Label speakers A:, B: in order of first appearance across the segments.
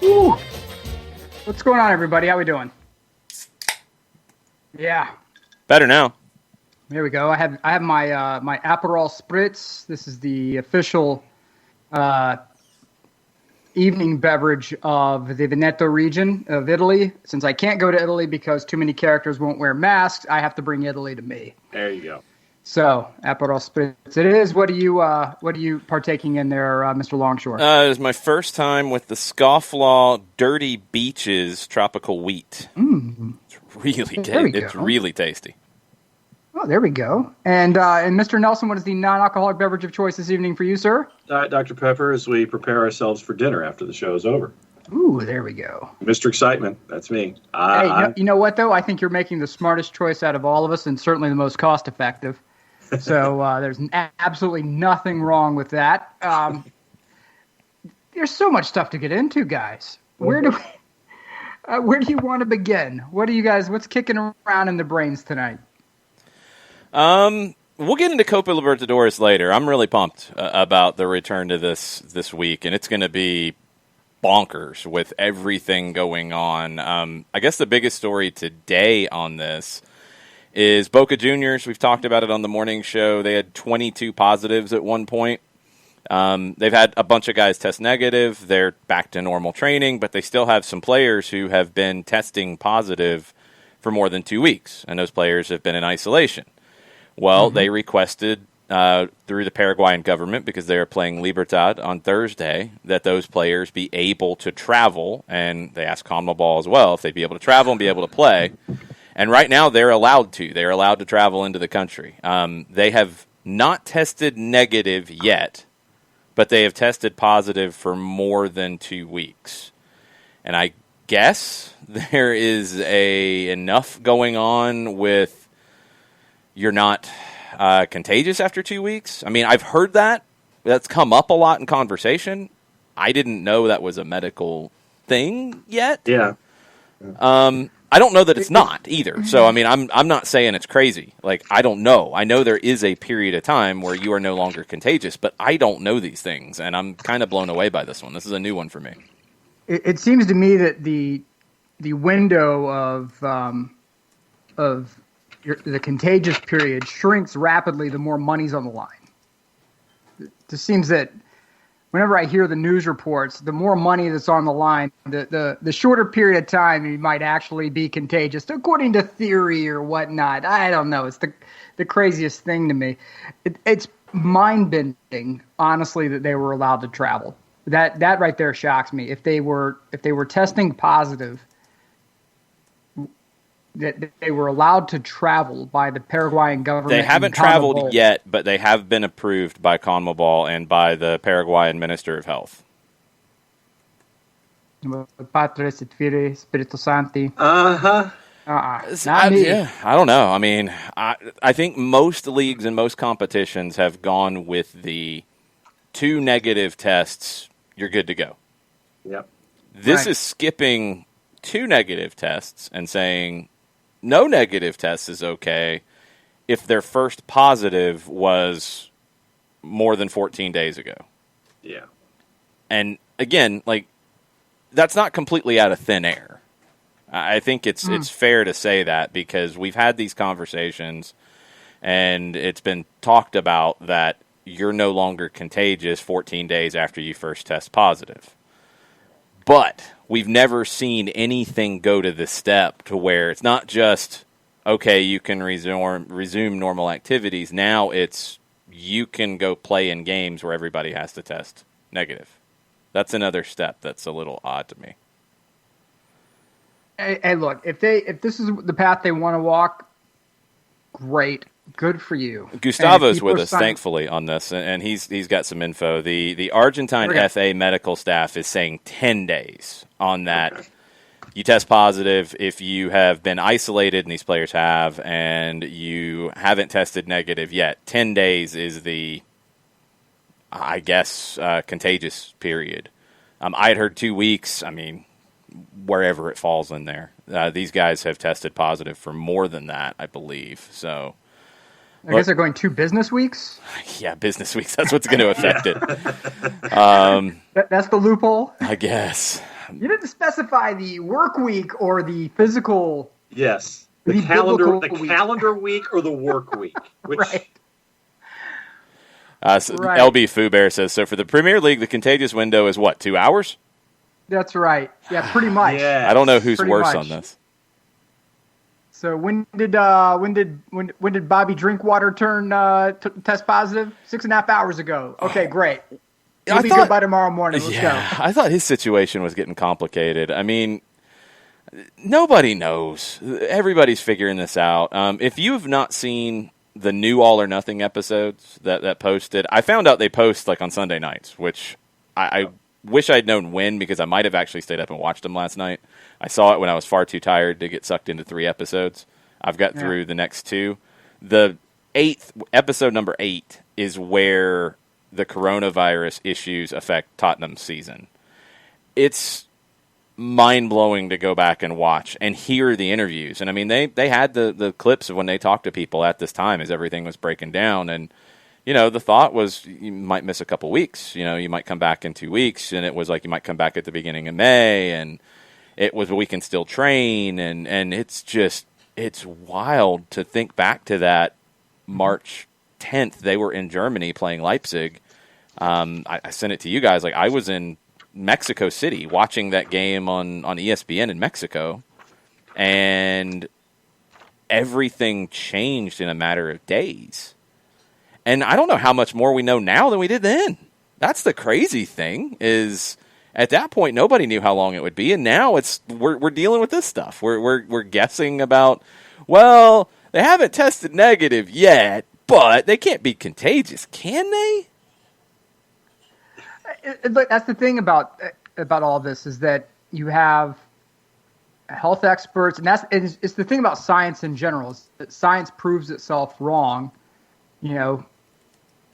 A: Woo. What's going on, everybody? How we doing? Yeah.
B: Better now.
A: There we go. I have my my Aperol Spritz. This is the official evening beverage of the Veneto region of Italy. Since I can't go to Italy because too many characters won't wear masks, I have to bring Italy to me.
C: There you go.
A: So, Aperol Spritz it is. What are you partaking in there, Mr. Longshore?
B: It was my first time with the Scofflaw Dirty Beaches Tropical Wheat. It's really good. It's really tasty.
A: Oh, there we go. And Mr. Nelson, what is the non-alcoholic beverage of choice this evening for you, sir?
C: Diet Dr. Pepper as we prepare ourselves for dinner after the show is over.
A: Ooh, there we go.
C: Mr. Excitement, that's me.
A: Hey, you know what, though? I think you're making the smartest choice out of all of us and certainly the most cost-effective. So there's absolutely nothing wrong with that. There's so much stuff to get into, guys. Where do you want to begin? What's kicking around in the brains tonight?
B: We'll get into Copa Libertadores later. I'm really pumped about the return to this week, and it's going to be bonkers with everything going on. I guess the biggest story today on this is Boca Juniors. We've talked about it on the morning show. They had 22 positives at one point. They've had a bunch of guys test negative. They're back to normal training, but they still have some players who have been testing positive for more than 2 weeks, and those players have been in isolation. Well, they requested through the Paraguayan government, because they are playing Libertad on Thursday, that those players be able to travel, and they asked CONMEBOL as well if they'd be able to travel and be able to play. And right now, they're allowed to. They're allowed to travel into the country. They have not tested negative yet, but they have tested positive for more than 2 weeks. And I guess there is enough going on with you're not contagious after 2 weeks. I mean, I've heard that. That's come up a lot in conversation. I didn't know that was a medical thing yet.
C: Yeah.
B: I don't know that it's not either. So, I mean, I'm not saying it's crazy. Like, I don't know. I know there is a period of time where you are no longer contagious, but I don't know these things, and I'm kind of blown away by this one. This is a new one for me.
A: It seems to me that the window of the contagious period shrinks rapidly the more money's on the line. It just seems that whenever I hear the news reports, the more money that's on the line, the shorter period of time you might actually be contagious, according to theory or whatnot. I don't know. It's the craziest thing to me. It's mind-bending, honestly, that they were allowed to travel. That right there shocks me. If they were testing positive, that they were allowed to travel by the Paraguayan government.
B: They haven't traveled yet, but they have been approved by CONMEBOL and by the Paraguayan Minister of Health.
A: Patris et Filii Spiritus Sancti.
B: Not me. Yeah, I don't know. I mean, I think most leagues and most competitions have gone with the 2 negative tests, you're good to go.
C: Yep.
B: This is skipping 2 negative tests and saying no negative test is okay if their first positive was more than 14 days ago.
C: Yeah.
B: And again, like, that's not completely out of thin air. I think it's fair to say that, because we've had these conversations and it's been talked about that you're no longer contagious 14 days after you first test positive. But we've never seen anything go to this step to where it's not just, okay, you can resume normal activities. Now it's you can go play in games where everybody has to test negative. That's another step that's a little odd to me.
A: Hey, look, if this is the path they want to walk, great. Good for you.
B: Gustavo's with us, thankfully, on this, and he's got some info. The Argentine FA medical staff is saying 10 days on that. Okay. You test positive if you have been isolated, and these players have, and you haven't tested negative yet. 10 days is the, I guess, contagious period. I'd heard 2 weeks. I mean, wherever it falls in there. These guys have tested positive for more than that, I believe. So
A: I guess they're going 2 business weeks?
B: Yeah, business weeks. That's what's going to affect it.
A: That's the loophole?
B: I guess.
A: You didn't specify the work week or the physical.
C: Yes, the
A: week.
C: calendar week or the work week. Which,
A: right.
B: So LB Foobear says, so for the Premier League, the contagious window is what, 2 hours?
A: That's right. Yeah, pretty much.
C: Yes.
B: I don't know who's
A: Pretty
B: worse
A: much.
B: on this.
A: So when did Bobby Drinkwater turn test positive? 6.5 hours ago. Okay, great. He'll be good by tomorrow morning. Let's go.
B: I thought his situation was getting complicated. I mean, nobody knows. Everybody's figuring this out. If you have not seen the new All or Nothing episodes that posted, I found out they post like on Sunday nights, which I wish I'd known when, because I might have actually stayed up and watched them last night. I saw it when I was far too tired to get sucked into 3 episodes. I've got through the next 2. The 8th, episode number 8, is where the coronavirus issues affect Tottenham's season. It's mind-blowing to go back and watch and hear the interviews. And I mean, they had the clips of when they talked to people at this time as everything was breaking down. And, you know, the thought was you might miss a couple weeks. You know, you might come back in 2 weeks. And it was like you might come back at the beginning of May. And it was we can still train. And it's wild to think back to that March 10th. They were in Germany playing Leipzig. I sent it to you guys. Like, I was in Mexico City watching that game on ESPN in Mexico, and everything changed in a matter of days. And I don't know how much more we know now than we did then. That's the crazy thing, is at that point nobody knew how long it would be, and now we're dealing with this stuff. We're guessing about, well, they haven't tested negative yet, but they can't be contagious, can they?
A: But that's the thing about all this, is that you have health experts, and it's the thing about science in general, is that science proves itself wrong, you know,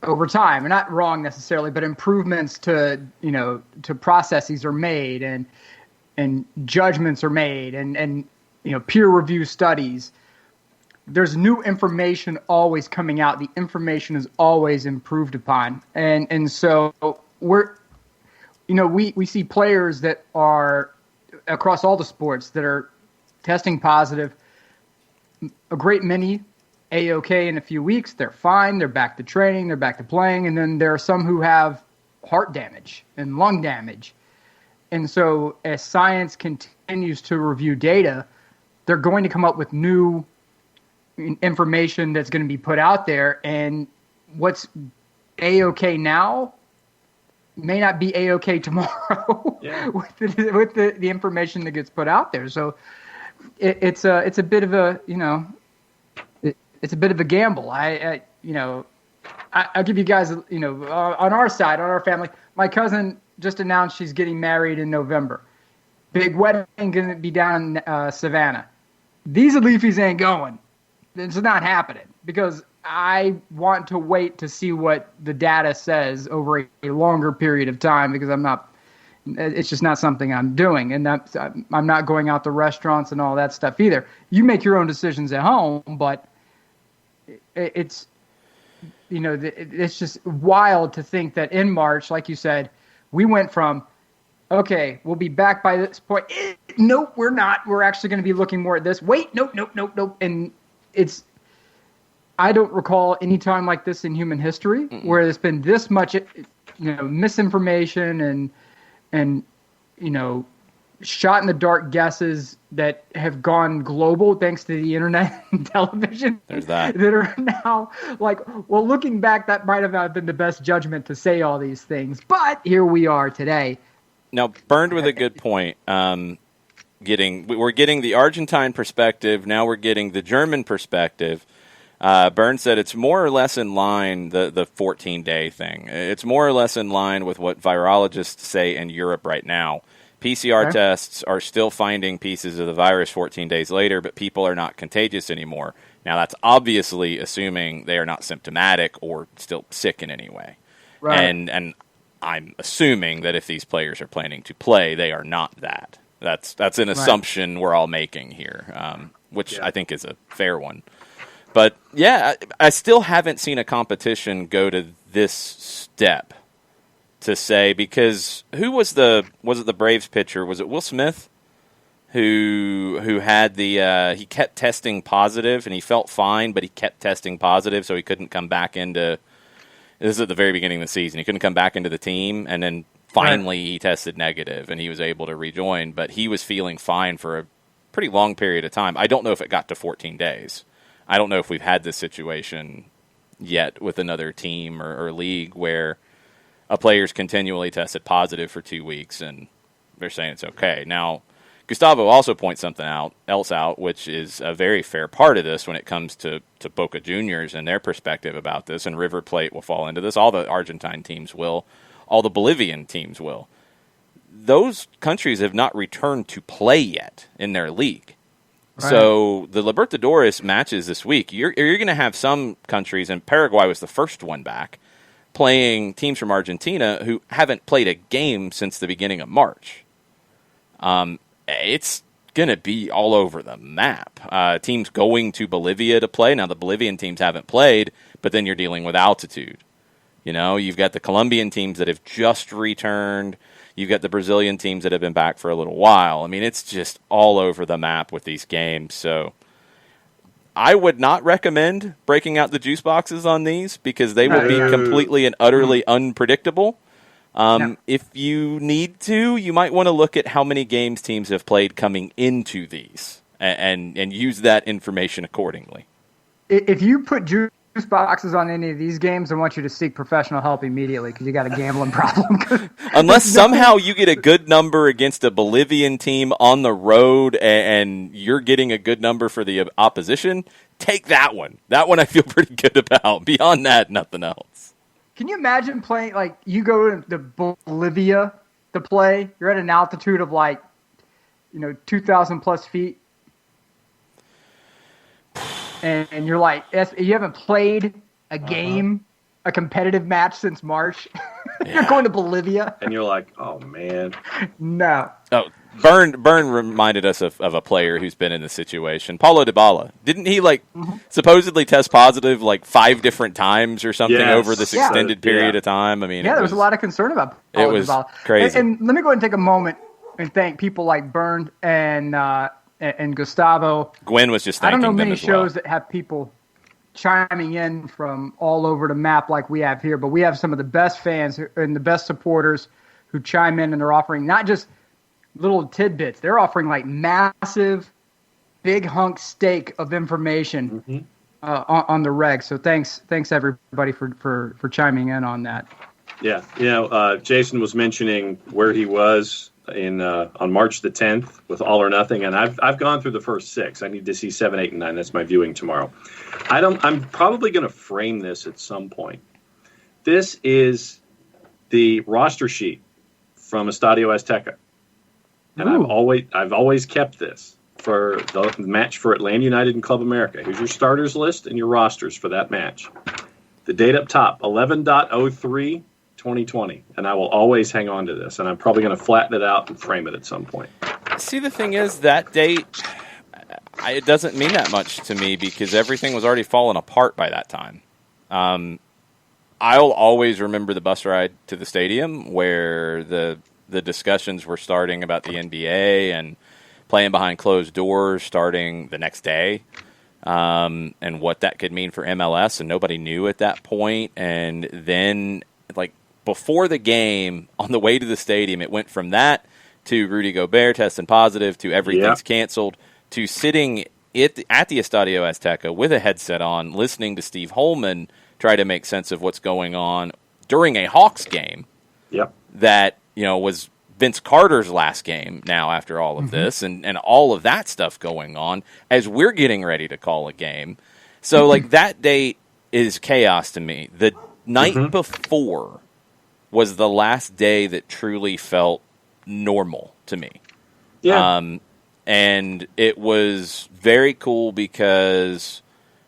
A: over time. Or not wrong necessarily, but improvements to processes are made, and judgments are made, and you know, peer review studies. There's new information always coming out. The information is always improved upon, and so we see players that are across all the sports that are testing positive. A great many A-OK in a few weeks. They're fine. They're back to training. They're back to playing. And then there are some who have heart damage and lung damage. And so as science continues to review data, they're going to come up with new information that's going to be put out there. And what's A-OK now may not be A-OK tomorrow with the information that gets put out there. So it's a bit of a, it's a bit of a gamble. I'll give you guys, on our side, on our family, my cousin just announced she's getting married in November. Big wedding going to be down in Savannah. These Leafs ain't going. It's not happening, because I want to wait to see what the data says over a longer period of time, because it's just not something I'm doing. And I'm not going out to restaurants and all that stuff either. You make your own decisions at home, but it's just wild to think that in March, like you said, we went from, okay, we'll be back by this point. Nope, we're not. We're actually going to be looking more at this. Wait, nope. And I don't recall any time like this in human history where there's been this much, misinformation and shot in the dark guesses that have gone global thanks to the internet and television.
B: There's that.
A: That are now like, well, looking back, that might have been the best judgment to say all these things, but here we are today.
B: Now, Burned with a good point. We're getting the Argentine perspective. Now we're getting the German perspective. Byrne said it's more or less in line, the 14-day thing. It's more or less in line with what virologists say in Europe right now. PCR tests are still finding pieces of the virus 14 days later, but people are not contagious anymore. Now, that's obviously assuming they are not symptomatic or still sick in any way. Right. And I'm assuming that if these players are planning to play, they are not that. That's an assumption we're all making here, which I think is a fair one. But, yeah, I still haven't seen a competition go to this step to say, because who was it the Braves pitcher? Was it Will Smith who had he kept testing positive and he felt fine, but he kept testing positive, so he couldn't come back into. This is at the very beginning of the season. He couldn't come back into the team, and then finally he tested negative and he was able to rejoin. But he was feeling fine for a pretty long period of time. I don't know if it got to 14 days. I don't know if we've had this situation yet with another team or league where a player's continually tested positive for 2 weeks and they're saying it's okay. Now, Gustavo also points something else out, which is a very fair part of this when it comes to Boca Juniors and their perspective about this, and River Plate will fall into this. All the Argentine teams will. All the Bolivian teams will. Those countries have not returned to play yet in their league. Right. So the Libertadores matches this week, you're going to have some countries, and Paraguay was the first one back, playing teams from Argentina who haven't played a game since the beginning of March. It's going to be all over the map. Teams going to Bolivia to play. Now, the Bolivian teams haven't played, but then you're dealing with altitude. You know, you've got the Colombian teams that have just returned. You've got the Brazilian teams that have been back for a little while. I mean, it's just all over the map with these games. So I would not recommend breaking out the juice boxes on these because they will be completely and utterly unpredictable. If you need to, you might want to look at how many games teams have played coming into these and use that information accordingly.
A: If you put juice boxes on any of these games, I want you to seek professional help immediately because you got a gambling problem.
B: Unless somehow you get a good number against a Bolivian team on the road and you're getting a good number for the opposition, take that one. That one I feel pretty good about. Beyond that, nothing else.
A: Can you imagine playing, like, you go to Bolivia to play, you're at an altitude of, 2,000 plus feet, and you're like, you haven't played a game, a competitive match since March. You're going to Bolivia.
C: And you're like, oh, man.
A: No.
B: Oh, Byrne reminded us of a player who's been in this situation. Paulo Dybala. Didn't he supposedly test positive 5 different times or something over this extended period of time? I mean,
A: there was a lot of concern about Paulo Dybala.
B: Crazy.
A: And let me go ahead and take a moment and thank people like Byrne and Gustavo.
B: Gwen was just thanking them as well.
A: I don't know many shows that have people chiming in from all over the map like we have here, but we have some of the best fans and the best supporters who chime in, and they're offering not just little tidbits. They're offering massive, big hunk steak of information on the reg. So thanks everybody for chiming in on that.
C: Yeah, Jason was mentioning where he was on March the 10th with All or Nothing, and I've gone through the first 6. I need to see 7, 8, and 9. That's my viewing tomorrow. I'm probably going to frame this at some point. This is the roster sheet from Estadio Azteca. And I've always kept this for the match for Atlanta United and Club America. Here's your starters list and your rosters for that match. The date up top, 11.03/2020. And I will always hang on to this. And I'm probably going to flatten it out and frame it at some point.
B: See, the thing is, that date, it doesn't mean that much to me because everything was already falling apart by that time. I'll always remember the bus ride to the stadium where the discussions were starting about the NBA and playing behind closed doors starting the next day, and what that could mean for MLS, and nobody knew at that point. And then, before the game, on the way to the stadium, it went from that to Rudy Gobert testing positive to everything's canceled to sitting at the Estadio Azteca with a headset on, listening to Steve Holman try to make sense of what's going on during a Hawks game.
C: Yep.
B: That was Vince Carter's last game now after all of this and all of that stuff going on as we're getting ready to call a game. So, that date is chaos to me. The night before was the last day that truly felt normal to me. Yeah. And it was very cool because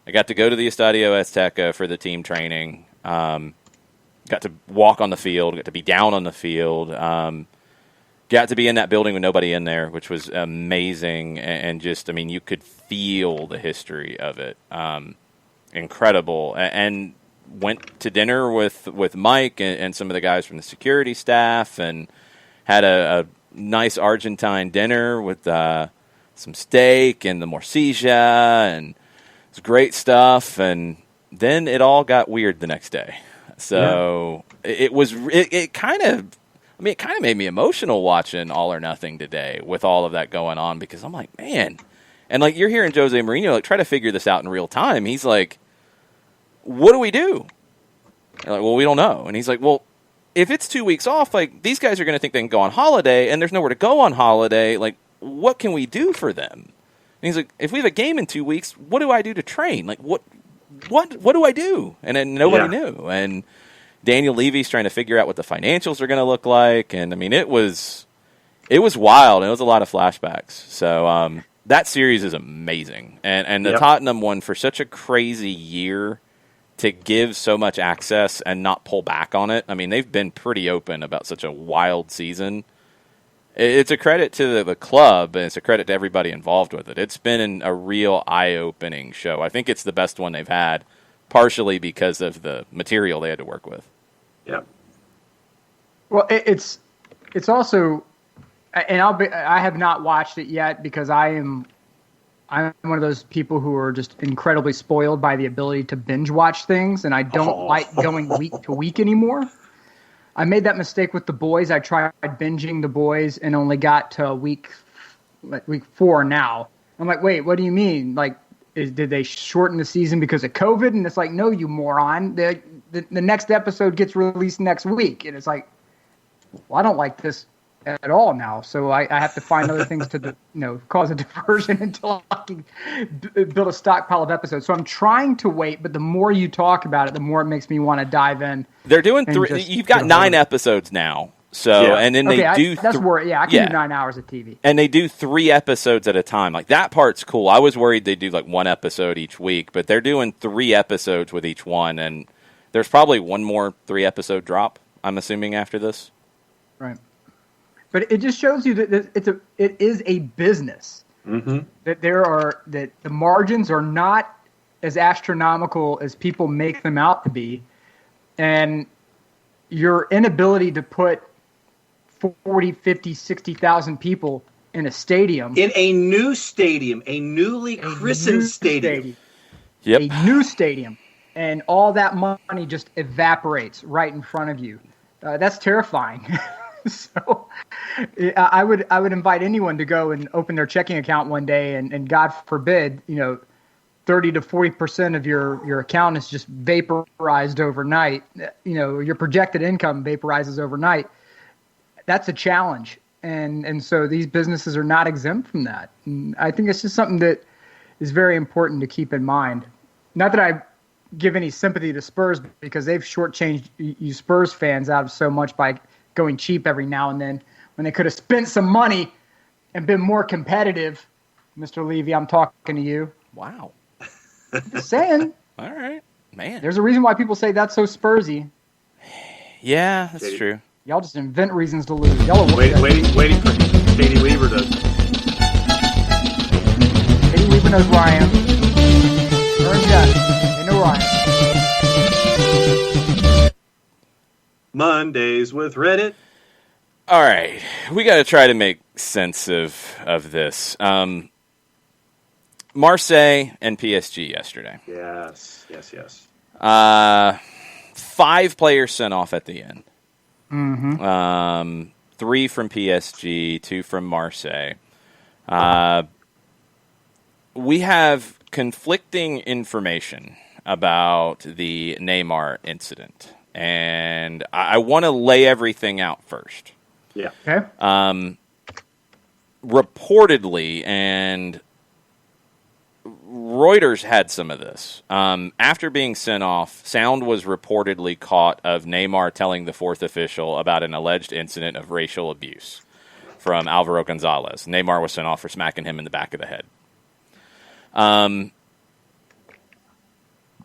B: I got to go to the Estadio Azteca for the team training. Got to walk on the field, got to be down on the field, got to be in that building with nobody in there, which was amazing. And just, you could feel the history of it. Incredible. And went to dinner with Mike and some of the guys from the security staff and had a nice Argentine dinner with some steak and the morcilla, and it was great stuff. And then it all got weird the next day. So it kind of made me emotional watching All or Nothing today with all of that going on, because I'm like, man. And like, you're hearing Jose Mourinho like try to figure this out in real time. He's like, what do we do? And like, well, we don't know. And he's like, well, if it's 2 weeks off, like, these guys are going to think they can go on holiday, and there's nowhere to go on holiday. Like, what can we do for them? And he's like, if we have a game in 2 weeks, what do I do to train? Like, what do I do? And then nobody knew. And Daniel Levy's trying to figure out what the financials are going to look like. And I mean, it was wild. And it was a lot of flashbacks. So that series is amazing. And the Tottenham one, for such a crazy year, to give so much access and not pull back on it. I mean, they've been pretty open about such a wild season. It's a credit to the club, and it's a credit to everybody involved with it. It's been a real eye-opening show. I think it's the best one they've had, partially because of the material they had to work with.
C: Yeah.
A: Well, it's also, and I have not watched it yet because I'm one of those people who are just incredibly spoiled by the ability to binge watch things, and I don't like going week to week anymore. I made that mistake with The Boys. I tried binging The Boys and only got to week 4 now. I'm like, wait, what do you mean? Like, did they shorten the season because of COVID? And it's like, no, you moron. The next episode gets released next week. And it's like, well, I don't like this at all now. So I have to find other things to cause a diversion until I can build a stockpile of episodes. So I'm trying to wait, but the more you talk about it, the more it makes me want to dive in.
B: They're doing 3. You've got 9 episodes now. So and then they do.
A: That's where I can do 9 hours of TV.
B: And they do 3 episodes at a time. Like, that part's cool. I was worried they do like 1 episode each week, but they're doing 3 episodes with each one, and there's probably one more 3-episode drop, I'm assuming, after this.
A: Right. But it just shows you that it is a business. Mm-hmm. That the margins are not as astronomical as people make them out to be, and your inability to put 40, 50, 60,000 people in a stadium,
C: in a new stadium, a newly christened stadium.
B: Yep.
A: A new stadium, and all that money just evaporates right in front of you. That's terrifying. So I would invite anyone to go and open their checking account one day, and God forbid, 30 to 40% of your account is just vaporized overnight. Your projected income vaporizes overnight. That's a challenge. And so these businesses are not exempt from that. And I think it's just something that is very important to keep in mind. Not that I give any sympathy to Spurs, because they've shortchanged you Spurs fans out of so much by going cheap every now and then, when they could have spent some money and been more competitive. Mr. Levy, I'm talking to you.
B: Wow.
A: Just saying.
B: All right, man.
A: There's a reason why people say that's so Spursy.
B: Yeah, that's true.
A: Y'all just invent reasons to lose. Y'all are
C: waiting for Katie Weaver to.
A: Katie Weaver knows where I am. Her and Jeff, they know where I am.
C: Mondays with Reddit.
B: All right, we got to try to make sense of this. Marseille and PSG yesterday.
C: Yes.
B: 5 players sent off at the end.
A: Mm-hmm.
B: 3 from PSG, 2 from Marseille. We have conflicting information about the Neymar incident, and I want to lay everything out first.
C: Yeah.
A: Okay.
B: Reportedly, and Reuters had some of this. After being sent off, sound was reportedly caught of Neymar telling the 4th official about an alleged incident of racial abuse from Alvaro Gonzalez. Neymar was sent off for smacking him in the back of the head.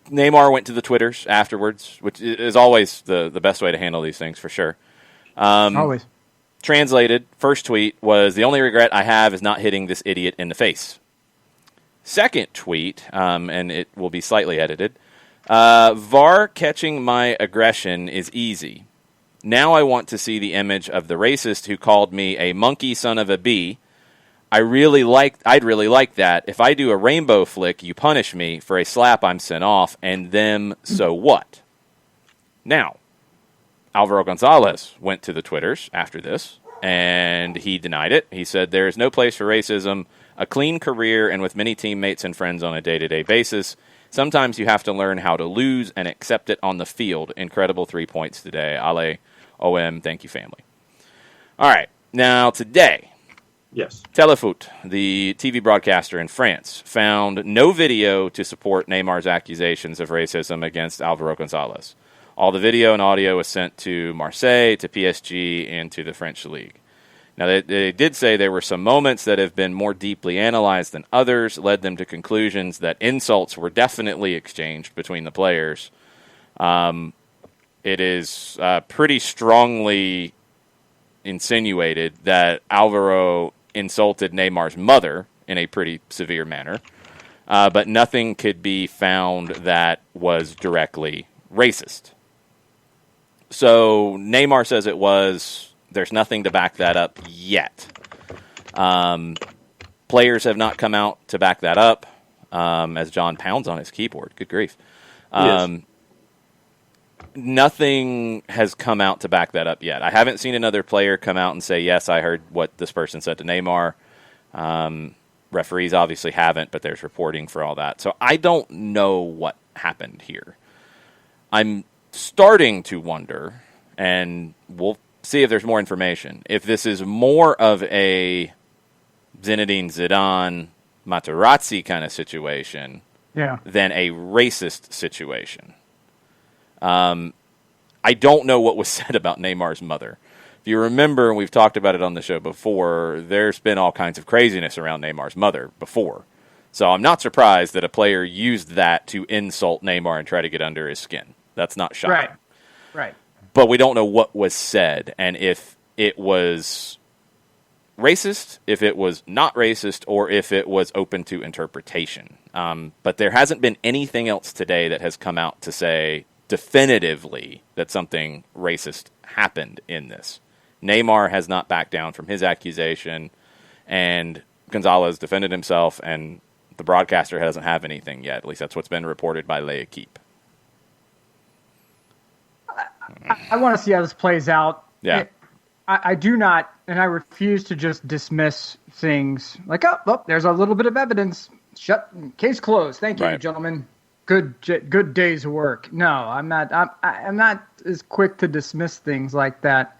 B: Neymar went to the Twitters afterwards, which is always the best way to handle these things, for sure.
A: Always.
B: Translated, first tweet was, "The only regret I have is not hitting this idiot in the face." Second tweet, and it will be slightly edited, VAR catching my aggression is easy. Now I want to see the image of the racist who called me a monkey son of a bee. I'd really like that. If I do a rainbow flick, you punish me. For a slap, I'm sent off. And them, so what? Now, Alvaro Gonzalez went to the Twitters after this, and he denied it. He said, there is no place for racism, a clean career, and with many teammates and friends on a day-to-day basis. Sometimes you have to learn how to lose and accept it on the field. Incredible 3 points today. Ale, OM, thank you, family. All right, now today,
C: yes,
B: Telefoot, the TV broadcaster in France, found no video to support Neymar's accusations of racism against Alvaro Gonzalez. All the video and audio was sent to Marseille, to PSG, and to the French League. Now, they did say there were some moments that have been more deeply analyzed than others, led them to conclusions that insults were definitely exchanged between the players. It is pretty strongly insinuated that Alvaro insulted Neymar's mother in a pretty severe manner, but nothing could be found that was directly racist. So Neymar says it was. There's nothing to back that up yet. Players have not come out to back that up, as John pounds on his keyboard. Good grief.
C: Yes.
B: Nothing has come out to back that up yet. I haven't seen another player come out and say, yes, I heard what this person said to Neymar. Referees obviously haven't, but there's reporting for all that. So I don't know what happened here. I'm starting to wonder, and we'll see if there's more information, if this is more of a Zinedine Zidane, Materazzi kind of situation than a racist situation. I don't know what was said about Neymar's mother. If you remember, and we've talked about it on the show before, there's been all kinds of craziness around Neymar's mother before. So I'm not surprised that a player used that to insult Neymar and try to get under his skin. That's not shocking.
A: Right.
B: But we don't know what was said, and if it was racist, if it was not racist, or if it was open to interpretation. But there hasn't been anything else today that has come out to say definitively that something racist happened in this. Neymar has not backed down from his accusation, and Gonzalez defended himself, and the broadcaster doesn't have anything yet. At least that's what's been reported by L'Equipe.
A: I want to see how this plays out.
B: Yeah.
A: I do not, and I refuse to just dismiss things like, oh, there's a little bit of evidence. Case closed. Thank you, gentlemen. Good day's work. No, I'm not. I'm not as quick to dismiss things like that.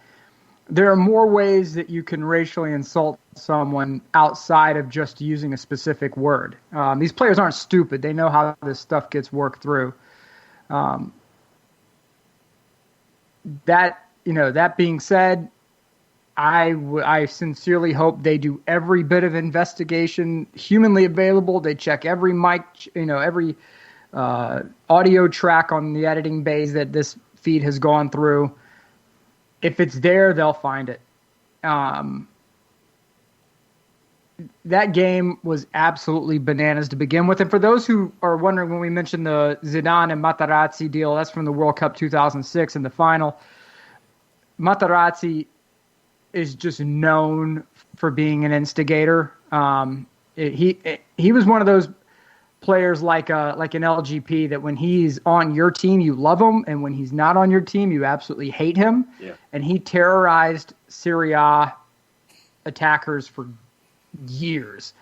A: There are more ways that you can racially insult someone outside of just using a specific word. These players aren't stupid. They know how this stuff gets worked through. That being said, I sincerely hope they do every bit of investigation humanly available. They check every mic, every audio track on the editing bays that this feed has gone through. If it's there, they'll find it. That game was absolutely bananas to begin with. And for those who are wondering, when we mentioned the Zidane and Materazzi deal, that's from the World Cup 2006 in the final. Materazzi is just known for being an instigator. He was one of those players like an LGP that when he's on your team, you love him, and when he's not on your team, you absolutely hate him.
C: Yeah.
A: And he terrorized Serie A attackers for years.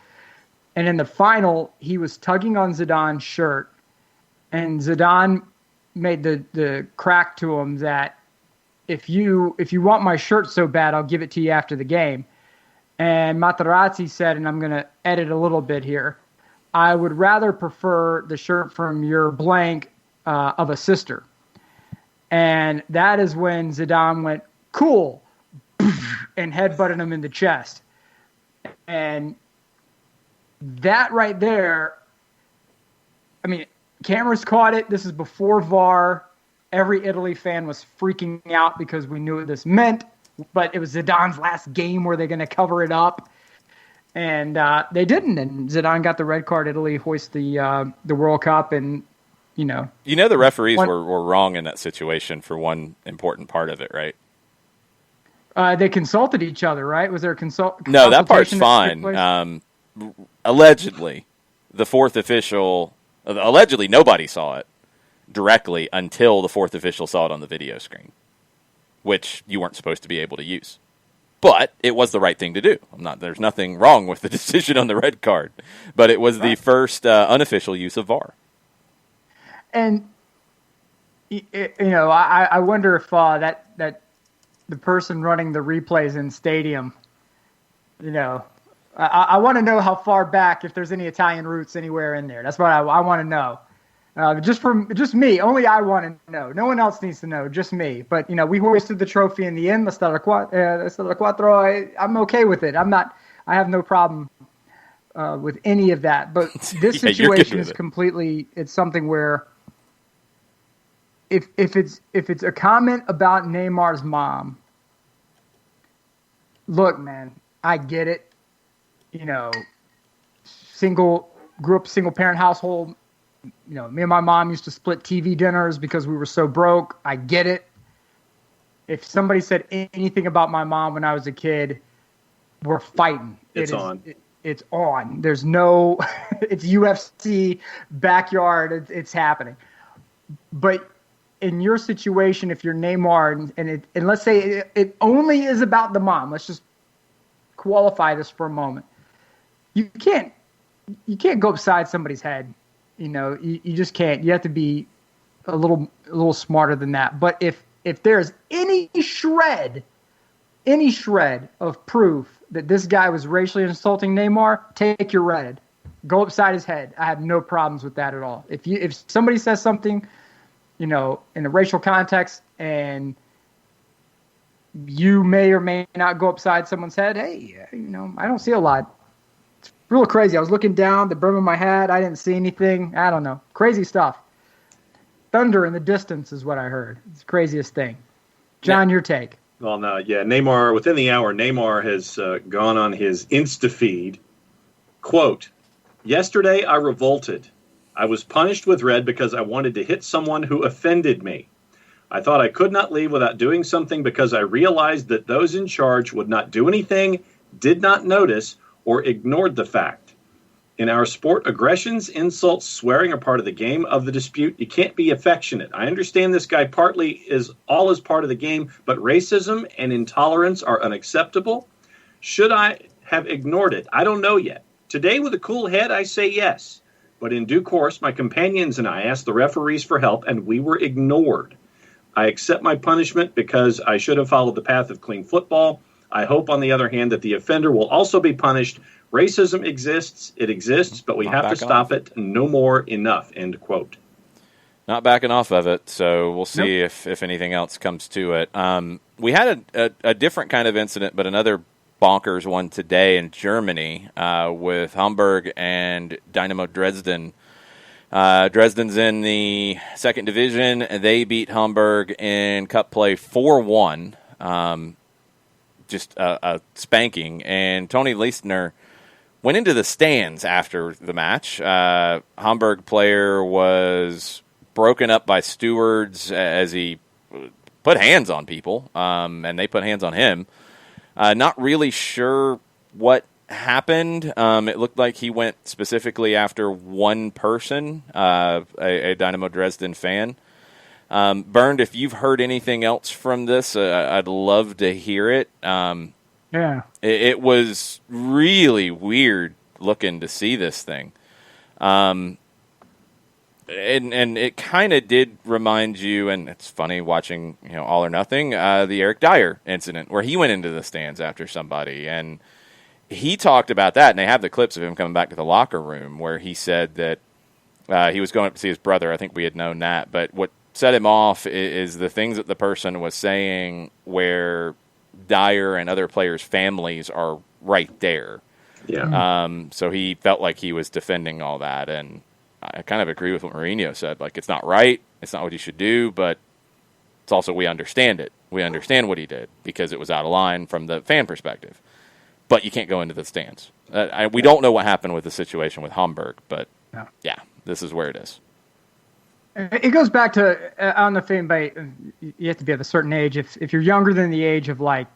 A: And in the final, he was tugging on Zidane's shirt, and Zidane made the crack to him that if you want my shirt so bad, I'll give it to you after the game. And Materazzi said, and I'm going to edit a little bit here, I would rather prefer the shirt from your blank of a sister. And that is when Zidane went, cool, and headbutted him in the chest. And that right there, I mean, cameras caught it. This is before VAR. Every Italy fan was freaking out because we knew what this meant. But it was Zidane's last game. Were they going to cover it up? And they didn't. And Zidane got the red card. Italy hoist the World Cup. And
B: The referees were wrong in that situation for one important part of it, right?
C: They consulted each other, right? Was there a
B: No, that part's fine. Allegedly, the fourth official, allegedly nobody saw it directly until the fourth official saw it on the video screen, which you weren't supposed to be able to use. But it was the right thing to do. There's nothing wrong with the decision on the red card, but it was the first unofficial use of VAR.
C: And I wonder if that the person running the replays in stadium, I want to know how far back, if there's any Italian roots anywhere in there. That's what I want to know. Just me, only I want to know. No one else needs to know, just me. But we hoisted the trophy in the end. La Stella Quattro. I'm okay with it. I have no problem with any of that. But this situation is completely. It's something where if it's a comment about Neymar's mom, look, man, I get it. Grew up single parent household. Me and my mom used to split TV dinners because we were so broke. I get it. If somebody said anything about my mom when I was a kid, we're fighting.
D: It's on.
C: It's on. There's no, it's UFC backyard. It's happening. But in your situation, if you're Neymar and let's say it only is about the mom, let's just qualify this for a moment. You can't go upside somebody's head. You just can't. You have to be a little smarter than that. But if there's any shred of proof that this guy was racially insulting Neymar, take your red. Go upside his head. I have no problems with that at all. If somebody says something, in a racial context and you may or may not go upside someone's head, hey, I don't see a lot. Real crazy. I was looking down the brim of my hat. I didn't see anything. I don't know. Crazy stuff. Thunder in the distance is what I heard. It's the craziest thing. John, your take.
D: Well, no, yeah. Neymar, within the hour, Neymar has gone on his Insta feed. Quote, "Yesterday I revolted. I was punished with red because I wanted to hit someone who offended me. I thought I could not leave without doing something because I realized that those in charge would not do anything, did not notice, or ignored the fact. In our sport, aggressions, insults, swearing are part of the game of the dispute. You can't be affectionate. I understand this guy partly is part of the game, but racism and intolerance are unacceptable. Should I have ignored it? I don't know yet. Today, with a cool head, I say yes. But in due course, my companions and I asked the referees for help, and we were ignored. I accept my punishment because I should have followed the path of clean football. I hope, on the other hand, that the offender will also be punished. Racism exists. It exists, but we have to stop it. No more. Enough." End quote.
B: Not backing off of it, so we'll see if anything else comes to it. We had a different kind of incident, but another bonkers one today in Germany with Hamburg and Dynamo Dresden. Dresden's in the second division. They beat Hamburg in cup play 4-1. Just a spanking. And Tony Leistner went into the stands after the match. Hamburg player was broken up by stewards as he put hands on people, and they put hands on him. Not really sure what happened. It looked like he went specifically after one person, a Dynamo Dresden fan. Bernd, if you've heard anything else from this, I'd love to hear it. It was really weird looking to see this thing. And it kind of did remind you, and it's funny watching, All or Nothing, the Eric Dyer incident where he went into the stands after somebody, and he talked about that, and they have the clips of him coming back to the locker room where he said that he was going up to see his brother. I think we had known that, but what set him off is the things that the person was saying where Dyer and other players' families are right there.
D: Yeah.
B: So he felt like he was defending all that, and I kind of agree with what Mourinho said. Like, it's not right, it's not what he should do, but it's also we understand it. We understand what he did because it was out of line from the fan perspective. But you can't go into the stands. We don't know what happened with the situation with Hamburg, but yeah, this is where it is.
A: It goes back to on the fame by you have to be of a certain age. If you're younger than the age of like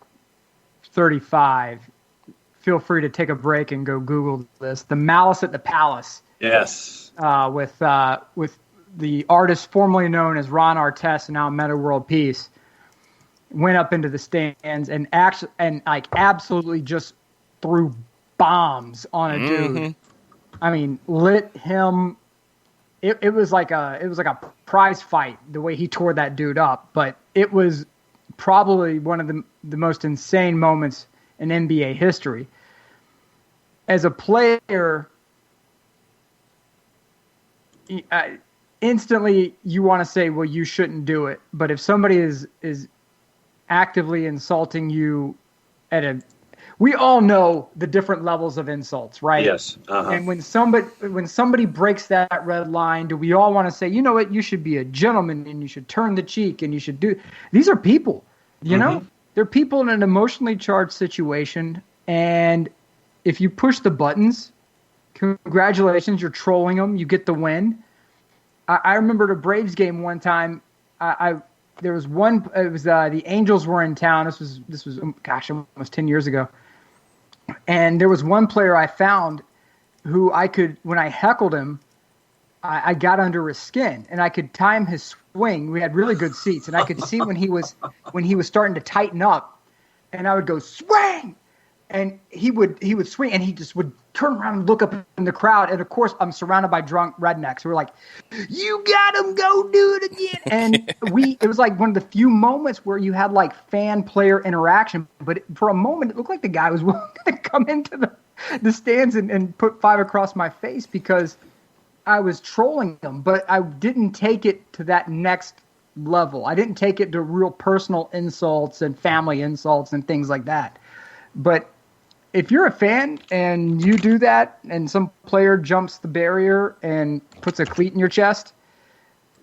A: 35, feel free to take a break and go Google this. The Malice at the Palace.
C: Yes.
A: With the artist formerly known as Ron Artest and now Meta World Peace, went up into the stands and absolutely just threw bombs on a dude. I mean, lit him. It was like a prize fight the way he tore that dude up, but it was probably one of the most insane moments in NBA history. As a player, instantly you want to say, well, you shouldn't do it. But if somebody is actively insulting you we all know the different levels of insults, right?
C: Yes.
A: And when somebody breaks that red line, do we all want to say, you know what, you should be a gentleman and you should turn the cheek and you should do. These are people, you know, they're people in an emotionally charged situation, and if you push the buttons, congratulations, you're trolling them, you get the win. I remember the Braves game one time. There was one. It was the Angels were in town. This was gosh, almost 10 years ago. And there was one player I found who when I heckled him, I got under his skin and I could time his swing. We had really good seats, and I could see when he was starting to tighten up, and I would go swing, and he would swing, and he just would turn around and look up in the crowd. And of course, I'm surrounded by drunk rednecks who were like, "You got him, go do it again." And it was like one of the few moments where you had like fan player interaction. But for a moment, it looked like the guy was willing to come into the stands and put 5 across my face because I was trolling him. But I didn't take it to that next level. I didn't take it to real personal insults and family insults and things like that. But if you're a fan and you do that and some player jumps the barrier and puts a cleat in your chest,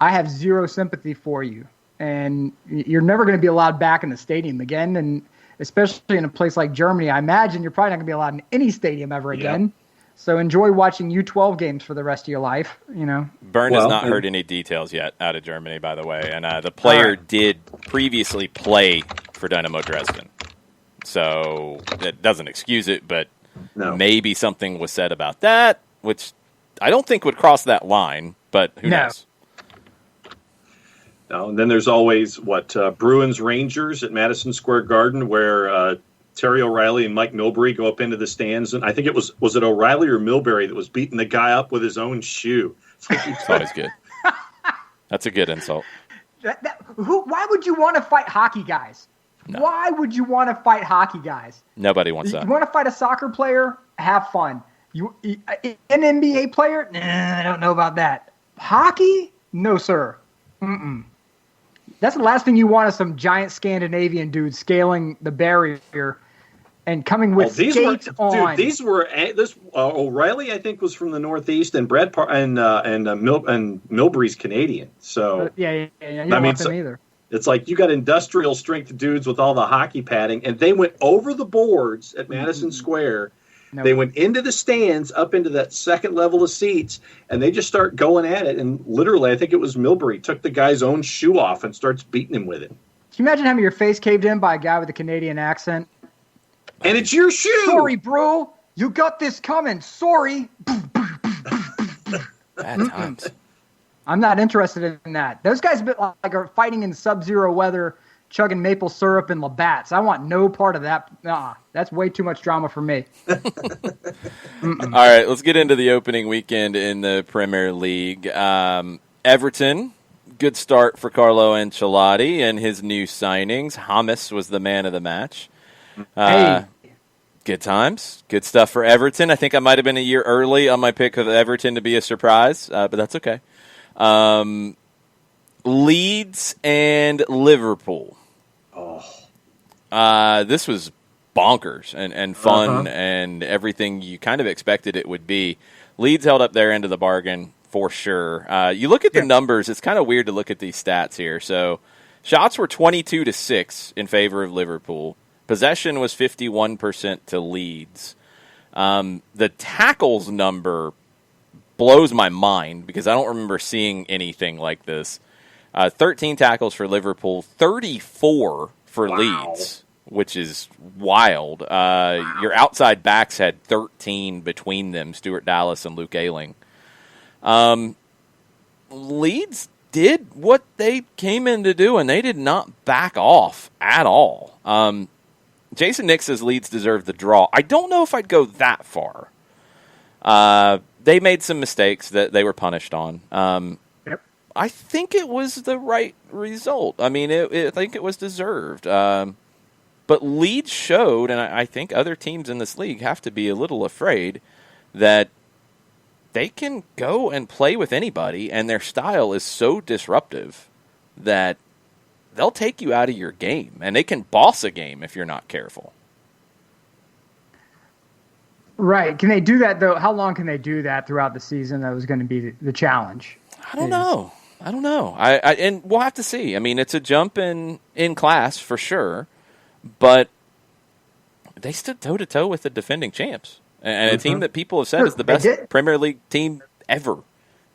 A: I have zero sympathy for you. And you're never going to be allowed back in the stadium again. And especially in a place like Germany, I imagine you're probably not going to be allowed in any stadium ever again. Yep. So enjoy watching U12 games for the rest of your life. You know,
B: Bern has not heard any details yet out of Germany, by the way. And the player did previously play for Dynamo Dresden. So that doesn't excuse it, but maybe something was said about that, which I don't think would cross that line, but who knows?
C: No, and then there's always Bruins Rangers at Madison Square Garden, where Terry O'Reilly and Mike Milbury go up into the stands, and I think it was it O'Reilly or Milbury that was beating the guy up with his own shoe.
B: It's always good. That's a good insult.
A: Why would you want to fight hockey guys? No. Why would you want to fight hockey guys?
B: Nobody wants that.
A: You want to fight a soccer player? Have fun. An NBA player? Nah, I don't know about that. Hockey? No, sir. Mm-mm. That's the last thing you want is some giant Scandinavian dude scaling the barrier and coming with skates on.
C: Dude, these were O'Reilly. I think was from the Northeast, and Milbury's Canadian. So
A: yeah. You don't want them either.
C: It's like you got industrial strength dudes with all the hockey padding, and they went over the boards at Madison Square. Nope. They went into the stands, up into that second level of seats, and they just start going at it. And literally, I think it was Milbury took the guy's own shoe off and starts beating him with it.
A: Can you imagine having your face caved in by a guy with a Canadian accent?
C: And it's your shoe.
A: Sorry, bro. You got this coming. Sorry.
B: Bad times.
A: I'm not interested in that. Those guys are fighting in sub-zero weather, chugging maple syrup and Labatt's. I want no part of that. That's way too much drama for me.
B: All right, let's get into the opening weekend in the Premier League. Everton, good start for Carlo Ancelotti and his new signings. James was the man of the match. Good times. Good stuff for Everton. I think I might have been a year early on my pick of Everton to be a surprise, but that's okay. Leeds and Liverpool. This was bonkers and fun and everything you kind of expected it would be. Leeds held up their end of the bargain for sure. You look at the numbers, it's kind of weird to look at these stats here. So shots were 22-6 in favor of Liverpool. Possession was 51% to Leeds. The tackles number blows my mind because I don't remember seeing anything like this. 13 tackles for Liverpool, 34 for Leeds, which is wild. Your outside backs had 13 between them, Stuart Dallas and Luke Ayling. Leeds did what they came in to do, and they did not back off at all. Jason Nick says Leeds deserved the draw. I don't know if I'd go that far. They made some mistakes that they were punished on. I think it was the right result. I mean, I think it was deserved. But Leeds showed, and I think other teams in this league have to be a little afraid that they can go and play with anybody, and their style is so disruptive that they'll take you out of your game, and they can boss a game if you're not careful.
A: Right. Can they do that, though? How long can they do that throughout the season? That was going to be the challenge.
B: I don't know. And we'll have to see. I mean, it's a jump in class for sure, but they stood toe-to-toe with the defending champs and a team that people have said is the best Premier League team ever.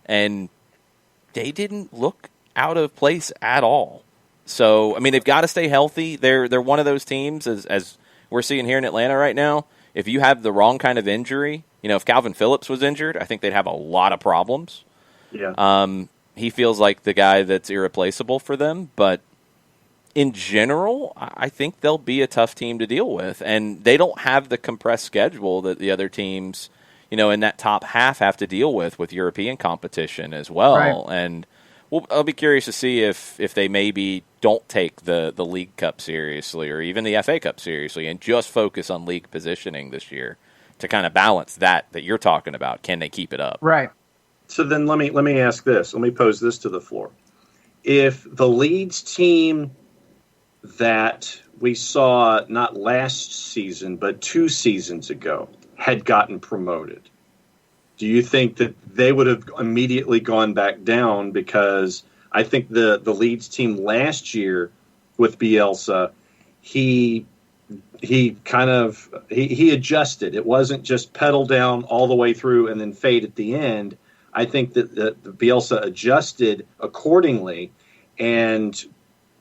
B: And they didn't look out of place at all. So, I mean, they've got to stay healthy. They're one of those teams, as we're seeing here in Atlanta right now. If you have the wrong kind of injury, if Calvin Phillips was injured, I think they'd have a lot of problems.
C: Yeah.
B: He feels like the guy that's irreplaceable for them, but in general, I think they'll be a tough team to deal with, and they don't have the compressed schedule that the other teams, in that top half have to deal with European competition as well.
A: Right.
B: And I'll be curious to see if they maybe don't take the League Cup seriously or even the FA Cup seriously and just focus on league positioning this year to kind of balance that you're talking about. Can they keep it up?
A: Right.
C: So then let me ask this. Let me pose this to the floor. If the Leeds team that we saw not last season but 2 seasons ago had gotten promoted, do you think that they would have immediately gone back down? Because I think the Leeds team last year with Bielsa, he adjusted. It wasn't just pedal down all the way through and then fade at the end. I think that the Bielsa adjusted accordingly and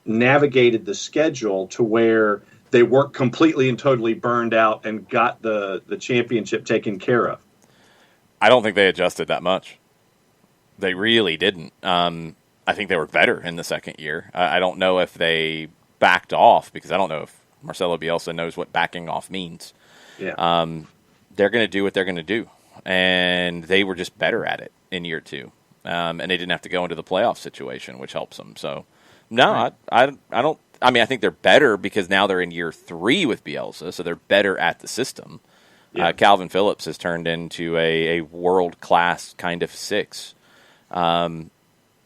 C: navigated the schedule to where they weren't completely and totally burned out and got the championship taken care of.
B: I don't think they adjusted that much. They really didn't. I think they were better in the second year. I don't know if they backed off because I don't know if Marcelo Bielsa knows what backing off means.
C: Yeah.
B: They're going to do what they're going to do, and they were just better at it in year 2. And they didn't have to go into the playoff situation, which helps them. So, no, right. I don't. I mean, I think they're better because now they're in year 3 with Bielsa, so they're better at the system. Yeah. Calvin Phillips has turned into a world-class kind of 6.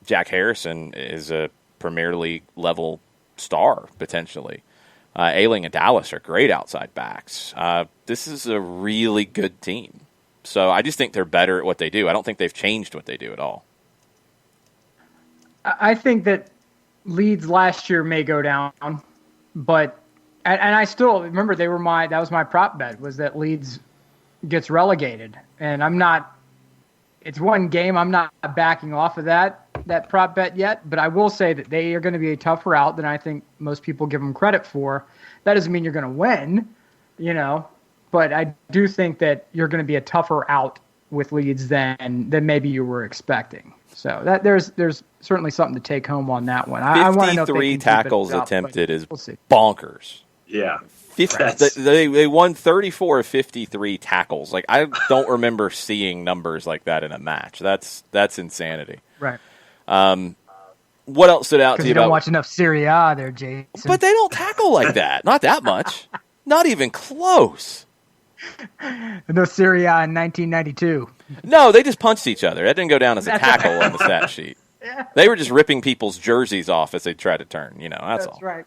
B: Jack Harrison is a Premier League level star, potentially. Ayling and Dallas are great outside backs. This is a really good team. So I just think they're better at what they do. I don't think they've changed what they do at all.
A: I think that Leeds last year may go down, but and I still remember that was my prop bet, was that Leeds gets relegated. And it's one game. I'm not backing off of that prop bet yet, but I will say that they are going to be a tougher out than I think most people give them credit for. That doesn't mean you're going to win, but I do think that you're going to be a tougher out with Leeds than maybe you were expecting. So that there's certainly something to take home on that one. I want to know if they can
B: tackles
A: keep it up,
B: attempted is
A: we'll see.
B: Bonkers.
C: Yeah.
B: They won 34 of 53 tackles. Like, I don't remember seeing numbers like that in a match. That's insanity.
A: Right.
B: What else stood out to you?
A: You don't watch enough Serie A there, Jason.
B: But they don't tackle like that. Not that much. Not even close.
A: No Serie A in 1992.
B: No, they just punched each other. That didn't go down as a tackle on the stat sheet.
A: Yeah.
B: They were just ripping people's jerseys off as they tried to turn. That's all.
A: That's right.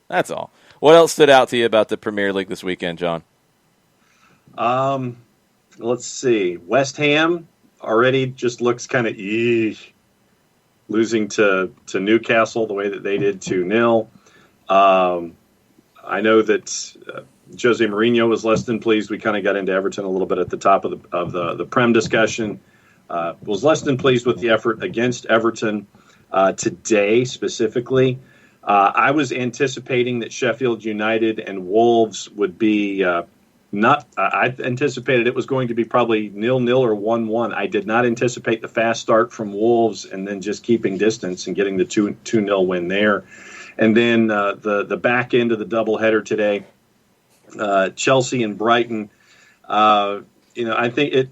B: That's all. What else stood out to you about the Premier League this weekend, John?
C: Let's see. West Ham already just looks kind of losing to Newcastle the way that they did 2-0. I know that Jose Mourinho was less than pleased. We kind of got into Everton a little bit at the top of the Prem discussion. Was less than pleased with the effort against Everton today specifically. I was anticipating that Sheffield United and Wolves would be I anticipated it was going to be probably 0-0 or 1-1. I did not anticipate the fast start from Wolves and then just keeping distance and getting the 2-0 win there. And then the back end of the doubleheader today, Chelsea and Brighton. I think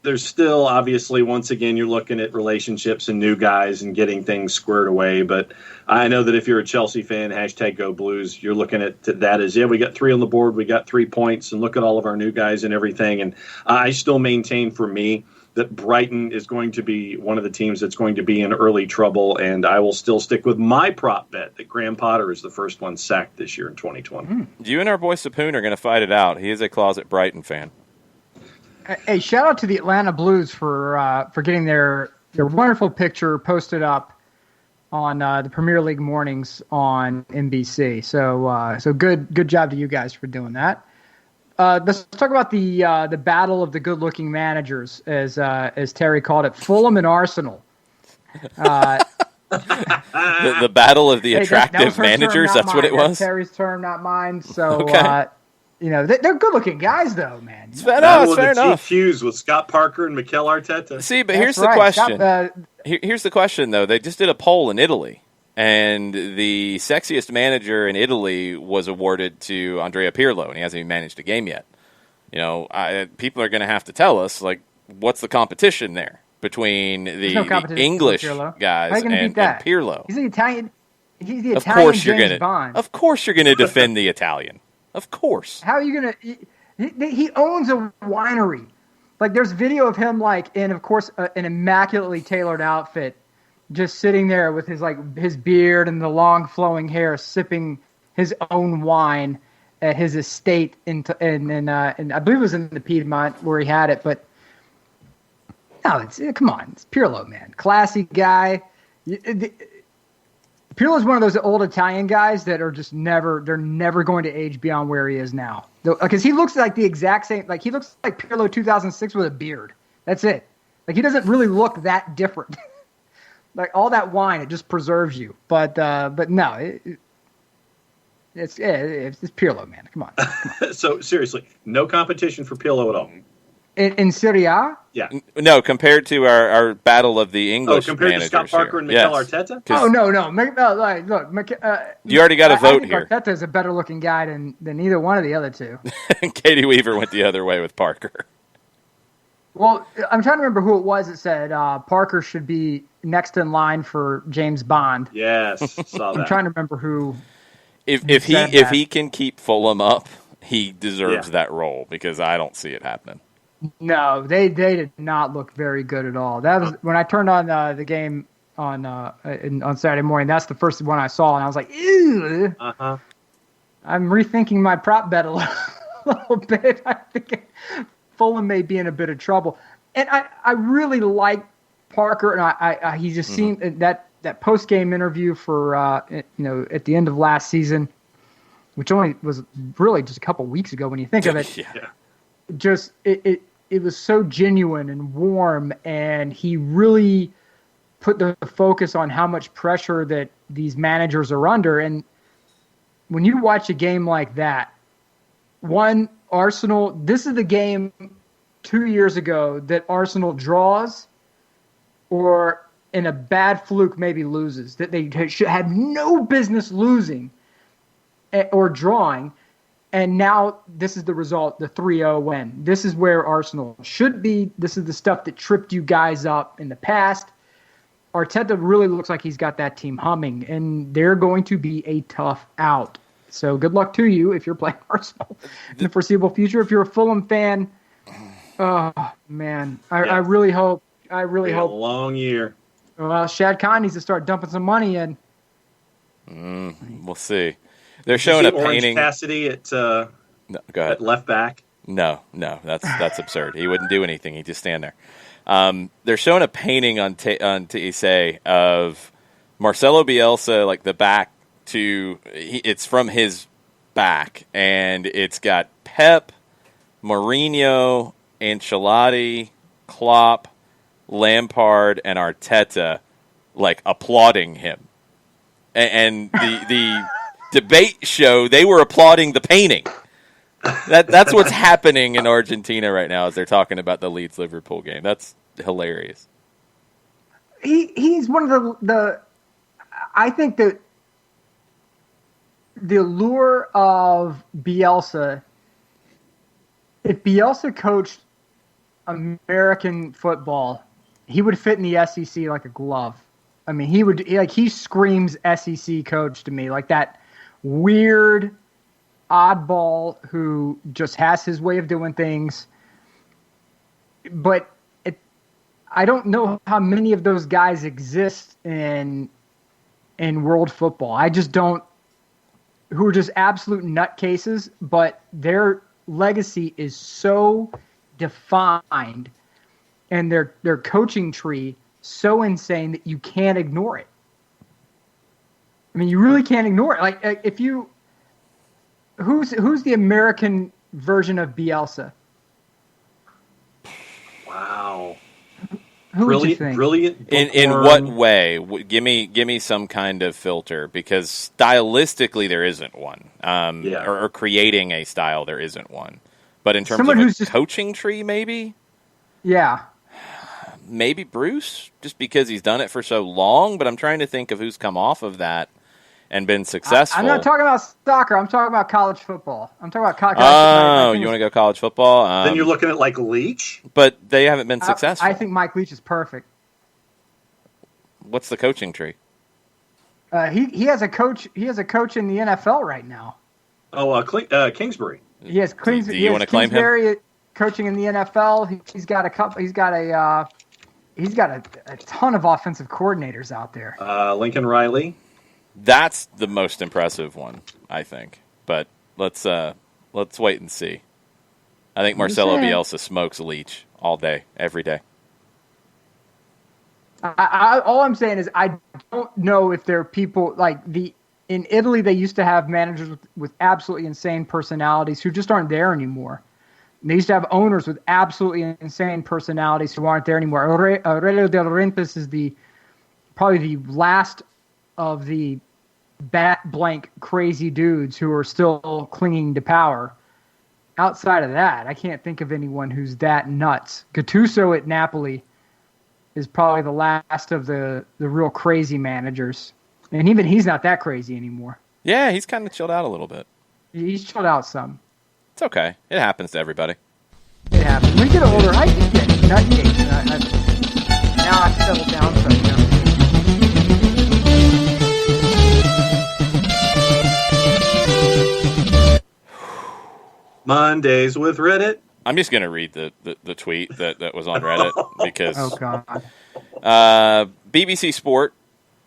C: there's still, obviously, once again, you're looking at relationships and new guys and getting things squared away. But I know that if you're a Chelsea fan, #GoBlues, you're looking at that as, we got 3 on the board, we got 3 points, and look at all of our new guys and everything. And I still maintain for me that Brighton is going to be one of the teams that's going to be in early trouble. And I will still stick with my prop bet that Graham Potter is the first one sacked this year in 2020.
B: You and our boy Sapoon are going to fight it out. He is a closet Brighton fan.
A: Hey, shout out to the Atlanta Blues for getting their wonderful picture posted up on the Premier League mornings on NBC. So good job to you guys for doing that. Let's talk about the battle of the good-looking managers, as Terry called it, Fulham and Arsenal.
B: The battle of the attractive managers.
A: Term,
B: that's
A: mine.
B: What it was.
A: That's Terry's term, not mine. So.
B: Okay.
A: They're good-looking guys, though, man.
B: It's fair enough.
C: GQs with Scott Parker and Mikel Arteta.
B: See, but here's the question. Here's the question, though. They just did a poll in Italy, and the sexiest manager in Italy was awarded to Andrea Pirlo, and he hasn't even managed a game yet. People are going to have to tell us, what's the competition there between the English guys and Pirlo?
A: He's the Italian. He's the
B: Of
A: Italian
B: course you're
A: James
B: gonna.
A: Bond.
B: Of course you're going to defend the Italian. Of course.
A: How are you going to... He owns a winery. There's video of him, in, of course, an immaculately tailored outfit, just sitting there with his beard and the long flowing hair, sipping his own wine at his estate in I believe it was in the Piedmont where he had it. But no, come on, it's Pirlo, man, classy guy. Pirlo is one of those old Italian guys that are just never going to age beyond where he is now. Because he looks like the exact same, he looks like Pirlo 2006 with a beard. That's it. He doesn't really look that different. All that wine, it just preserves you. But no, it's Pirlo, man. Come on.
C: So seriously, no competition for Pirlo at all.
A: In Serie A?
C: Yeah.
B: No, compared to our battle of the English
C: compared
B: managers
C: to Scott Parker and Mikel Arteta?
A: Oh, no. Look,
B: you already got a vote
A: I think
B: here.
A: Arteta is a better looking guy than either one of the other two.
B: Katie Weaver went the other way with Parker.
A: Well, I'm trying to remember who it was that said Parker should be next in line for James Bond.
C: Yes, saw that.
A: I'm trying to remember who.
B: If he can keep Fulham up, he deserves that role because I don't see it happening.
A: No, they did not look very good at all. That was when I turned on the game on Saturday morning. That's the first one I saw, and I was like, ew.
C: Uh-huh.
A: I'm rethinking my prop bet a little bit. I think Fulham may be in a bit of trouble. And I really like Parker, and he just seemed that post-game interview for at the end of last season, which only was really just a couple weeks ago when you think of it.
C: Yeah.
A: Just it was so genuine and warm, and he really put the focus on how much pressure that these managers are under. And when you watch a game like that, Arsenal, this is the game 2 years ago that Arsenal draws or in a bad fluke maybe loses, that they had no business losing or drawing. And now this is the result, the 3-0 win. This is where Arsenal should be. This is the stuff that tripped you guys up in the past. Arteta really looks like he's got that team humming, and they're going to be a tough out. So good luck to you if you're playing Arsenal in the foreseeable future. If you're a Fulham fan, oh, man, I really hope. I really hope.
C: A long year.
A: Well, Shad Khan needs to start dumping some money in.
B: We'll see. They're showing a painting.
C: Orange Cassidy at
B: No, go ahead.
C: at left back.
B: No, that's absurd. He wouldn't do anything. He'd just stand there. They're showing a painting on TSA of Marcelo Bielsa, the back to. It's from his back, and it's got Pep, Mourinho, Ancelotti, Klopp, Lampard and Arteta like applauding him, and the debate show they were applauding the painting. That's what's happening in Argentina right now as they're talking about the Leeds-Liverpool game. That's hilarious.
A: He's one of the I think that the allure of Bielsa, if Bielsa coached American football, he would fit in the SEC like a glove. I mean, he screams SEC coach to me, like that weird oddball who just has his way of doing things. But I don't know how many of those guys exist in world football. I just don't, who are just absolute nutcases, but their legacy is so defined and their coaching tree so insane that you can't ignore it. I mean, you really can't ignore it. Like if you, who's the American version of Bielsa?
C: Wow.
A: Who would you think?
C: Brilliant.
B: In what way? Give me some kind of filter, because stylistically there isn't one. Or creating a style, there isn't one. But in terms of a coaching tree, maybe?
A: Yeah.
B: Maybe Bruce, just because he's done it for so long. But I'm trying to think of who's come off of that and been successful.
A: I'm not talking about soccer. I'm talking about college football. I'm talking about college.
B: Oh, you want to go college football?
C: Then you're looking at like Leach?
B: But they haven't been successful.
A: I think Mike Leach is perfect.
B: What's the coaching tree?
A: He has a coach. He has a coach in the NFL right now.
C: Oh, Kingsbury.
A: He has Kingsbury.
B: Do you want to claim him?
A: Coaching in the NFL. He's got a couple. He's got a ton of offensive coordinators out there.
C: Lincoln Riley.
B: That's the most impressive one, I think. But let's wait and see. I think Marcelo Bielsa smokes Leach all day, every day.
A: All I'm saying is I don't know if there are people like in Italy. They used to have managers with absolutely insane personalities who just aren't there anymore. And they used to have owners with absolutely insane personalities who aren't there anymore. Aurelio De Laurentiis is probably the last of the bat blank crazy dudes who are still clinging to power. Outside of that, I can't think of anyone who's that nuts. Gattuso at Napoli is probably the last of the real crazy managers. And even he's not that crazy anymore.
B: Yeah, he's kind of chilled out a little bit.
A: He's chilled out some.
B: It's okay. It happens to everybody.
A: It happens. When you get older, I get nutcase. Now I've settled down some, you know.
C: Mondays with Reddit.
B: I'm just going to read the tweet that was on Reddit because BBC Sport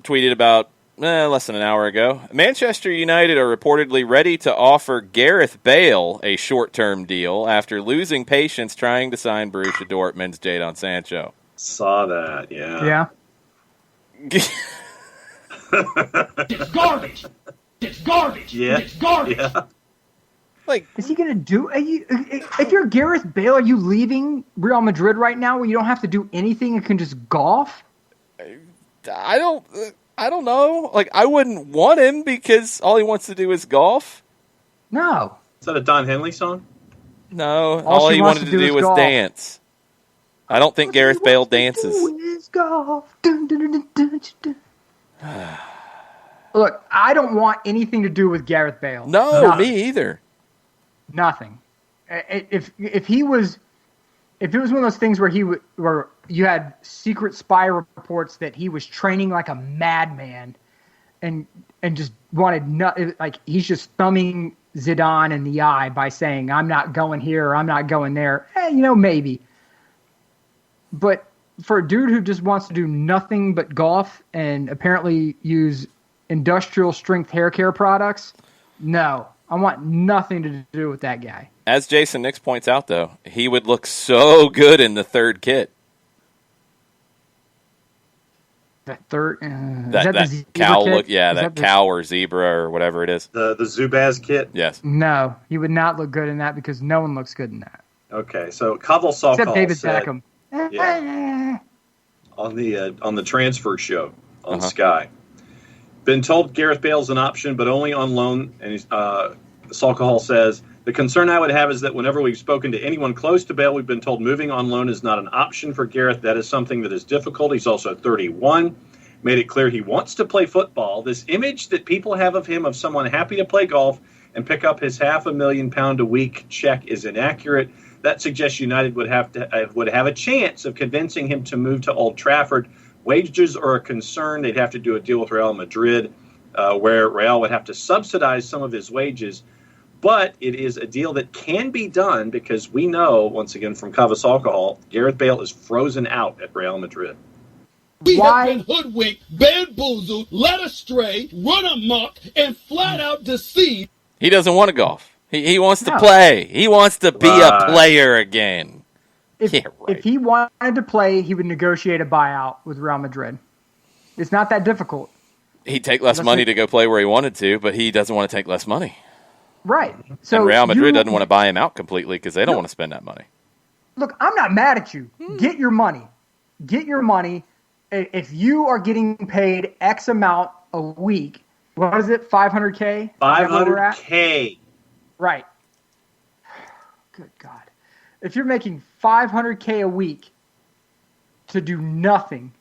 B: tweeted about less than an hour ago. Manchester United are reportedly ready to offer Gareth Bale a short-term deal after losing patience trying to sign Borussia Dortmund's Jadon Sancho.
C: Saw that, yeah.
A: Yeah.
E: It's garbage. It's garbage.
C: Yeah.
E: It's garbage.
C: Yeah.
A: Like, is he going to do? If you're Gareth Bale, are you leaving Real Madrid right now where you don't have to do anything and can just golf?
B: I don't know. Like, I wouldn't want him because all he wants to do is golf.
A: No.
C: Is that a Don Henley song?
B: No. All he wanted to do was dance. I don't think Gareth Bale dances.
A: Is golf. Dun, dun, dun, dun, dun, dun. Look, I don't want anything to do with Gareth Bale.
B: No,
A: Nothing.
B: me either.
A: Nothing. If it was one of those things where where you had secret spy reports that he was training like a madman, and just wanted like he's just thumbing Zidane in the eye by saying I'm not going here or I'm not going there. Maybe. But for a dude who just wants to do nothing but golf and apparently use industrial strength hair care products, no. I want nothing to do with that guy.
B: As Jason Nix points out, though, he would look so good in the third kit.
A: That third,
B: that cow look, that cow or zebra or whatever it is.
C: The Zubaz kit.
B: Yes.
A: No, he would not look good in that because no one looks good in that.
C: Okay, so Kaval Salkal
A: except David
C: said,
A: Beckham.
C: Yeah. on the transfer show on Sky. Been told Gareth Bale's an option, but only on loan. And Salkahal says, the concern I would have is that whenever we've spoken to anyone close to Bale, we've been told moving on loan is not an option for Gareth. That is something that is difficult. He's also 31. Made it clear he wants to play football. This image that people have of him, of someone happy to play golf and pick up his £500,000 a week check, is inaccurate. That suggests United would have a chance of convincing him to move to Old Trafford. Wages are a concern. They'd have to do a deal with Real Madrid, where Real would have to subsidize some of his wages. But it is a deal that can be done because we know, once again, from Kavas Alcohol, Gareth Bale is frozen out at Real Madrid.
E: We have been hoodwinked, bamboozled, led astray, run amok, and flat out deceived.
B: He doesn't want to golf. He wants to play. He wants to be a player again.
A: If he wanted to play, he would negotiate a buyout with Real Madrid. It's not that difficult.
B: He'd take less money to go play where he wanted to, but he doesn't want to take less money.
A: Right. So
B: and Real Madrid doesn't want to buy him out completely because they don't want to spend that money.
A: Look, I'm not mad at you. Get your money. Get your money. If you are getting paid X amount a week, what is it, 500K?
C: 500K.
A: Right. Good God. If you're making 500K a week to do nothing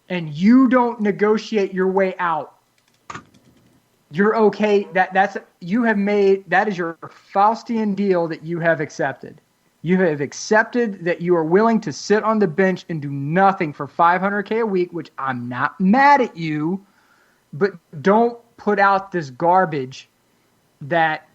A: and you don't negotiate your way out, you're okay. That is your Faustian deal that you have accepted. You have accepted that you are willing to sit on the bench and do nothing for 500K a week, which I'm not mad at you, but don't put out this garbage that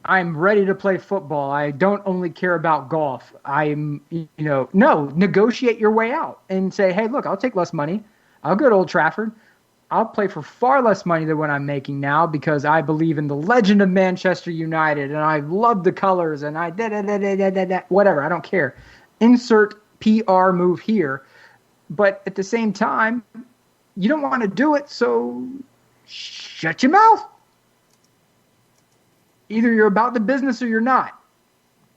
A: I'm ready to play football. I don't only care about golf. No, negotiate your way out and say, hey, look, I'll take less money. I'll go to Old Trafford. I'll play for far less money than what I'm making now because I believe in the legend of Manchester United and I love the colors and whatever. I don't care. Insert PR move here. But at the same time, you don't want to do it, so shut your mouth. Either you're about the business or you're not.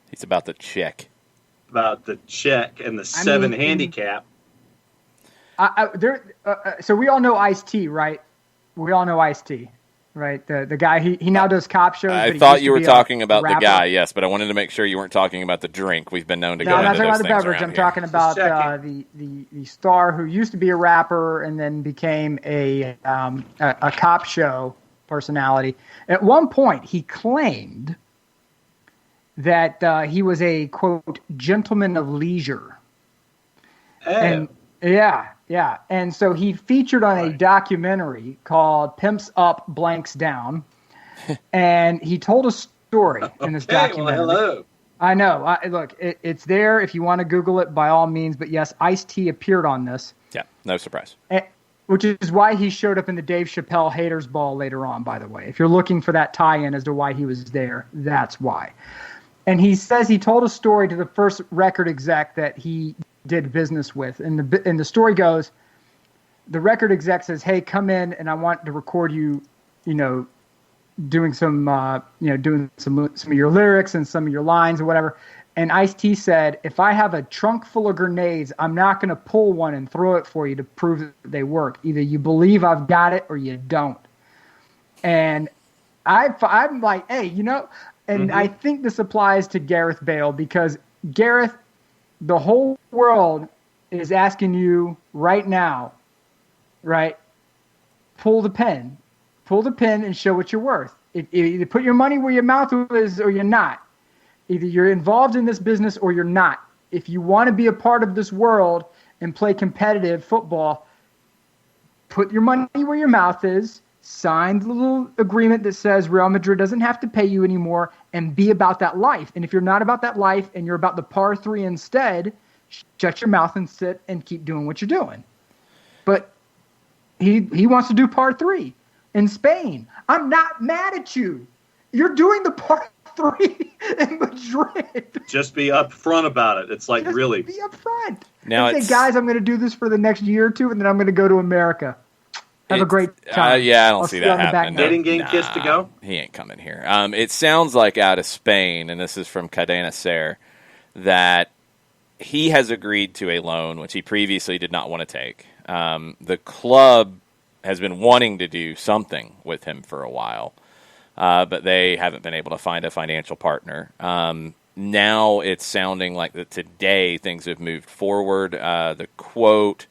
B: He's about the check.
C: About the check and the 7 handicap.
A: So we all know Ice-T, right? We all know Ice-T, right? The guy, he now does cop shows.
B: I thought you were talking about the guy, yes, but I wanted to make sure you weren't talking about the drink. We've been known to go into those things. No, I'm not talking about the beverage.
A: I'm talking about the star who used to be a rapper and then became a cop show personality. At one point, he claimed that he was a, quote, gentleman of leisure. And yeah. And so he featured on a documentary called Pimps Up, Blanks Down. And he told a story in this documentary.
C: Well, hello.
A: I know. Look, it's there if you want to Google it, by all means. But yes, Ice-T appeared on this.
B: Yeah, no surprise.
A: Which is why he showed up in the Dave Chappelle Haters Ball later on, by the way. If you're looking for that tie-in as to why he was there, that's why. And he says he told a story to the first record exec that he did business with. And the story goes, the record exec says, hey, come in and I want to record you, doing some of your lyrics and some of your lines or whatever. And Ice-T said, if I have a trunk full of grenades, I'm not going to pull one and throw it for you to prove that they work. Either you believe I've got it or you don't. And I'm like, hey, and I think this applies to Gareth Bale because Gareth, the whole world is asking you right now, right? Pull the pen and show what you're worth. Either put your money where your mouth is or you're not. Either you're involved in this business or you're not. If you want to be a part of this world and play competitive football, put your money where your mouth is, sign the little agreement that says Real Madrid doesn't have to pay you anymore, and be about that life. And if you're not about that life and you're about the par 3 instead, shut your mouth and sit and keep doing what you're doing. But he wants to do par 3 in Spain. I'm not mad at you. You're doing the par 3 in Madrid.
C: Just be upfront about it. It's like,
A: Just
C: really.
A: be upfront.
B: Now
A: and say, guys, I'm going to do this for the next year or two, and then I'm going to go to America. Have a great time.
B: Yeah, I don't see that happening.
C: Dating game kiss to go?
B: He ain't coming here. It sounds like out of Spain, and this is from Cadena Ser, that he has agreed to a loan, which he previously did not want to take. The club has been wanting to do something with him for a while, but they haven't been able to find a financial partner. Now it's sounding like that today things have moved forward. The quote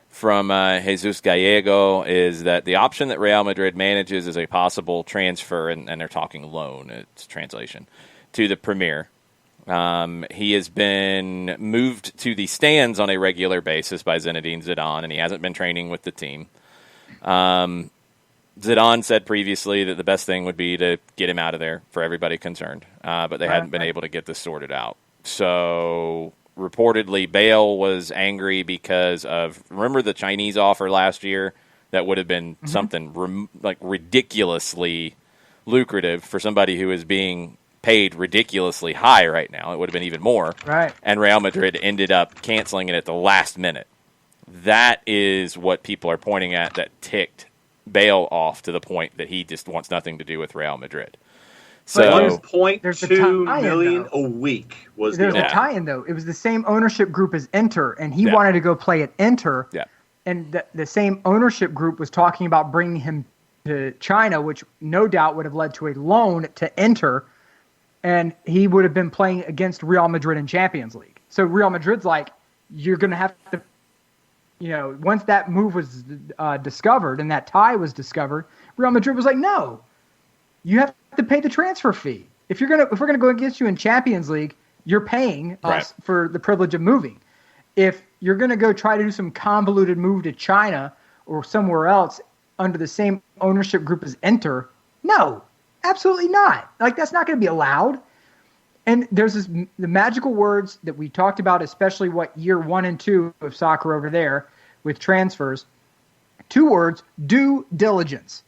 B: from Jesus Gallego is that the option that Real Madrid manages is a possible transfer, and they're talking loan, it's translation, to the Premier. He has been moved to the stands on a regular basis by Zinedine Zidane, and he hasn't been training with the team. Zidane said previously that the best thing would be to get him out of there for everybody concerned, but they hadn't been able to get this sorted out. So reportedly, Bale was angry because of, remember the Chinese offer last year? That would have been something ridiculously lucrative for somebody who is being paid ridiculously high right now. It would have been even more.
A: Right.
B: And Real Madrid ended up canceling it at the last minute. That is what people are pointing at that ticked Bale off to the point that he just wants nothing to do with Real Madrid. So
C: $1.2 million a week was
A: there's
C: the
A: a tie-in though. It was the same ownership group as Inter, and he wanted to go play at Inter.
B: Yeah.
A: And the same ownership group was talking about bringing him to China, which no doubt would have led to a loan to Inter, and he would have been playing against Real Madrid in Champions League. So Real Madrid's like, you're going to have to, once that move was discovered and that tie was discovered, Real Madrid was like, no, you have to pay the transfer fee. If we're gonna go against you in Champions League, you're paying us for the privilege of moving. If you're gonna go try to do some convoluted move to China or somewhere else under the same ownership group as Inter, no, absolutely not. Like, that's not going to be allowed. And there's the magical words that we talked about, especially year 1 and 2 of soccer over there with transfers. 2 words: due diligence.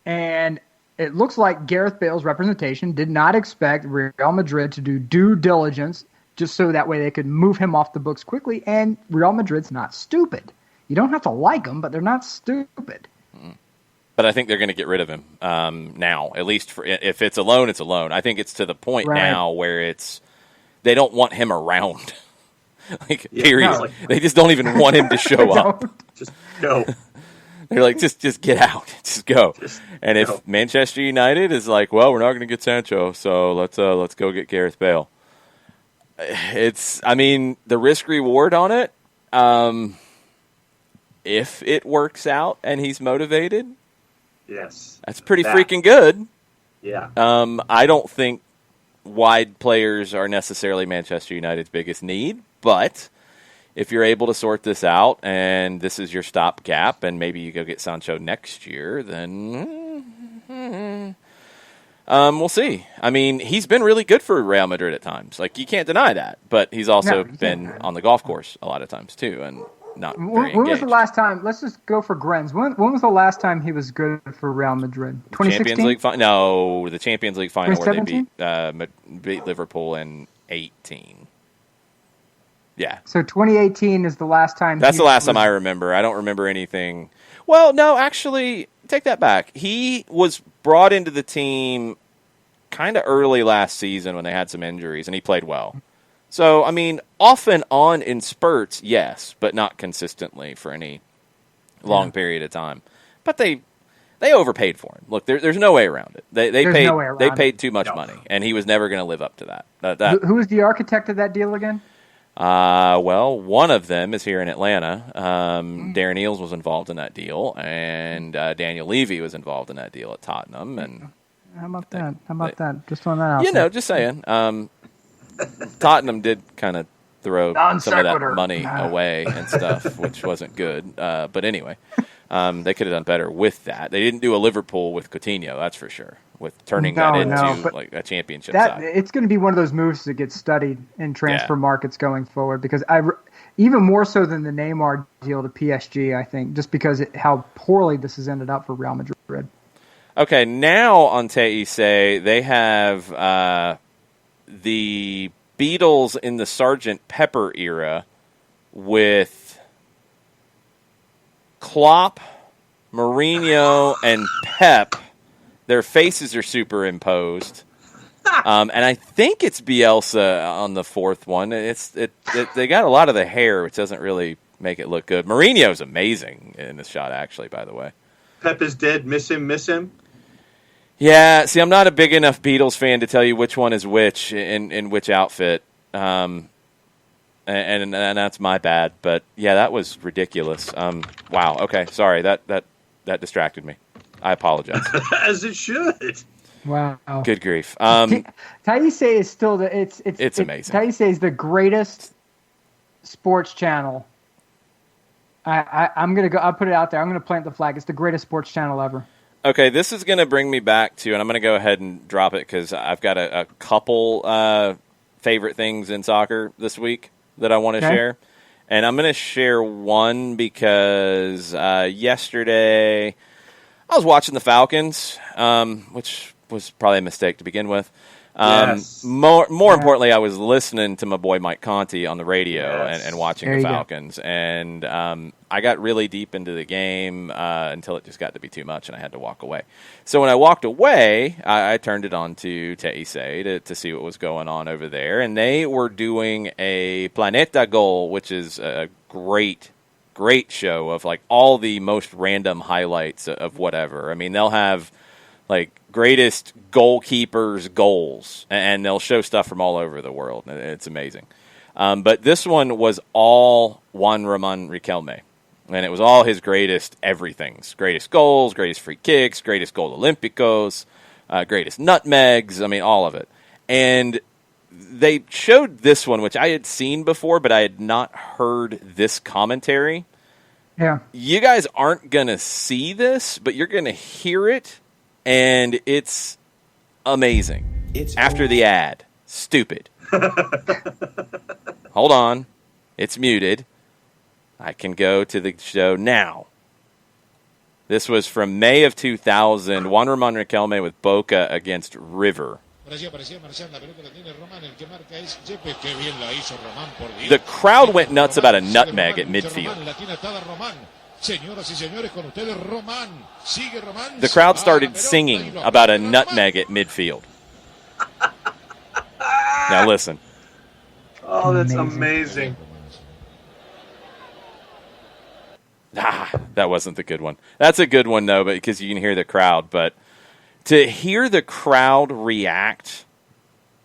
A: And it looks like Gareth Bale's representation did not expect Real Madrid to do due diligence just so that way they could move him off the books quickly. And Real Madrid's not stupid. You don't have to like them, but they're not stupid.
B: But I think they're going to get rid of him now. At least if it's a loan, it's a loan. I think it's to the point now where they don't want him around. Period. No. They just don't even want him to show up.
C: Just go.
B: They're like, just get out, just go. If Manchester United is like, well, we're not going to get Sancho, so let's go get Gareth Bale. The risk reward on it. If it works out and he's motivated,
C: yes,
B: that's pretty freaking good.
C: Yeah.
B: I don't think wide players are necessarily Manchester United's biggest need, but if you're able to sort this out and this is your stopgap and maybe you go get Sancho next year, then we'll see. I mean, he's been really good for Real Madrid at times. Like, you can't deny that, but he's also been on the golf course a lot of times too, and not very engaged.
A: When was the last time? Let's just go for Grenz. When was the last time he was good for Real Madrid? 2016?
B: Champions League no, the Champions League final where they
A: 2017?
B: beat Liverpool in 18. Yeah.
A: So 2018 is the last time.
B: That's the last time I remember. I don't remember anything. Well, no, actually, take that back. He was brought into the team kind of early last season when they had some injuries, and he played well. So, I mean, off and on in spurts, yes, but not consistently for any long period of time. But they overpaid for him. Look, there's no way around it. They paid too much money, and he was never going to live up to that.
A: Who was the architect of that deal again?
B: Well, one of them is here in Atlanta. Darren Eales was involved in that deal, and Daniel Levy was involved in that deal at Tottenham. And
A: how about that? Just throwing that out.
B: Just saying. Tottenham did kind of throw some of that money away and stuff, which wasn't good. But anyway, they could have done better with that. They didn't do a Liverpool with Coutinho, that's for sure, with turning that into like a championship side.
A: It's going to be one of those moves that gets studied in transfer markets going forward, because even more so than the Neymar deal to PSG, I think, just because how poorly this has ended up for Real Madrid.
B: Okay, now on TIC, they have the Beatles in the Sgt. Pepper era with Klopp, Mourinho, and Pep. Their faces are superimposed. And I think it's Bielsa on the fourth one. They got a lot of the hair, which doesn't really make it look good. Mourinho's amazing in this shot, actually, by the way.
D: Pep is dead. Miss him.
B: Yeah, see, I'm not a big enough Beatles fan to tell you which one is which in which outfit. And that's my bad. But, yeah, that was ridiculous. Wow, okay, sorry. That distracted me. I apologize.
D: As it should.
A: Wow.
B: Good grief.
A: Taisei is still it's
B: amazing.
A: Taisei is the greatest sports channel. I'm gonna go. I'll put it out there. I'm gonna plant the flag. It's the greatest sports channel ever.
B: Okay, this is going to bring me back to, and I'm going to go ahead and drop it because I've got a couple favorite things in soccer this week that I want to share. And I'm going to share one because yesterday I was watching the Falcons, which was probably a mistake to begin with.
D: Yes.
B: More importantly, I was listening to my boy Mike Conti on the radio and watching the Falcons. And I got really deep into the game until it just got to be too much and I had to walk away. So when I walked away, I turned it on to Teisei to see what was going on over there. And they were doing a Planeta Goal, which is a great show of like all the most random highlights of whatever. I mean, they'll have like greatest goalkeepers' goals, and they'll show stuff from all over the world. It's amazing. But this one was all Juan Ramon Riquelme, and it was all his greatest everythings. Greatest goals, greatest free kicks, greatest goal Olympicos, greatest nutmegs, I mean, all of it. And they showed this one, which I had seen before, but I had not heard this commentary.
A: Yeah.
B: You guys aren't going to see this, but you're going to hear it. And it's amazing. It's after the ad. Stupid. Hold on. It's muted. I can go to the show now. This was from May of 2000. Juan Ramon Riquelme with Boca against River. The crowd went nuts about a nutmeg at midfield. The crowd started singing about a nutmeg at midfield. Now listen.
D: Oh, that's amazing.
B: That wasn't the good one. That's a good one, though, because you can hear the crowd. But to hear the crowd react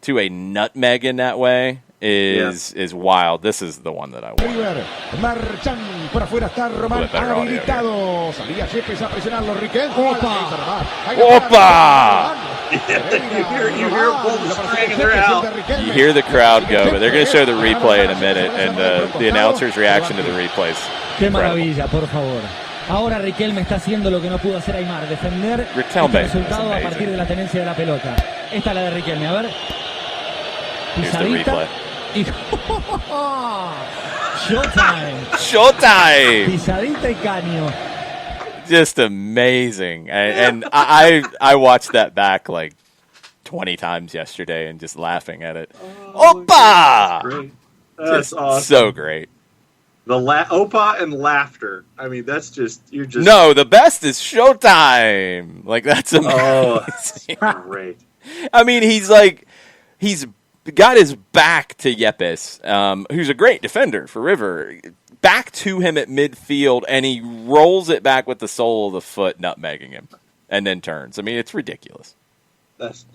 B: to a nutmeg in that way is wild. This is the one that I want.
E: Por afuera está Román habilitado. Salía Yepes a presionarlo. Riquelme.
B: Opa!
D: You hear pull the string and they're out.
B: You hear the crowd go, but they're going to show the replay in a minute, and the announcer's reaction to the replays.
F: Qué maravilla, por favor. Ahora Riquelme está haciendo lo que no pudo hacer Aymar, defender el resultado a partir de la tenencia de la pelota. Esta es la de Riquelme, a ver. Pisadita. Y
B: Showtime!
F: Pisadita y caño.
B: Just amazing. And I watched that back like 20 times yesterday and just laughing at it. Opa!
D: That's great. That's awesome.
B: So great.
D: The Opa and laughter. I mean, that's just, you're just...
B: No, the best is Showtime! Like, that's amazing.
D: Oh, that's great.
B: I mean, he's got his back to Yepes, who's a great defender for River, back to him at midfield, and he rolls it back with the sole of the foot, nutmegging him, and then turns. I mean, it's ridiculous.
D: That's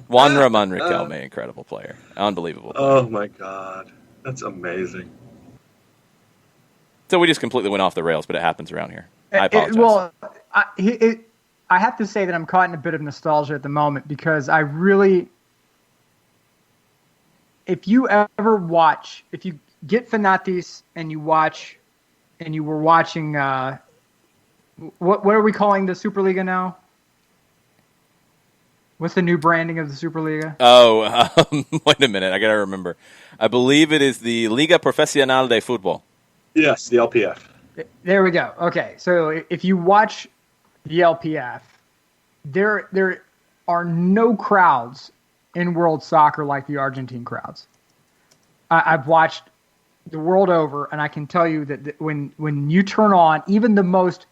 B: Juan Ramon Riquelme, incredible player. Unbelievable player.
D: Oh, my God. That's amazing.
B: So we just completely went off the rails, but it happens around here. I apologize.
A: I have to say that I'm caught in a bit of nostalgia at the moment because I really... If you get Fanatis and you watch, and you were watching, what are we calling the Superliga now? What's the new branding of the Superliga?
B: Oh, wait a minute. I got to remember. I believe it is the Liga Profesional de Fútbol.
D: Yes, the LPF.
A: There we go. Okay, so if you watch the LPF, there are no crowds in world soccer like the Argentine crowds. I've watched the world over, and I can tell you that when you turn on even the most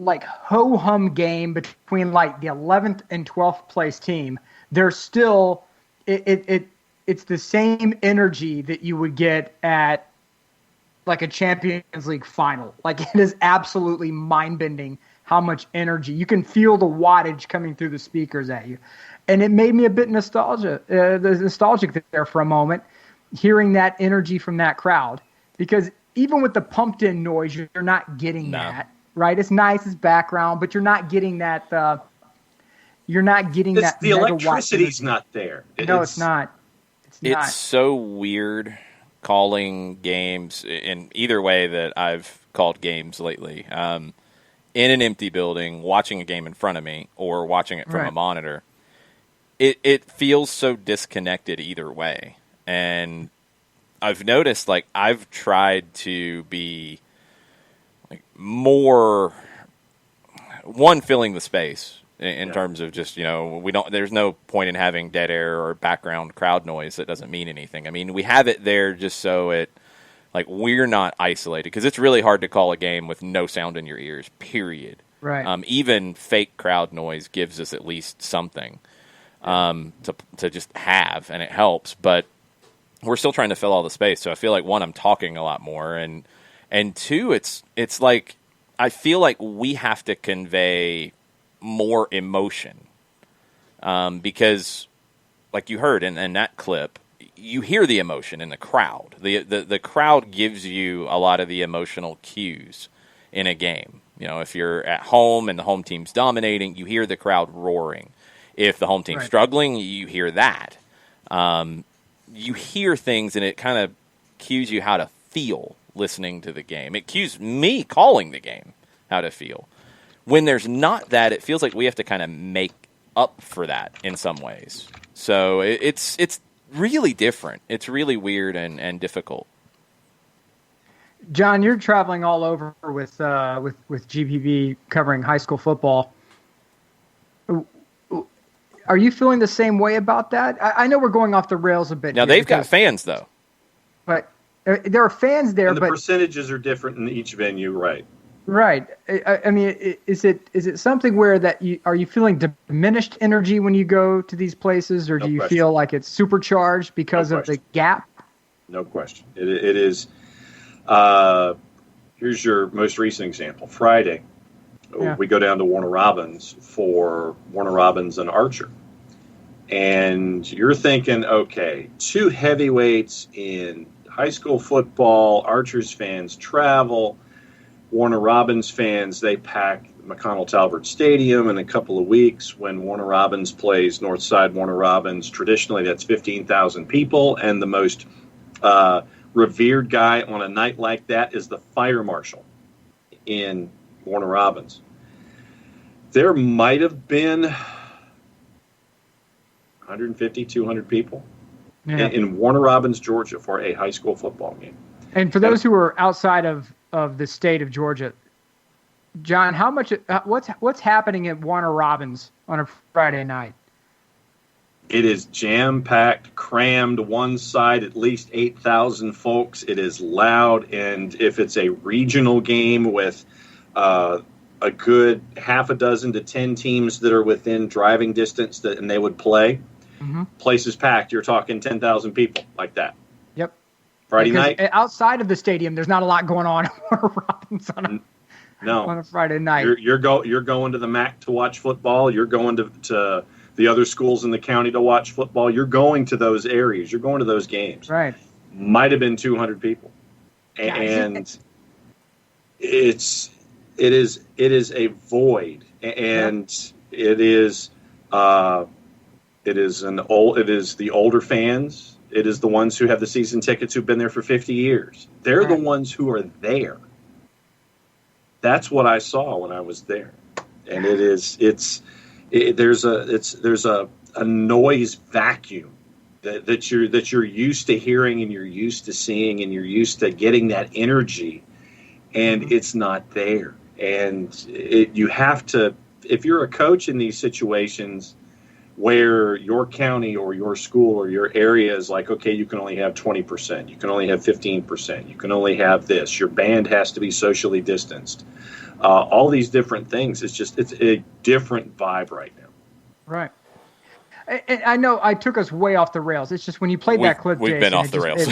A: like ho-hum game between like the 11th and 12th place team, there's still it's the same energy that you would get at like a Champions League final. Like, it is absolutely mind-bending how much energy. You can feel the wattage coming through the speakers at you. And it made me a bit nostalgic there for a moment, hearing that energy from that crowd. Because even with the pumped-in noise, you're not getting that, right? It's nice, it's background, but you're not getting that. You're not getting that.
C: The electricity's not there.
A: No, it's not.
B: It's so weird calling games in either way that I've called games lately. In an empty building, watching a game in front of me, or watching it from a monitor. It feels so disconnected either way. And I've noticed, like, I've tried to be like more filling the space in terms of just, there's no point in having dead air or background crowd noise that doesn't mean anything. I mean, we have it there just so we're not isolated, because it's really hard to call a game with no sound in your ears, period.
A: Right.
B: Even fake crowd noise gives us at least something to just have, and it helps, but we're still trying to fill all the space. So I feel like, one, I'm talking a lot more, and two, it's like I feel like we have to convey more emotion, because, like you heard in that clip, you hear the emotion in the crowd. The crowd gives you a lot of the emotional cues in a game. If you're at home and the home team's dominating, you hear the crowd roaring. If the home team's struggling, you hear that. You hear things, and it kind of cues you how to feel listening to the game. It cues me calling the game how to feel. When there's not that, it feels like we have to kind of make up for that in some ways. So it's really different. It's really weird and difficult.
A: John, you're traveling all over with GPB covering high school football. Are you feeling the same way about that? I know we're going off the rails a bit.
B: Now, they've got fans, though.
A: But there are fans there.
C: And the percentages are different in each venue, right?
A: Right. I mean, is it something where are you feeling diminished energy when you go to these places, or do you feel like it's supercharged because of the gap?
C: No question. It is. Here's your most recent example. Friday, we go down to Warner Robins for Warner Robins and Archer. And you're thinking, okay, two heavyweights in high school football, Archer's fans travel, Warner Robins fans, they pack McConnell Talbert Stadium in a couple of weeks when Warner Robins plays Northside Warner Robins. Traditionally, that's 15,000 people, and the most revered guy on a night like that is the fire marshal in Warner Robins. There might have been 150, 200 people in Warner Robins, Georgia, for a high school football game.
A: And for those who are outside of the state of Georgia, John, what's happening at Warner Robins on a Friday night?
C: It is jam-packed, crammed, one side, at least 8,000 folks. It is loud, and if it's a regional game with a good half a dozen to 10 teams that are within driving distance and they would play, place is packed. You're talking 10,000 people like that.
A: Yep.
C: Friday night.
A: Outside of the stadium, there's not a lot going on at Warner Robins on a Friday night.
C: You're going to the MAC to watch football. You're going to the other schools in the county to watch football. You're going to those areas. You're going to those games.
A: Right.
C: Might have been 200 people, and it is a void, and it is the older fans. It is the ones who have the season tickets who've been there for 50 years. They're the ones who are there. That's what I saw when I was there, and there's a noise vacuum that you're used to hearing, and you're used to seeing, and you're used to getting that energy, and it's not there. And you have to, if you're a coach in these situations where your county or your school or your area is like, okay, you can only have 20%, you can only have 15%, you can only have this, your band has to be socially distanced. all these different things. It's a different vibe right now.
A: Right. And I know I took us way off the rails. It's just when you played that clip,
B: we've
A: Jason,
B: been off the rails.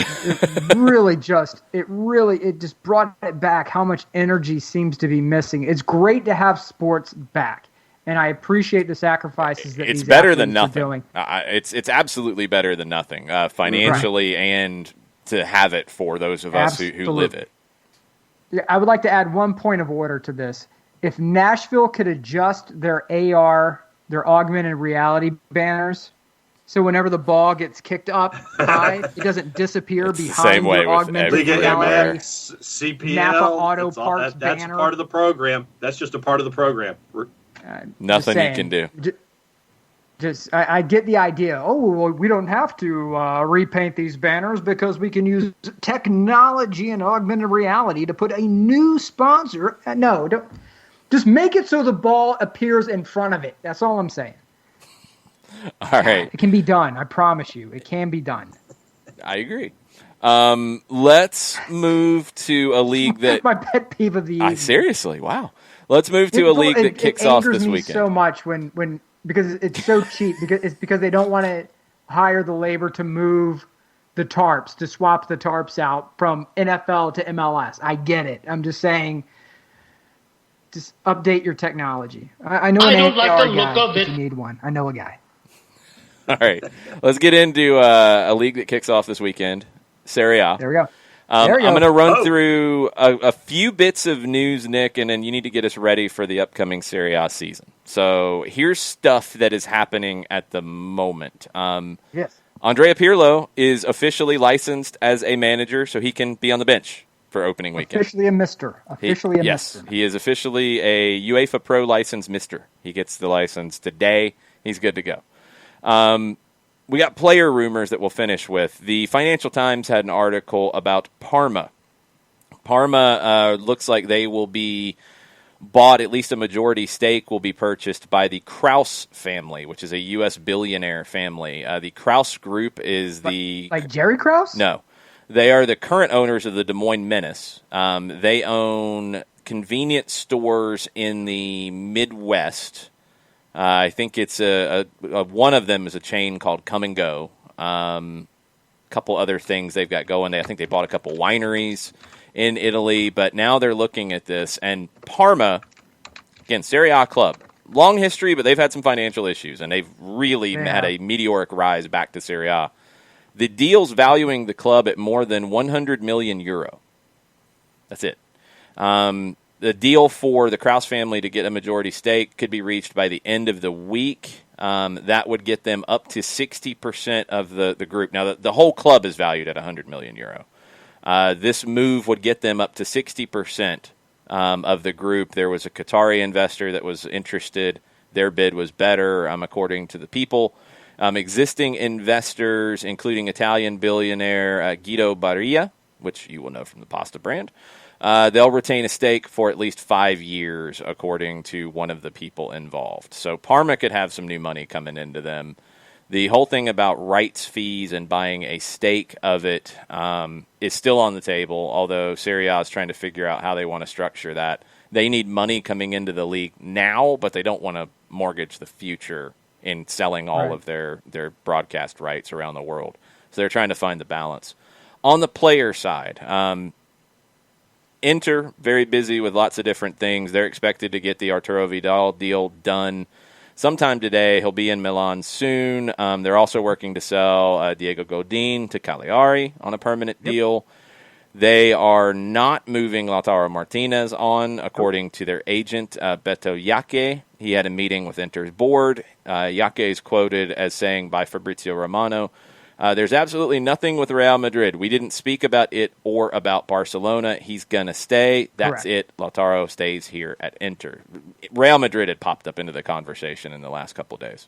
A: It just brought it back how much energy seems to be missing. It's great to have sports back, and I appreciate the sacrifices that
B: it's
A: these
B: better than
A: athletes are
B: nothing.
A: doing.
B: It's absolutely better than nothing, financially, and to have it for those of us who live it.
A: Yeah, I would like to add one point of order to this. If Nashville could adjust their AR, their augmented reality banners, so whenever the ball gets kicked up high, it doesn't disappear behind the augmented reality
C: CPL,
A: Napa Auto Parts
C: that's
A: banner.
C: part of the program. That's just a part of the program.
B: Nothing you can do.
A: I get the idea. Oh, well, we don't have to repaint these banners because we can use technology and augmented reality to put a new sponsor. No, don't. Just make it so the ball appears in front of it. That's all I'm saying.
B: All right.
A: It can be done. I promise you. It can be done.
B: I agree. Let's move to a league that...
A: my pet peeve of the evening.
B: Seriously, wow. Let's move to a league that kicks off this weekend.
A: It angers me so much when because it's so cheap. Because they don't want to hire the labor to move the tarps, to swap the tarps out from NFL to MLS. I get it. I'm just saying... Just update your technology. I know. I don't like the look of it. You need one. I know a guy.
B: All right, let's get into a league that kicks off this weekend, Serie A.
A: There we go.
B: I'm going to run through a few bits of news, Nick, and then you need to get us ready for the upcoming Serie A season. So here's stuff that is happening at the moment.
A: Yes.
B: Andrea Pirlo is officially licensed as a manager, so he can be on the bench for opening weekend.
A: Officially a mister. Mister.
B: Yes, he is officially a UEFA Pro licensed mister. He gets the license today. He's good to go. We got player rumors that we'll finish with. The Financial Times had an article about Parma. Parma looks like they will be bought, at least a majority stake will be purchased by the Krauss family, which is a U.S. billionaire family. The Krauss Group is
A: Like Jerry Krauss?
B: No. They are the current owners of the Des Moines Menace. They own convenience stores in the Midwest. I think it's one of them is a chain called Come and Go. A couple other things they've got going. I think they bought a couple wineries in Italy, but now they're looking at this. And Parma, again, Serie A club. Long history, but they've had some financial issues, and they've really had a meteoric rise back to Serie A. The deal's valuing the club at more than 100 million euro. That's it. The deal for the Krauss family to get a majority stake could be reached by the end of the week. That would get them up to 60% of the group. Now, the whole club is valued at 100 million euro. This move would get them up to 60% of the group. There was a Qatari investor that was interested. Their bid was better, according to the People. Existing investors, including Italian billionaire Guido Barilla, which you will know from the pasta brand, they'll retain a stake for at least 5 years, according to one of the people involved. So Parma could have some new money coming into them. The whole thing about rights fees and buying a stake of it is still on the table, although Serie A is trying to figure out how they want to structure that. They need money coming into the league now, but they don't want to mortgage the future in selling all of their broadcast rights around the world. So they're trying to find the balance. On the player side, Inter, very busy with lots of different things. They're expected to get the Arturo Vidal deal done sometime today. He'll be in Milan soon. They're also working to sell Diego Godin to Cagliari on a permanent deal. They are not moving Lautaro Martinez on, according to their agent, Beto Yaque. He had a meeting with Inter's board. Yaque is quoted as saying by Fabrizio Romano, there's absolutely nothing with Real Madrid. We didn't speak about it or about Barcelona. He's going to stay. That's it. Lautaro stays here at Inter. Real Madrid had popped up into the conversation in the last couple of days.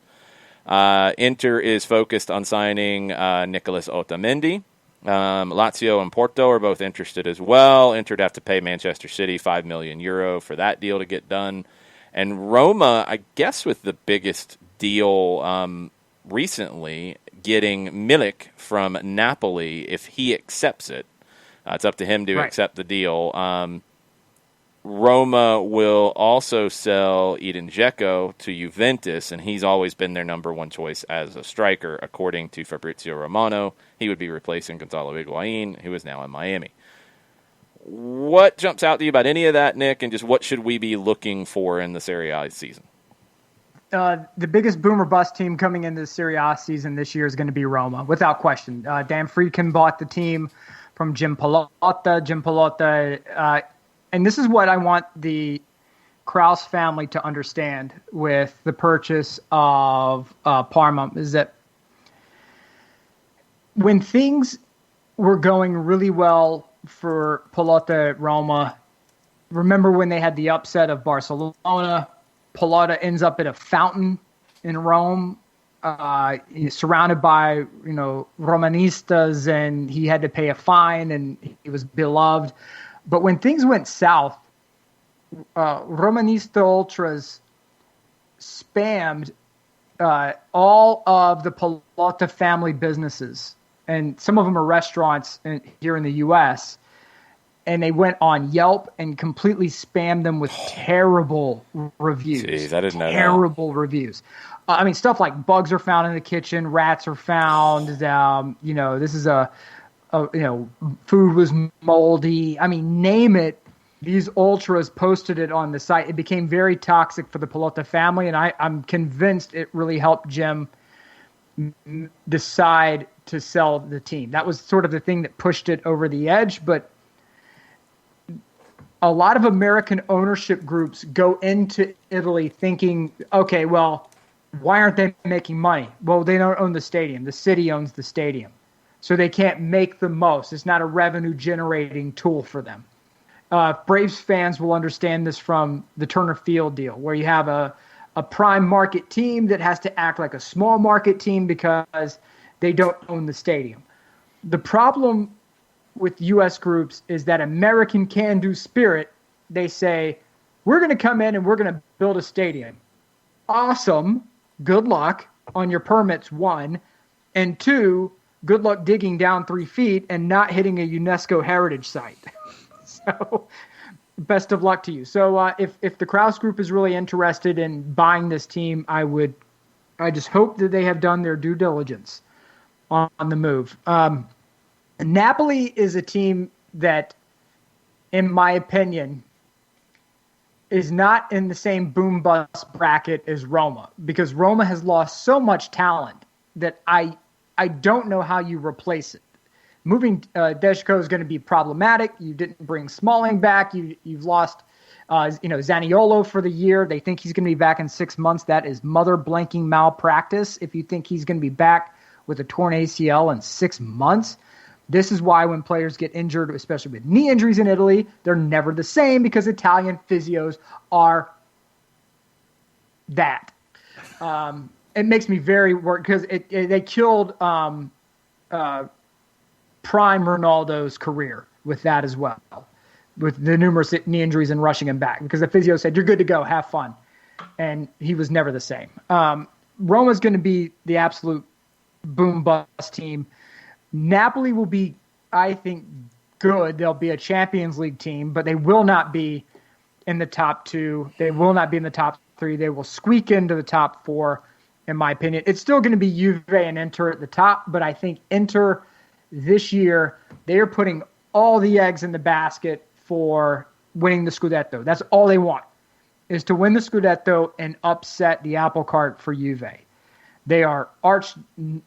B: Inter is focused on signing Nicolas Otamendi. Lazio and Porto are both interested as well. Inter would have to pay Manchester City €5 million for that deal to get done. And Roma, I guess with the biggest deal recently, getting Milik from Napoli if he accepts it. It's up to him to accept the deal. Roma will also sell Edin Dzeko to Juventus, and he's always been their number one choice as a striker. According to Fabrizio Romano, he would be replacing Gonzalo Higuain, who is now in Miami. What jumps out to you about any of that, Nick, and just what should we be looking for in the Serie A season?
A: The biggest boom or bust team coming into the Serie A season this year is going to be Roma, without question. Dan Friedkin bought the team from Jim Pallotta. And this is what I want the Kraus family to understand with the purchase of Parma, is that when things were going really well for Pallotta at Roma, remember when they had the upset of Barcelona, Pallotta ends up at a fountain in Rome, surrounded by, Romanistas, and he had to pay a fine, and he was beloved. But when things went south, Romanista ultras spammed all of the Pallotta family businesses, and some of them are restaurants here in the U.S., and they went on Yelp and completely spammed them with terrible reviews.
B: Jeez, I didn't know that.
A: Terrible reviews. Stuff like bugs are found in the kitchen, rats are found. This is food was moldy. Name it. These ultras posted it on the site. It became very toxic for the Pallotta family, and I'm convinced it really helped Jim decide to sell the team. That was sort of the thing that pushed it over the edge, but a lot of American ownership groups go into Italy thinking, okay, well, why aren't they making money? Well, they don't own the stadium. The city owns the stadium. So they can't make the most. It's not a revenue-generating tool for them. Braves fans will understand this from the Turner Field deal, where you have a prime market team that has to act like a small market team because they don't own the stadium. The problem with U.S. groups is that American can-do spirit, they say, we're going to come in and we're going to build a stadium. Awesome. Good luck on your permits, 1. And 2, good luck digging down 3 feet and not hitting a UNESCO heritage site. So best of luck to you. So if the Kraus group is really interested in buying this team, I just hope that they have done their due diligence on the move. Napoli is a team that, in my opinion, is not in the same boom-bust bracket as Roma, because Roma has lost so much talent that I don't know how you replace it. Moving Deshko is going to be problematic. You didn't bring Smalling back. You've lost Zaniolo for the year. They think he's going to be back in 6 months. That is mother-blanking malpractice if you think he's going to be back with a torn ACL in 6 months. This is why when players get injured, especially with knee injuries in Italy, they're never the same, because Italian physios are that. It makes me very worried because they killed prime Ronaldo's career with that as well, with the numerous knee injuries and rushing him back, because the physio said, you're good to go, have fun. And he was never the same. Roma's going to be the absolute boom-bust team. Napoli will be, I think, good. They'll be a Champions League team, but they will not be in the top 2. They will not be in the top 3. They will squeak into the top 4, in my opinion. It's still going to be Juve and Inter at the top, but I think Inter this year, they are putting all the eggs in the basket for winning the Scudetto. That's all they want, is to win the Scudetto and upset the apple cart for Juve. They are arch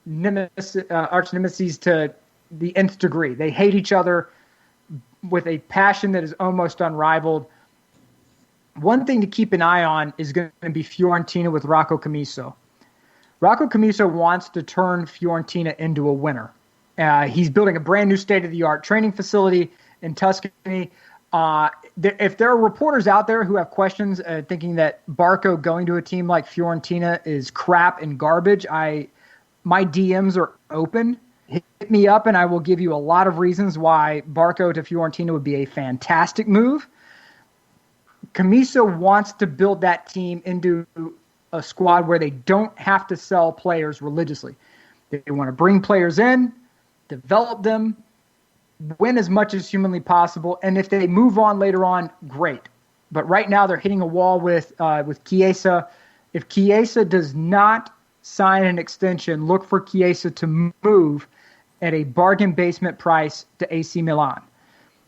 A: nemesis to the nth degree. They hate each other with a passion that is almost unrivaled. One thing to keep an eye on is going to be Fiorentina with Rocco Commisso. Rocco Commisso wants to turn Fiorentina into a winner. He's building a brand new state-of-the-art training facility in Tuscany. If there are reporters out there who have questions thinking that Barco going to a team like Fiorentina is crap and garbage, my DMs are open. Hit me up and I will give you a lot of reasons why Barco to Fiorentina would be a fantastic move. Commisso wants to build that team into a squad where they don't have to sell players religiously. They want to bring players in, develop them, win as much as humanly possible, and if they move on later on, great. But right now they're hitting a wall with Chiesa. If Chiesa does not sign an extension, look for Chiesa to move at a bargain basement price to AC Milan.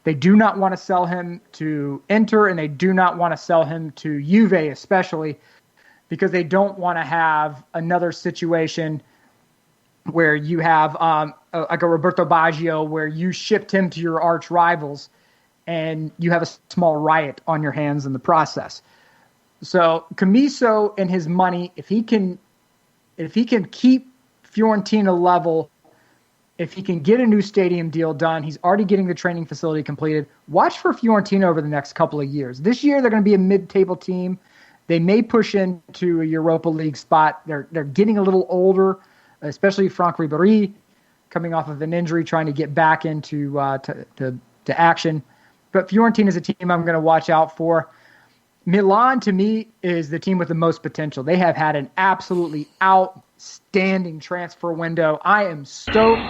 A: They do not want to sell him to Inter, and they do not want to sell him to Juve, especially because they don't want to have another situation where you have like a Roberto Baggio, where you shipped him to your arch rivals and you have a small riot on your hands in the process. So Camiso and his money, if he can keep Fiorentina level, if he can get a new stadium deal done, he's already getting the training facility completed. Watch for Fiorentina over the next couple of years. This year they're going to be a mid-table team. They may push into a Europa League spot. They're getting a little older, especially Franck Ribéry, coming off of an injury, trying to get back into to action. But Fiorentina is a team I'm going to watch out for. Milan, to me, is the team with the most potential. They have had an absolutely outstanding transfer window. I am stoked.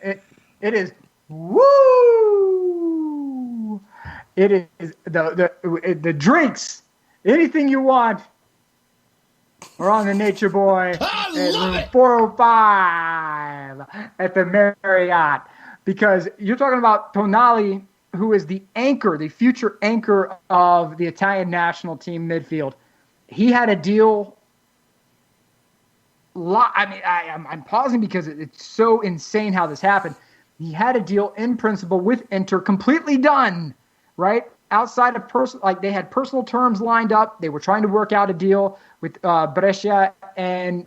A: It is woo. It is the drinks. Anything you want are on the Nature Boy at room 405 at the Marriott. Because you're talking about Tonali, who is the anchor, the future anchor of the Italian national team midfield. He had a deal. I'm pausing because it's so insane how this happened. He had a deal in principle with Inter, completely done, right? Outside of they had personal terms lined up. They were trying to work out a deal with Brescia, and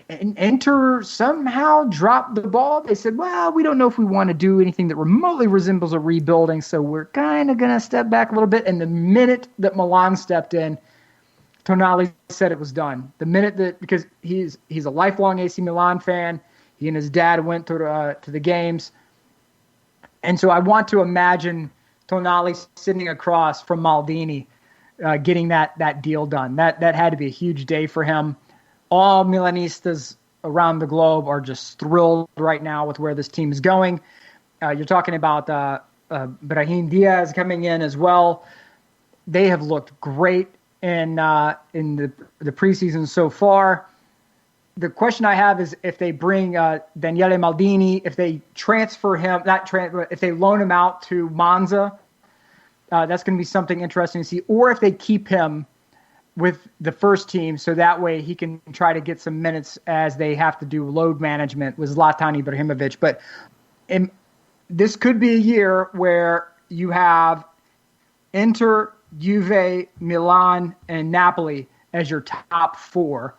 A: Inter somehow dropped the ball. They said, well, we don't know if we want to do anything that remotely resembles a rebuilding, so we're kind of going to step back a little bit. And the minute that Milan stepped in, Tonali said it was done. The minute that, because he's a lifelong AC Milan fan, he and his dad went to the games. And so I want to imagine Tonali sitting across from Maldini, getting that deal done. That had to be a huge day for him. All Milanistas around the globe are just thrilled right now with where this team is going. You're talking about Brahim Diaz coming in as well. They have looked great in the preseason so far. The question I have is if they bring Daniele Maldini, if they transfer him, if they loan him out to Monza, that's going to be something interesting to see. Or if they keep him with the first team, so that way he can try to get some minutes as they have to do load management with Zlatan Ibrahimovic. But this could be a year where you have Inter, Juve, Milan, and Napoli as your top four.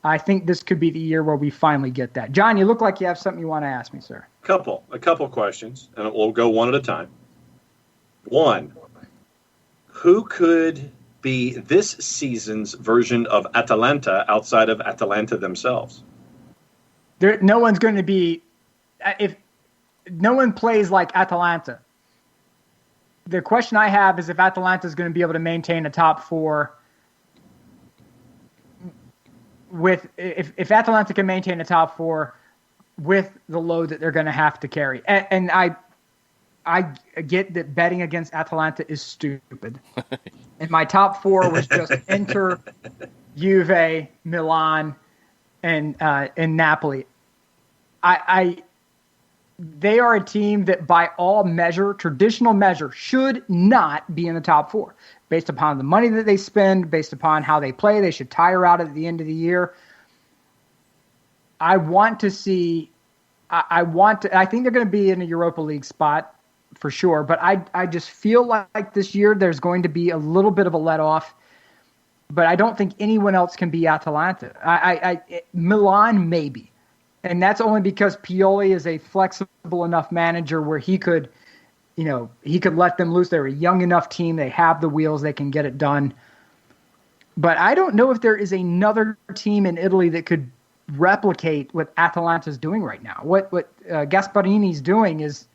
A: I think this could be the year where we finally get that. John, you look like you have something you want to ask me, sir.
C: A couple questions, and we'll go one at a time. One, who could be this season's version of Atalanta outside of Atalanta themselves?
A: No one's going to be if no one plays like Atalanta. The question I have is if Atalanta is going to be able to maintain a top four if Atalanta can maintain a top four with the load that they're going to have to carry. And I get that betting against Atalanta is stupid. And my top four was just Inter, Juve, Milan, and Napoli. They are a team that by all traditional measure, should not be in the top four. Based upon the money that they spend, based upon how they play, they should tire out at the end of the year. I think they're going to be in a Europa League spot for sure, but I just feel like this year there's going to be a little bit of a let-off, but I don't think anyone else can be Atalanta. Milan, maybe. And that's only because Pioli is a flexible enough manager where he could let them loose. They're a young enough team. They have the wheels. They can get it done. But I don't know if there is another team in Italy that could replicate what Atalanta's doing right now. What Gasparini's doing is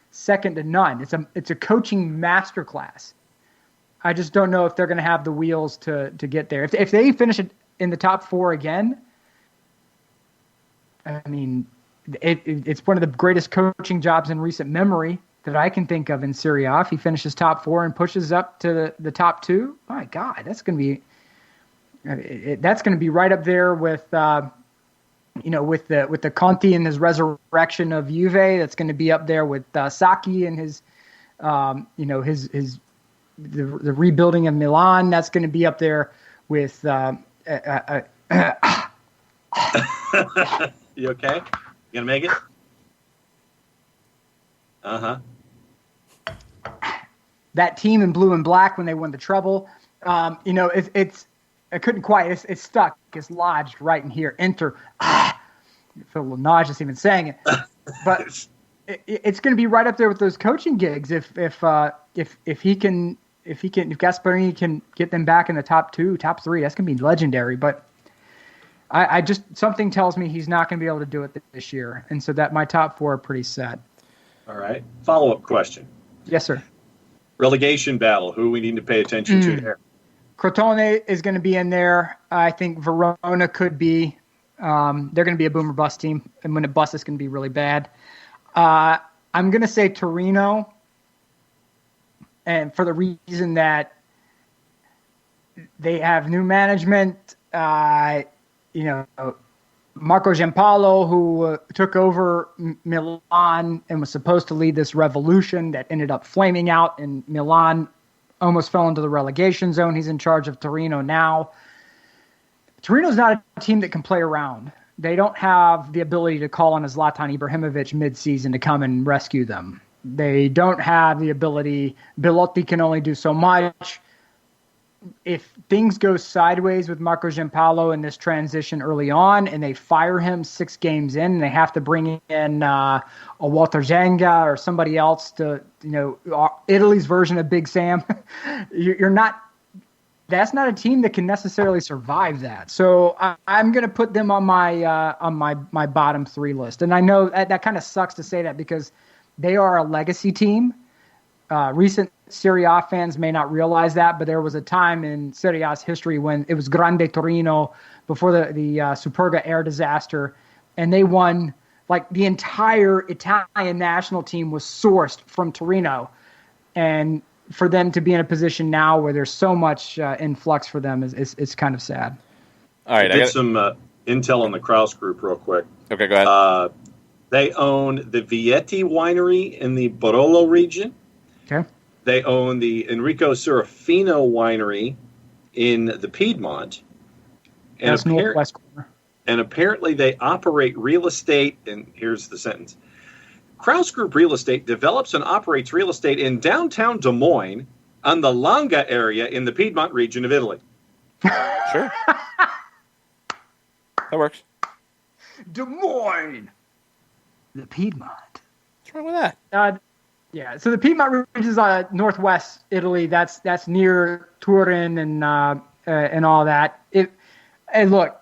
A: second to none. It's a coaching masterclass. I just don't know if they're going to have the wheels to get there. If they finish it in the top four again, I mean, it's one of the greatest coaching jobs in recent memory that I can think of in Serie A. If he finishes top 4 and pushes up to the top 2, my God, that's going to be right up there with with the Conte and his resurrection of Juve. That's going to be up there with Sacchi and his the rebuilding of Milan. That's going to be up there with.
C: You okay? You gonna make it?
A: That team in blue and black when they won the treble. It's I couldn't quite. It's stuck. It's lodged right in here. Enter. I feel a little nauseous even saying it, but it's going to be right up there with those coaching gigs. If Gasperini can get them back in the top 2, top 3, that's going to be legendary. But I just something tells me he's not going to be able to do it this year, and so that my top 4 are pretty set.
C: All right. Follow-up question.
A: Yes, sir.
C: Relegation battle. Who we need to pay attention to there?
A: Crotone is going to be in there. I think Verona could be. They're going to be a boomer bust team, and when it busts, it's going to be really bad. I'm going to say Torino, and for the reason that they have new management. Marco Giampaolo, who took over Milan and was supposed to lead this revolution that ended up flaming out, and Milan almost fell into the relegation zone. He's in charge of Torino now. Torino's not a team that can play around. They don't have the ability to call on a Zlatan Ibrahimovic mid-season to come and rescue them. They don't have the ability. Belotti can only do so much. If things go sideways with Marco Giampaolo in this transition early on and they fire him 6 games in and they have to bring in a Walter Zenga or somebody else to, Italy's version of Big Sam, that's not a team that can necessarily survive that. So I'm going to put them on my bottom 3 list. And I know that kind of sucks to say that because they are a legacy team. Recent Serie A fans may not realize that, but there was a time in Serie A's history when it was Grande Torino before the Superga air disaster, and they won. Like the entire Italian national team was sourced from Torino, and for them to be in a position now where there's so much influx for them is kind of sad.
C: All right, I get some intel on the Kraus Group real quick.
B: Okay, go ahead.
C: They own the Vietti winery in the Barolo region.
A: Okay.
C: They own the Enrico Serafino winery in the Piedmont. And
A: that's northwest corner.
C: And apparently they operate real estate, and here's the sentence. Kraus Group Real Estate develops and operates real estate in downtown Des Moines on the Langa area in the Piedmont region of Italy.
B: Sure. That works.
A: Des Moines. The Piedmont.
B: What's wrong with that?
A: Yeah, so the Piedmont region is northwest Italy. That's near Turin and all that. And look,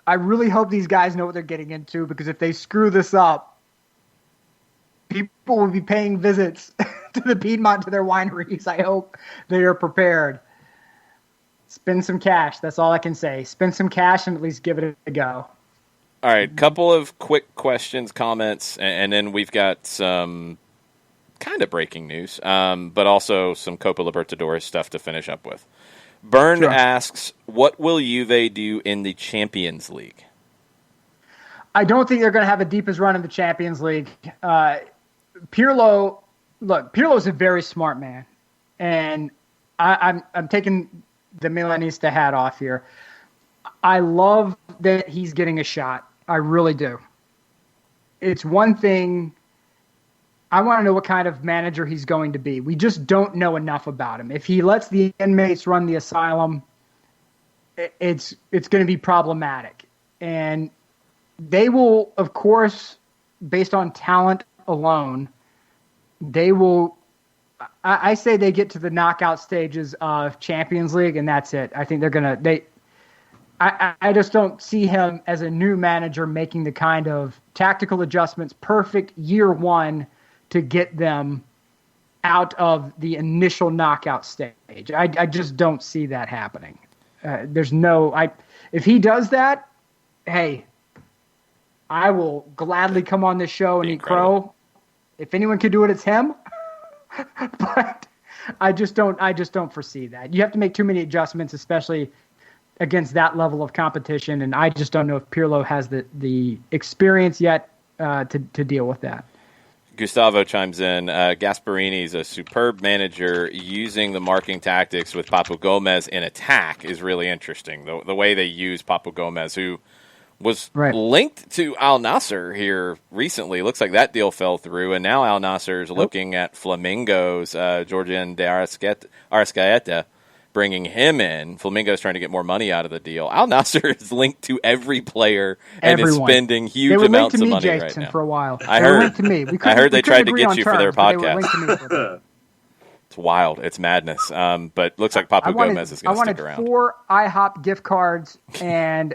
A: I really hope these guys know what they're getting into, because if they screw this up, people will be paying visits to the Piedmont to their wineries. I hope they are prepared. Spend some cash. That's all I can say. Spend some cash and at least give it a go.
B: All right, couple of quick questions, comments, and then we've got some kind of breaking news, but also some Copa Libertadores stuff to finish up with. Byrne asks, what will Juve do in the Champions League?
A: I don't think they're going to have the deepest run in the Champions League. Pirlo's a very smart man, and I'm taking the Milanista hat off here. I love that he's getting a shot. I really do. It's one thing. I want to know what kind of manager he's going to be. We just don't know enough about him. If he lets the inmates run the asylum, it's going to be problematic. And they will, of course, based on talent alone, they will. I say they get to the knockout stages of Champions League, and that's it. I think they're going to. I just don't see him as a new manager making the kind of tactical adjustments perfect year one to get them out of the initial knockout stage. I just don't see that happening. If he does that, hey, I will gladly come on this show and eat crow. If anyone could do it, it's him. But I just don't foresee that. You have to make too many adjustments, especially against that level of competition. And I just don't know if Pirlo has the experience yet to deal with that.
B: Gustavo chimes in, Gasparini is a superb manager. Using the marking tactics with Papu Gomez in attack is really interesting. The way they use Papu Gomez, who was linked to Al Nassr here recently. Looks like that deal fell through, and now Al Nassr is looking at Flamengo's Jorgen de Arrascaeta, bringing him in. Flamengo's trying to get more money out of the deal. Al Nassr is linked to every player and is spending huge amounts of money right now.
A: For a while.
B: I heard.
A: Linked to me.
B: I heard they tried to get you for their
A: They were
B: podcast.
A: linked to me for
B: It's wild. It's madness. But looks like Papu Gomez is going to stick around.
A: I wanted 4 IHOP gift cards and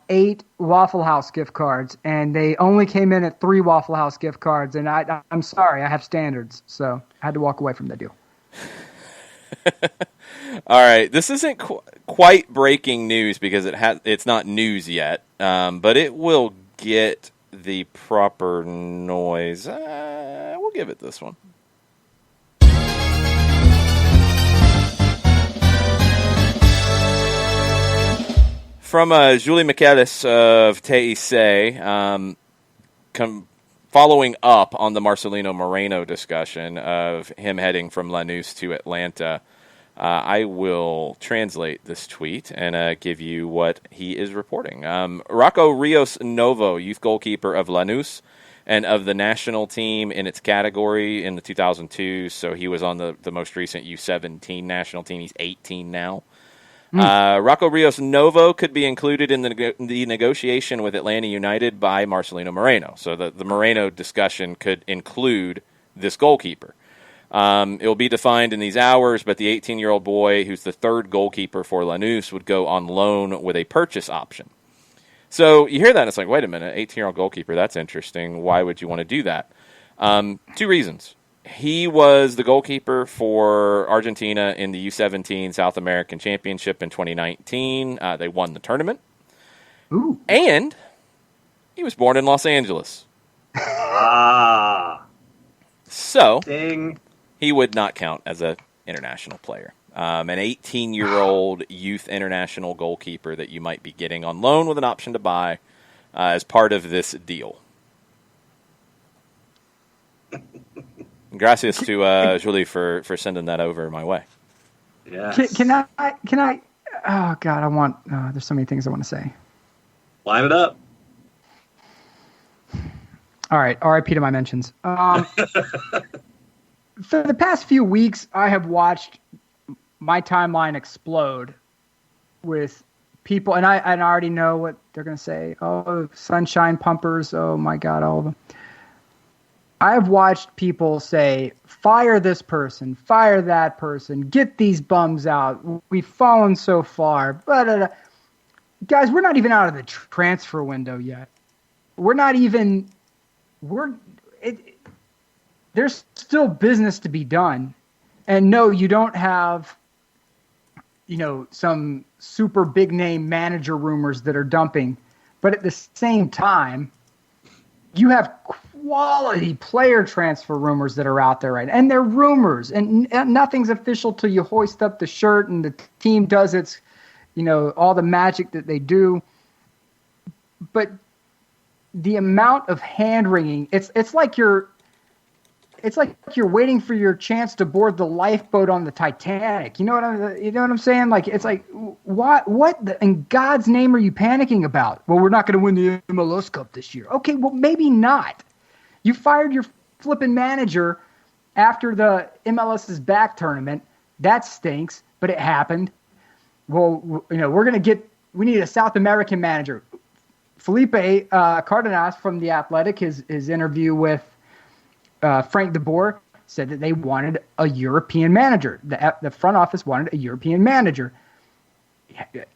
A: 8 Waffle House gift cards, and they only came in at 3 Waffle House gift cards. And I'm sorry, I have standards, so I had to walk away from the deal.
B: All right, this isn't quite breaking news because it's not news yet, but it will get the proper noise. We'll give it this one. From Julie Michaelis of TIC, following up on the Marcelino Moreno discussion of him heading from Lanús to Atlanta, I will translate this tweet and give you what he is reporting. Rocco Rios Novo, youth goalkeeper of Lanús and of the national team in its category in the 2002, so he was on the most recent U17 national team. He's 18 now. Rocco Rios Novo could be included in the negotiation with Atlanta United by Marcelino Moreno. So the Moreno discussion could include this goalkeeper. It will be defined in these hours, but the 18-year-old boy, who's the third goalkeeper for Lanús, would go on loan with a purchase option. So you hear that, and it's like, wait a minute, 18-year-old goalkeeper, that's interesting. Why would you want to do that? 2 reasons. He was the goalkeeper for Argentina in the U17 South American Championship in 2019. They won the tournament.
A: Ooh.
B: And he was born in Los Angeles. So
C: Ding.
B: He would not count as an international player. An 18-year-old youth international goalkeeper that you might be getting on loan with an option to buy as part of this deal. Gracias to Julie for sending that over my way.
C: Yes.
A: Can I? Oh God, there's so many things I want to say.
C: Line it up.
A: All right, RIP to my mentions. For the past few weeks, I have watched my timeline explode with people, and I already know what they're going to say. Oh, sunshine pumpers. Oh my God, all of them. I have watched people say, fire this person, fire that person, get these bums out. We've fallen so far. But guys, we're not even out of the transfer window yet. There's still business to be done. And no, you don't have, some super big name manager rumors that are dumping. But at the same time, you have quality player transfer rumors that are out there, right? And they're rumors, and nothing's official till you hoist up the shirt and the team does its, all the magic that they do. But the amount of hand wringing, it's like you're waiting for your chance to board the lifeboat on the Titanic. You know what I'm saying? Like, it's like, what in God's name are you panicking about? Well, we're not going to win the MLS Cup this year. Okay, well, maybe not. You fired your flipping manager after the MLS's back tournament. That stinks, but it happened. Well, we need a South American manager. Felipe Cardenas from The Athletic, his interview with Frank de Boer, said that they wanted a European manager. The front office wanted a European manager.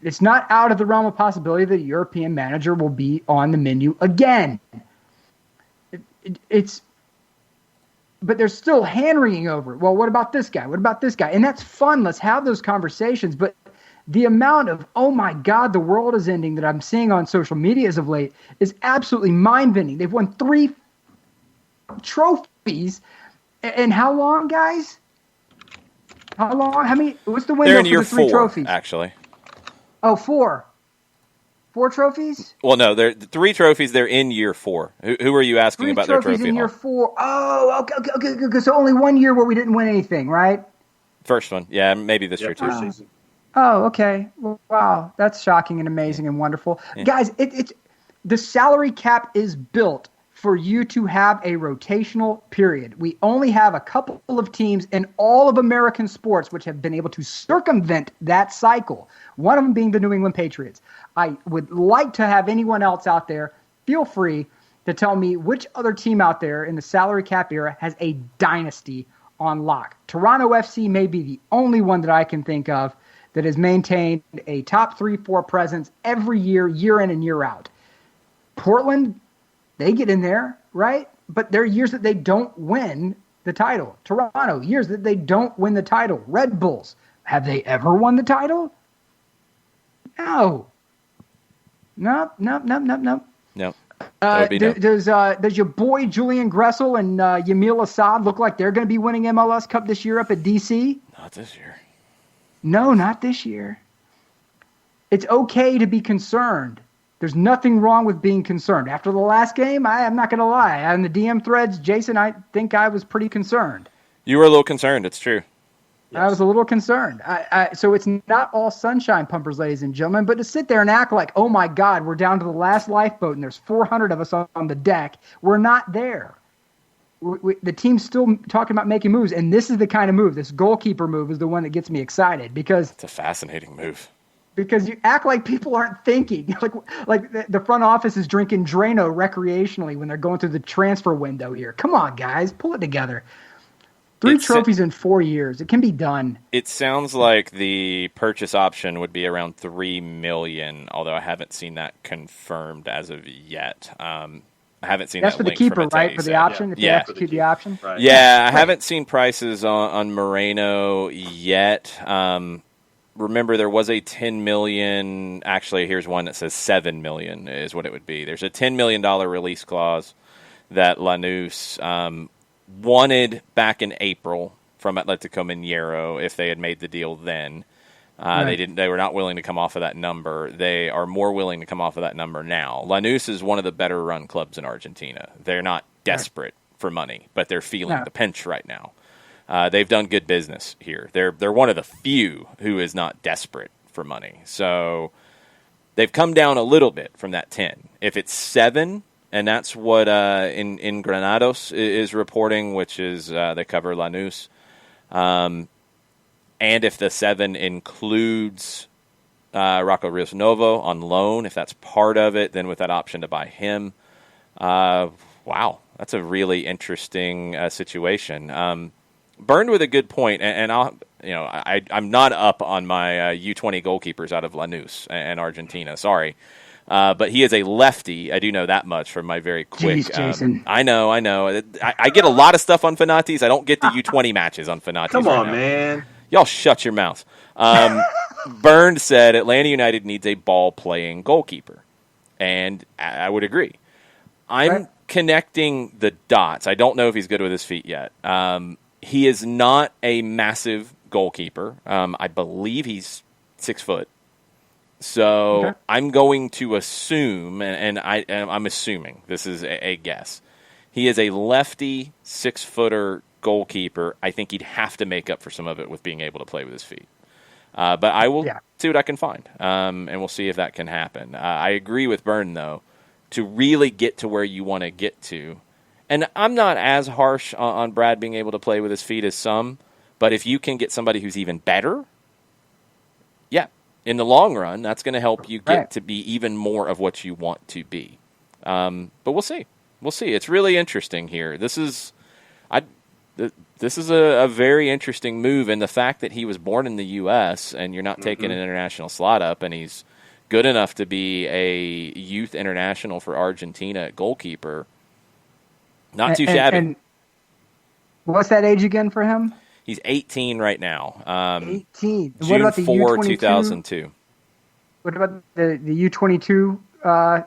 A: It's not out of the realm of possibility that a European manager will be on the menu again. But there's still hand-wringing over it. Well, what about this guy? What about this guy? And that's fun. Let's have those conversations. But the amount of, oh my God, the world is ending that I'm seeing on social media as of late is absolutely mind-bending. They've won 3 trophies. And how long, guys? How long? How many? What's the window
B: They're in
A: for
B: year
A: the 3
B: 4,
A: trophies?
B: actually.
A: Oh, 4. 4 trophies?
B: Well, no, they're 3 trophies. They're in year 4. Who are you asking
A: 3
B: about their
A: trophies
B: trophy
A: in year
B: haul?
A: 4. Oh, okay. So only 1 year where we didn't win anything, right?
B: First one. Yeah, maybe this year too.
C: First season.
A: Oh, okay. Well, wow, that's shocking and amazing and wonderful. Guys, it's the salary cap is built for you to have a rotational period. We only have a couple of teams in all of American sports which have been able to circumvent that cycle, one of them being the New England Patriots. I would like to have anyone else out there, feel free to tell me which other team out there in the salary cap era has a dynasty on lock. Toronto FC may be the only one that I can think of that has maintained a top 3-4 presence every year, year in and year out. Portland, they get in there, right? But there are years that they don't win the title. Toronto, years that they don't win the title. Red Bulls, have they ever won the title? No. Nope.
B: No. No.
A: Does your boy Julian Gressel and Yamil Assad look like they're going to be winning MLS Cup this year up at DC?
B: Not this year.
A: No, not this year. It's okay to be concerned. There's nothing wrong with being concerned. After the last game, I'm not going to lie. On the DM threads, Jason, I think I was pretty concerned.
B: You were a little concerned. It's true.
A: Yes. I was a little concerned. So it's not all sunshine pumpers, ladies and gentlemen, but to sit there and act like, oh my God, we're down to the last lifeboat and there's 400 of us on the deck. We're not there. The team's still talking about making moves, and this is the kind of move. This goalkeeper move is the one that gets me excited because
B: it's a fascinating move.
A: Because you act like people aren't thinking. Like the front office is drinking Drano recreationally when they're going through the transfer window here. Come on, guys. Pull it together. 3 trophies in 4 years. It can be done.
B: It sounds like the purchase option would be around $3 million, although I haven't seen that confirmed as of yet. I haven't seen
A: that's
B: that
A: for the keeper, right? For the option? If you execute the option?
B: Right. Yeah, I haven't seen prices on Moreno yet. Remember, there was a $10 million. Actually, here's one that says $7 million is what it would be. There's a $10 million release clause that Lanús wanted back in April from Atletico Mineiro if they had made the deal then. Right. They were not willing to come off of that number. They are more willing to come off of that number now. Lanús is one of the better run clubs in Argentina. They're not desperate for money, but they're feeling the pinch right now. They've done good business here. They're one of the few who is not desperate for money. So they've come down a little bit from that 10. If it's 7, and that's what in Granados is reporting, which is they cover Lanús, and if the 7 includes Rocco Rios Novo on loan, if that's part of it, then with that option to buy him, wow, that's a really interesting situation. Burned with a good point, and I'm not up on my U20 goalkeepers out of Lanús and Argentina. Sorry, but he is a lefty. I do know that much from my very quick.
A: Jeez, Jason.
B: I know. I get a lot of stuff on Fanatis. I don't get the U20 matches on Fanatis.
C: Come on,
B: now.
C: Man.
B: Y'all shut your mouth. Burned said Atlanta United needs a ball-playing goalkeeper, and I would agree. I'm connecting the dots. I don't know if he's good with his feet yet. He is not a massive goalkeeper. I believe he's 6 foot. So I'm going to assume, and I'm assuming, this is a guess, he is a lefty 6-footer goalkeeper. I think he'd have to make up for some of it with being able to play with his feet. But I will see what I can find, and we'll see if that can happen. I agree with Byrne, though, to really get to where you want to get to. And I'm not as harsh on Brad being able to play with his feet as some, but if you can get somebody who's even better, in the long run, that's going to help you get to be even more of what you want to be. But we'll see. We'll see. It's really interesting here. This is a very interesting move, and the fact that he was born in the U.S. and you're not taking an international slot up, and he's good enough to be a youth international for Argentina at goalkeeper. Not too shabby.
A: And what's that age again for him?
B: He's 18 right now.
A: 18.
B: June
A: What about the
B: 4,
A: U22?
B: 2002.
A: What about the U22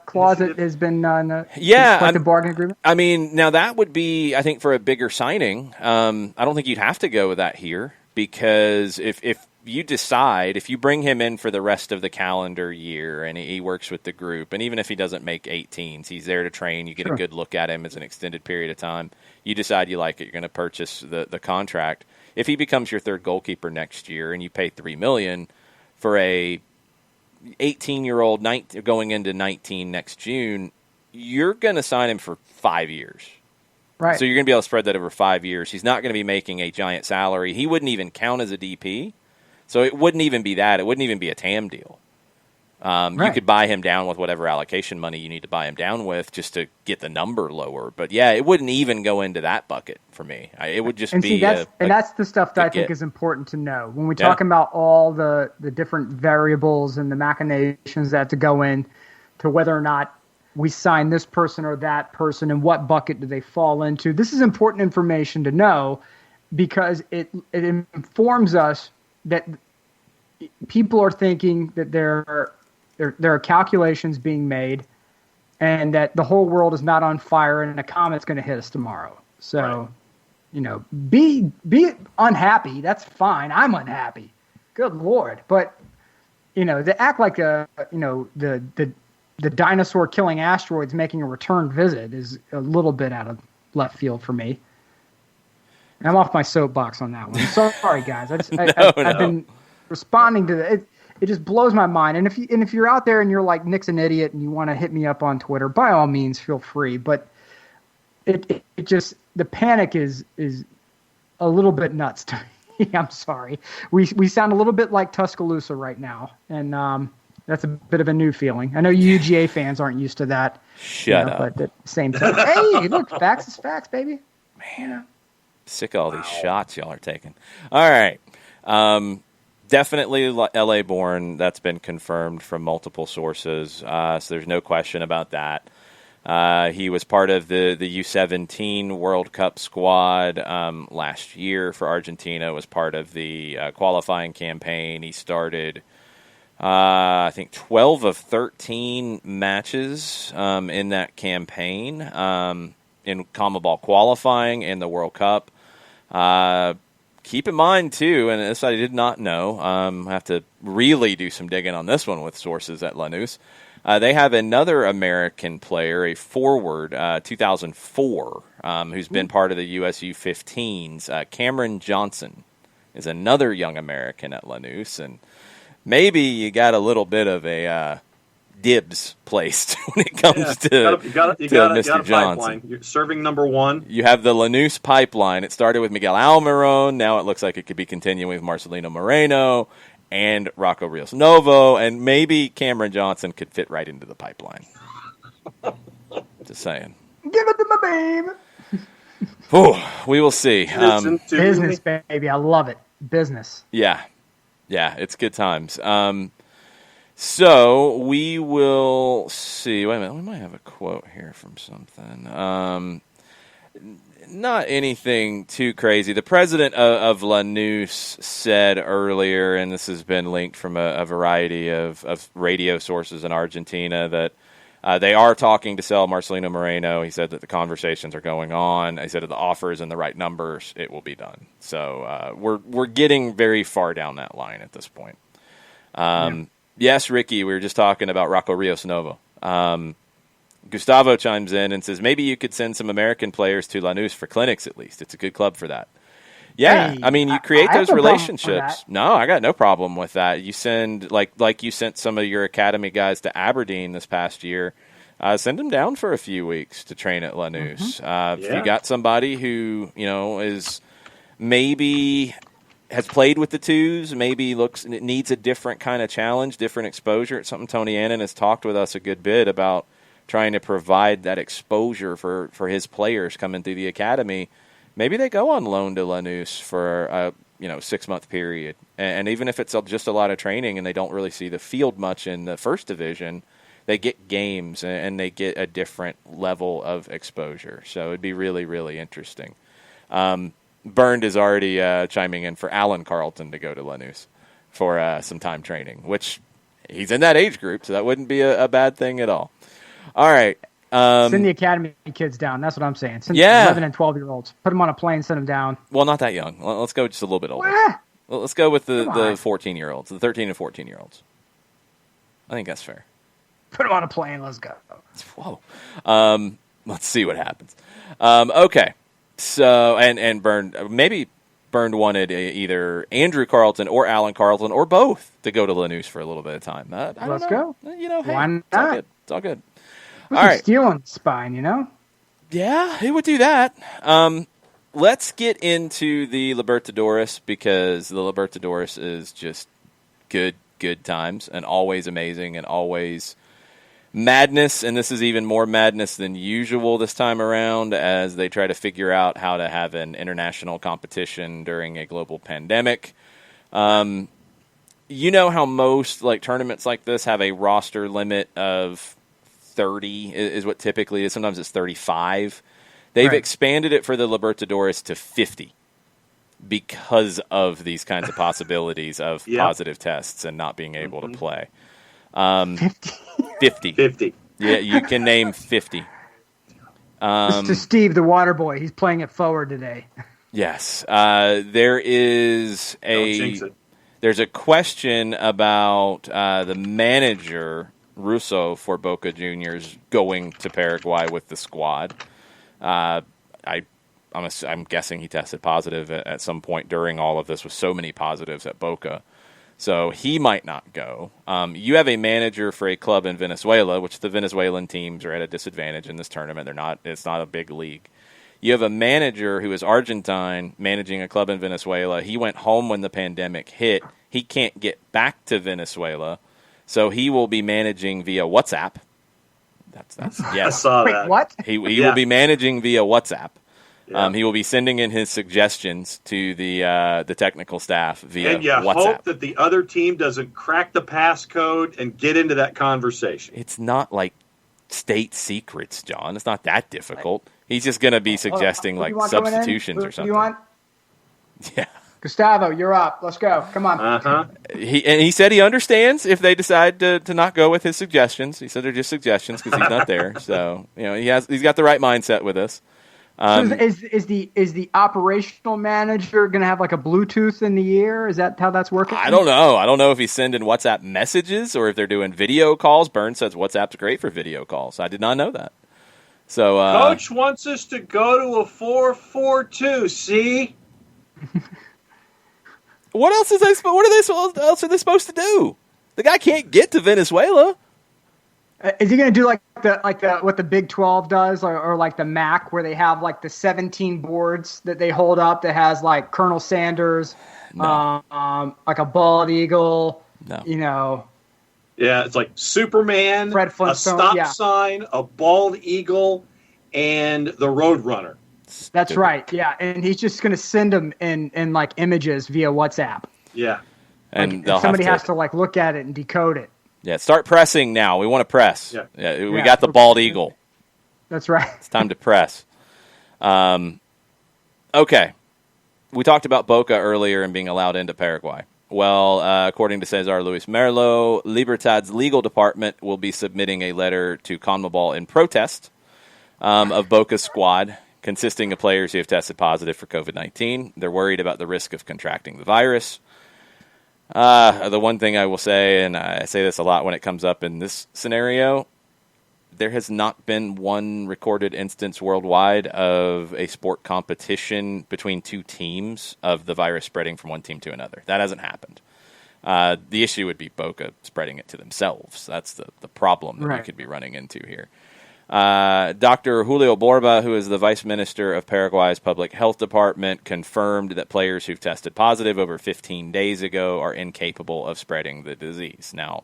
A: clause that has been on the collective bargaining agreement?
B: I mean, now that would be, I think, for a bigger signing. I don't think you'd have to go with that here, because if you decide, if you bring him in for the rest of the calendar year and he works with the group, and even if he doesn't make 18s, he's there to train, you get a good look at him as an extended period of time, you decide you like it, you're going to purchase the contract. If he becomes your third goalkeeper next year and you pay $3 million for a 18-year-old going into 19 next June, you're going to sign him for 5 years.
A: Right.
B: So you're going to be able to spread that over 5 years. He's not going to be making a giant salary. He wouldn't even count as a DP. So it wouldn't even be that. It wouldn't even be a TAM deal. You could buy him down with whatever allocation money you need to buy him down with just to get the number lower. But, yeah, it wouldn't even go into that bucket for me. It would just be
A: that's the stuff that I think is important to know. When we talk about all the different variables and the machinations that have to go in to whether or not we sign this person or that person and what bucket do they fall into, this is important information to know, because it informs us that people are thinking that there are calculations being made and that the whole world is not on fire and a comet's going to hit us tomorrow. So, be unhappy. That's fine. I'm unhappy. Good Lord. But, to act like the dinosaur killing asteroids making a return visit is a little bit out of left field for me. I'm off my soapbox on that one. Sorry, guys. I've been responding to that. It just blows my mind. And if you're out there and you're like, Nick's an idiot, and you want to hit me up on Twitter, by all means, feel free. But it just, the panic is a little bit nuts to me. I'm sorry. We sound a little bit like Tuscaloosa right now, and that's a bit of a new feeling. I know UGA fans aren't used to that.
B: Shut up.
A: But at the same time, hey, look, facts is facts, baby.
B: Man. Sick of all these shots y'all are taking. All right. Definitely LA born. That's been confirmed from multiple sources. So there's no question about that. He was part of the U17 World Cup squad last year for Argentina, was part of the qualifying campaign. He started, I think, 12 of 13 matches in that campaign in CONMEBOL qualifying and the World Cup. Keep in mind, too, and this I did not know, I have to really do some digging on this one with sources at Lanús. They have another American player, a forward, 2004, who's been part of the USU 15s. Cameron Johnson is another young American at Lanús, and maybe you got a little bit of a dibs placed when it comes to Mr. Johnson.
C: You're serving number one.
B: You have the Lanús pipeline. It started with Miguel Almiron. Now it looks like it could be continuing with Marcelino Moreno and Rocco Rios Novo, and maybe Cameron Johnson could fit right into the pipeline. Just saying.
A: Give it to my babe.
B: Oh, we will see.
A: Business, baby. I love it. Business.
B: Yeah, it's good times. So we will see. Wait a minute. We might have a quote here from something. Not anything too crazy. The president of Lanús said earlier, and this has been linked from a variety of radio sources in Argentina, that they are talking to sell Marcelino Moreno. He said that the conversations are going on. He said if the offer is in the right numbers, it will be done. So we're getting very far down that line at this point. Yes, Ricky, we were just talking about Rocco Rios Novo. Gustavo chimes in and says, maybe you could send some American players to Lanús for clinics at least. It's a good club for that. Yeah, I mean, you create those relationships. No, I got no problem with that. You send, like you sent some of your academy guys to Aberdeen this past year, send them down for a few weeks to train at Lanús. If you got somebody who, is maybe has played with the twos, maybe needs a different kind of challenge, different exposure. It's something Tony Annan has talked with us a good bit about, trying to provide that exposure for his players coming through the academy. Maybe they go on loan to Lanús for a 6-month period. And even if it's just a lot of training and they don't really see the field much in the first division, they get games and they get a different level of exposure. So it'd be really, really interesting. Bernd is already chiming in for Alan Carlton to go to Lanús for some time training, which he's in that age group, so that wouldn't be a bad thing at all. All right.
A: Send the academy kids down. That's what I'm saying. Send 11 and 12-year-olds. Put them on a plane, send them down.
B: Well, not that young. Let's go just a little bit older. Let's go with the 14-year-olds, the 13 and 14-year-olds. I think that's fair.
A: Put them on a plane. Let's go.
B: Whoa. Let's see what happens. Okay. So, and Bernd, maybe Bernd wanted either Andrew Carlton or Alan Carlton or both to go to Lanús for a little bit of time.
A: Let's go.
B: You know, hey,
A: why not?
B: It's all good.
A: All right. Stealing spine, you know?
B: Yeah, he would do that. Let's get into the Libertadores because the Libertadores is just good times and always amazing and always madness. And this is even more madness than usual this time around as they try to figure out how to have an international competition during a global pandemic. You know how most tournaments like this have a roster limit of 30 is what typically is. Sometimes it's 35. They've expanded it for the Libertadores to 50 because of these kinds of possibilities of positive tests and not being able to play. 50. Yeah, you can name 50.
A: This is Steve, the water boy. He's playing it forward today.
B: Yes. There's a question about the manager, Russo, for Boca Juniors going to Paraguay with the squad. I'm guessing he tested positive at some point during all of this with so many positives at Boca. So he might not go. You have a manager for a club in Venezuela, which the Venezuelan teams are at a disadvantage in this tournament. It's not a big league. You have a manager who is Argentine managing a club in Venezuela. He went home when the pandemic hit. He can't get back to Venezuela, so he will be managing via WhatsApp. That's yes.
C: I saw that.
A: Wait, what?
B: He will be managing via WhatsApp. Yeah. He will be sending in his suggestions to the technical staff via
C: and you
B: WhatsApp.
C: Hope that the other team doesn't crack the passcode and get into that conversation.
B: It's not like state secrets, John. It's not that difficult. He's just going to be suggesting substitutions or something.
A: You want?
B: Yeah.
A: Gustavo, you're up. Let's go. Come on.
C: Uh-huh.
B: He said he understands if they decide to not go with his suggestions. He said they're just suggestions because he's not there. So he's got the right mindset with us.
A: So is the operational manager going to have like a Bluetooth in the ear? Is that how that's working?
B: I don't know. I don't know if he's sending WhatsApp messages or if they're doing video calls. Bernd says WhatsApp's great for video calls. I did not know that. So
C: Coach wants us to go to a 4-4-2. See.
B: What else else are they supposed to do? The guy can't get to Venezuela.
A: Is he going to do like what the Big 12 does, or like the MAC, where they have like the 17 boards that they hold up that has like Colonel Sanders, like a bald eagle,
B: No.
C: Yeah, it's like Superman,
A: Fred Flintstone,
C: a stop sign, a bald eagle, and the Roadrunner.
A: That's right. Yeah, and he's just going to send them in like images via WhatsApp.
C: Yeah,
B: and
A: somebody has to like look at it and decode it.
B: Yeah, start pressing now. We want to press.
C: Yeah,
B: we got the bald eagle.
A: That's right.
B: It's time to press. Okay. We talked about Boca earlier and being allowed into Paraguay. Well, according to Cesar Luis Merlo, Libertad's legal department will be submitting a letter to CONMEBOL in protest of Boca's squad, consisting of players who have tested positive for COVID-19. They're worried about the risk of contracting the virus. The one thing I will say, and I say this a lot when it comes up in this scenario, there has not been one recorded instance worldwide of a sport competition between two teams of the virus spreading from one team to another. That hasn't happened. The issue would be Boca spreading it to themselves. That's the problem that we could be running into here. Dr. Julio Borba, who is the Vice Minister of Paraguay's Public Health Department, confirmed that players who've tested positive over 15 days ago are incapable of spreading the disease. Now,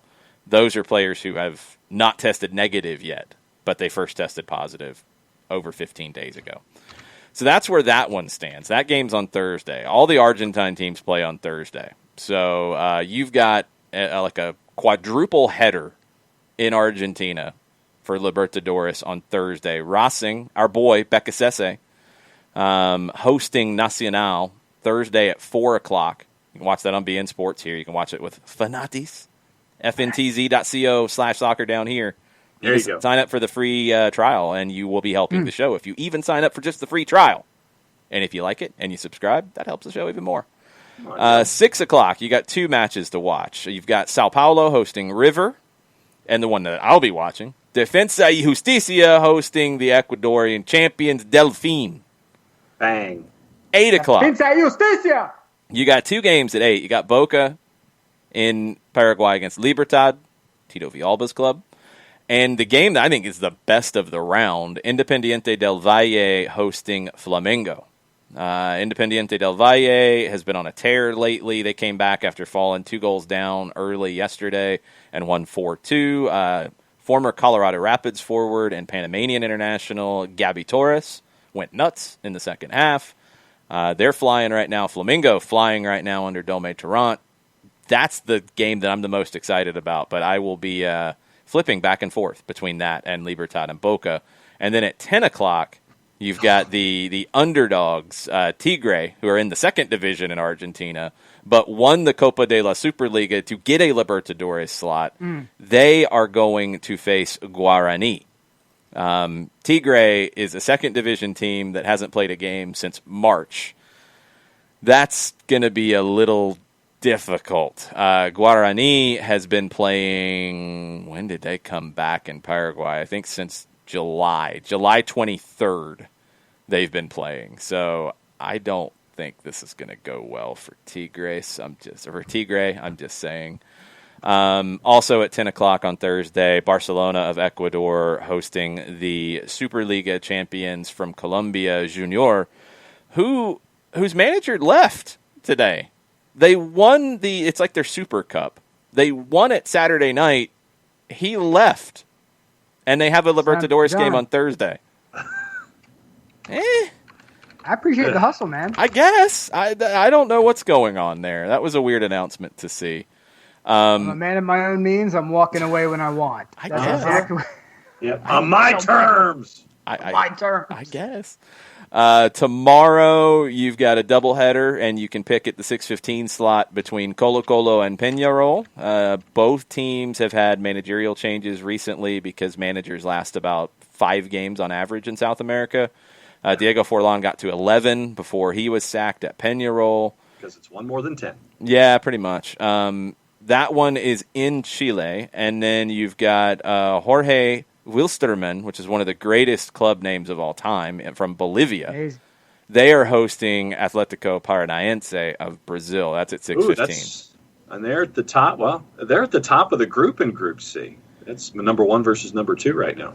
B: those are players who have not tested negative yet, but they first tested positive over 15 days ago. So that's where that one stands. That game's on Thursday. All the Argentine teams play on Thursday. So you've got like a quadruple header in Argentina for Libertadores on Thursday. Racing, our boy, Becasese, hosting Nacional Thursday at 4 o'clock. You can watch that on BN Sports here. You can watch it with Fanatis, fntz.co/soccer down here.
C: There you go.
B: Sign up for the free trial, and you will be helping the show if you even sign up for just the free trial. And if you like it and you subscribe, that helps the show even more. 6 o'clock, you got 2 matches to watch. You've got Sao Paulo hosting River, and the one that I'll be watching, Defensa y Justicia hosting the Ecuadorian champions Delfín.
C: Bang.
B: 8 o'clock.
A: Defensa y Justicia.
B: You got 2 games at 8. You got Boca in Paraguay against Libertad, Tito Villalba's club. And the game that I think is the best of the round, Independiente del Valle hosting Flamengo. Independiente del Valle has been on a tear lately. They came back after falling 2 goals down early yesterday and won 4-2. Former Colorado Rapids forward and Panamanian international Gabby Torres went nuts in the second half. They're flying right now. Flamengo flying right now under Dome Tarrant. That's the game that I'm the most excited about, but I will be flipping back and forth between that and Libertad and Boca. And then at 10 o'clock, you've got the underdogs, Tigre, who are in the second division in Argentina, but won the Copa de la Superliga to get a Libertadores slot. They are going to face Guarani. Tigre is a second division team that hasn't played a game since March. That's going to be a little difficult. Guarani has been playing, when did they come back in Paraguay? I think since July 23rd they've been playing. So I don't think this is going to go well for Tigre. I'm just saying. Also at 10 o'clock on Thursday, Barcelona of Ecuador hosting the Superliga champions from Colombia, Junior, whose manager left today. They won it's like their Super Cup. They won it Saturday night. He left. And they have a Libertadores game on Thursday.
A: I appreciate the hustle, man.
B: I guess. I don't know what's going on there. That was a weird announcement to see.
A: I'm a man of my own means. I'm walking away when I want.
B: I guess.
A: Exactly.
C: Yep. On my terms.
A: My terms.
B: I guess. Tomorrow, you've got a doubleheader, and you can pick at the 6:15 slot between Colo-Colo and Peñarol. Both teams have had managerial changes recently because managers last about 5 games on average in South America. Diego Forlán got to 11 before he was sacked at Peñarol.
C: Because it's one more than 10.
B: Yeah, pretty much. That one is in Chile, and then you've got Jorge Wilstermann, which is one of the greatest club names of all time, from Bolivia.
A: Amazing.
B: They are hosting Atlético Paranaense of Brazil. That's at 6:15.
C: And they're at the top. Well, they're at the top of the group in Group C. It's number 1 versus number 2 right now.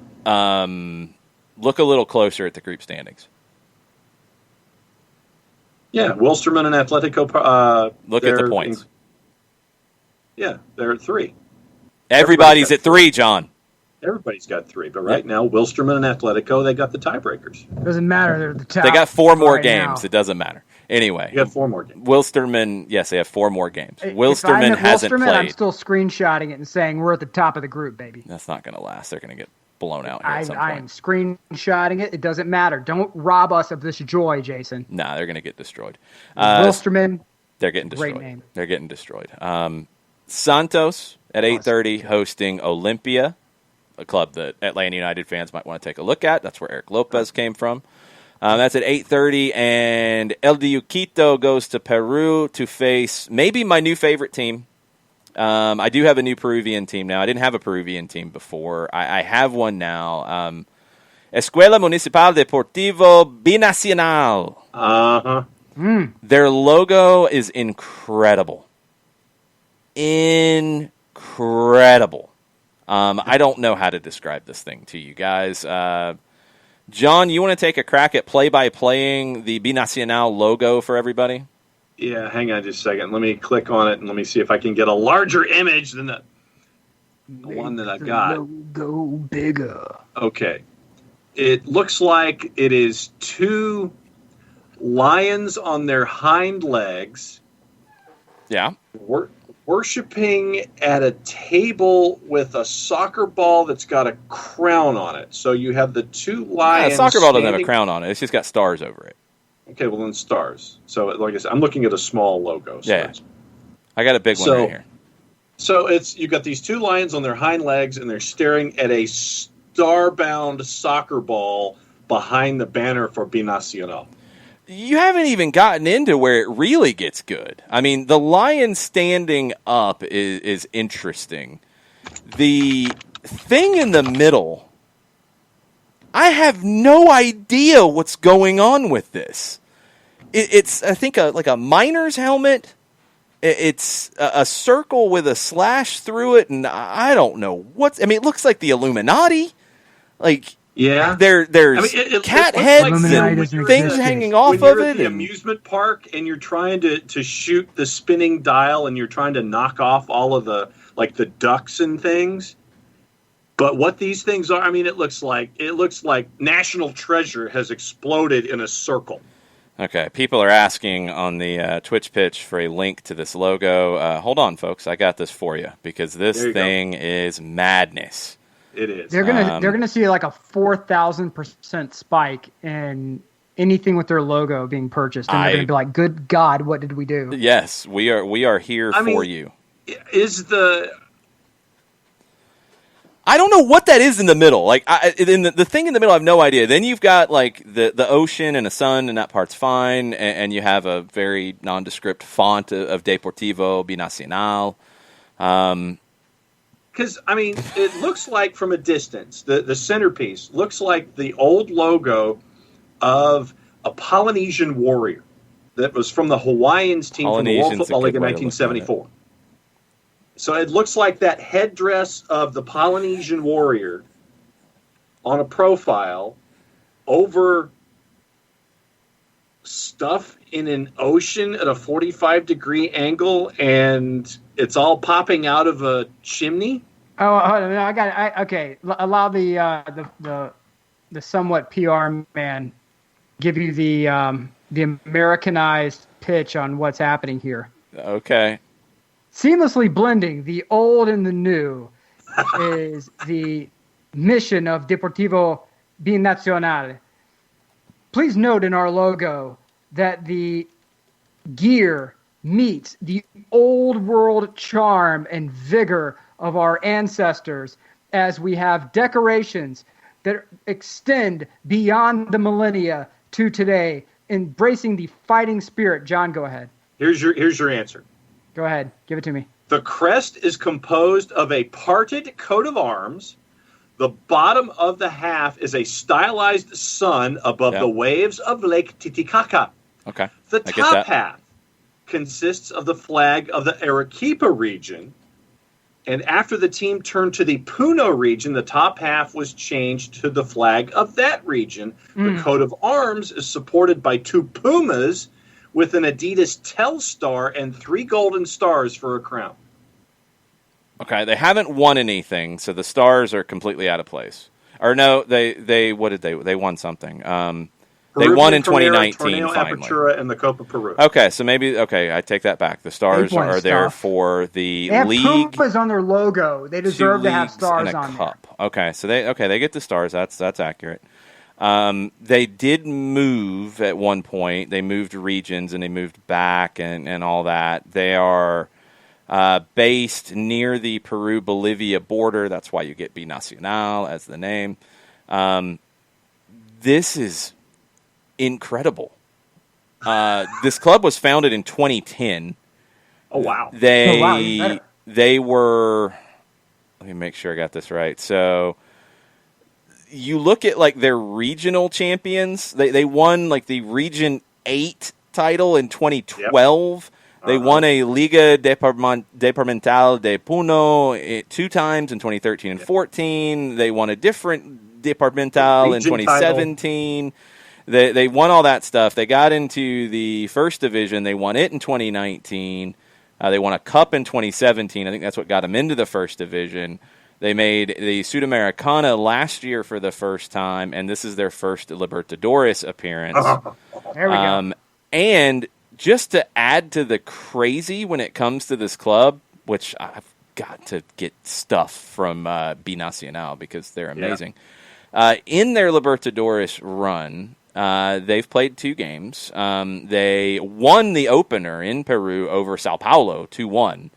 B: Look a little closer at the group standings.
C: Yeah, Wilstermann and Atlético.
B: Look at the points.
C: They're at 3.
B: Everybody's at 3, John.
C: Everybody's got 3, but right now, Wilstermann and Atletico, they got the tiebreakers.
A: Doesn't matter. They're the top.
B: They got 4 more
A: right
B: games.
A: now.
B: It doesn't matter. Anyway.
C: You got 4 more games.
B: Wilstermann, yes, they have 4 more games.
A: If
B: Wilstermann hasn't played.
A: I'm still screenshotting it and saying we're at the top of the group, baby.
B: That's not going to last. They're going to get blown out here at some
A: I
B: point.
A: am screenshotting it. It doesn't matter. Don't rob us of this joy, Jason.
B: Nah, they're going to get destroyed.
A: Wilstermann.
B: They're getting destroyed.
A: Great name.
B: They're getting destroyed. Santos at 8:30 hosting Olimpia, a club that Atlanta United fans might want to take a look at. That's where Eric Lopez came from. That's at 8:30, and El Diuquito goes to Peru to face maybe my new favorite team. I do have a new Peruvian team now. I didn't have a Peruvian team before. I have one now. Escuela Municipal Deportivo Binacional.
C: Uh-huh.
B: Their logo is incredible. Incredible. I don't know how to describe this thing to you guys. John, you want to take a crack at play-by-playing the Binacional logo for everybody?
C: Yeah, hang on just a second. Let me click on it and let me see if I can get a larger image than the one that I've got.
A: Logo bigger.
C: Okay. It looks like it is 2 lions on their hind legs.
B: Yeah.
C: Worshipping at a table with a soccer ball that's got a crown on it. So you have the 2 lions.
B: Yeah, a soccer ball doesn't have a crown on it. It's just got stars over it.
C: Okay, well then stars. So like I said, I'm looking at a small logo. So
B: yeah, I got a big one right here.
C: So you got these two lions on their hind legs, and they're staring at a star-bound soccer ball behind the banner for Binacional.
B: You haven't even gotten into where it really gets good. I mean, the lion standing up is interesting. The thing in the middle, I have no idea what's going on with this. It's I think, like a miner's helmet. It's a circle with a slash through it, and I don't know I mean, it looks like the Illuminati. Like,
C: yeah,
B: there's cat heads and things hanging off of it.
C: When you're at the amusement park and you're trying to shoot the spinning dial and you're trying to knock off all of the ducks and things. But what these things are, I mean, it looks like National Treasure has exploded in a circle.
B: Okay, people are asking on the Twitch pitch for a link to this logo. Hold on, folks, I got this for you because this thing is madness.
C: It is.
A: They're gonna see like a 4,000% spike in anything with their logo being purchased, and they're gonna be like, "Good God, what did we do?"
B: Yes, we are here for you. I don't know what that is in the middle. Like, the thing in the middle, I have no idea. Then you've got like the ocean and a sun, and that part's fine. And you have a very nondescript font of Deportivo Binacional.
C: Because, I mean, it looks like from a distance, the centerpiece looks like the old logo of a Polynesian warrior that was from the Hawaiians team from the World Football League in 1974. So it looks like that headdress of the Polynesian warrior on a profile over stuff in an ocean at a 45-degree angle, and it's all popping out of a chimney.
A: Oh, hold on, I got it. Okay, allow the somewhat PR man give you the Americanized pitch on what's happening here.
B: Okay.
A: Seamlessly blending the old and the new is the mission of Deportivo Binacional. Please note in our logo that the gear meets the old world charm and vigor of our ancestors, as we have decorations that extend beyond the millennia to today, embracing the fighting spirit. John, go ahead.
C: Here's your answer.
A: Go ahead. Give it to me.
C: The crest is composed of a parted coat of arms. The bottom of the half is a stylized sun above the waves of Lake Titicaca.
B: Okay.
C: The top half consists of the flag of the Arequipa region. And after the team turned to the Puno region, the top half was changed to the flag of that region. The coat of arms is supported by two pumas with an Adidas Telstar and 3 golden stars for a crown.
B: Okay, they haven't won anything, so the stars are completely out of place. Or no, they what did they won something. They won in 2019
C: Torneo
B: finally.
C: Apertura and the Copa Peru.
B: Okay, so I take that back. The stars are there for the
A: they have
B: league.
A: Pumas on their logo. They deserve to have stars on
B: cup. There. Okay, so they get the stars. That's accurate. They did move at one point. They moved regions and they moved back and all that. They are based near the Peru-Bolivia border. That's why you get Binacional as the name. This is incredible. This club was founded in 2010.
C: Oh, wow.
B: They were... Let me make sure I got this right. So... You look at like their regional champions. They won like the Region 8 title in 2012. Yep. They won a Liga Departamental de Puno 2 times in 2013 and 14. They won a different Departamental in 2017. They won all that stuff. They got into the first division. They won it in 2019. They won a cup in 2017. I think that's what got them into the first division. They made the Sudamericana last year for the first time, and this is their first Libertadores appearance.
A: There we go.
B: And just to add to the crazy when it comes to this club, which I've got to get stuff from Binacional because they're amazing. In their Libertadores run, They've played 2 games. They won the opener in Peru over Sao Paulo 2-1.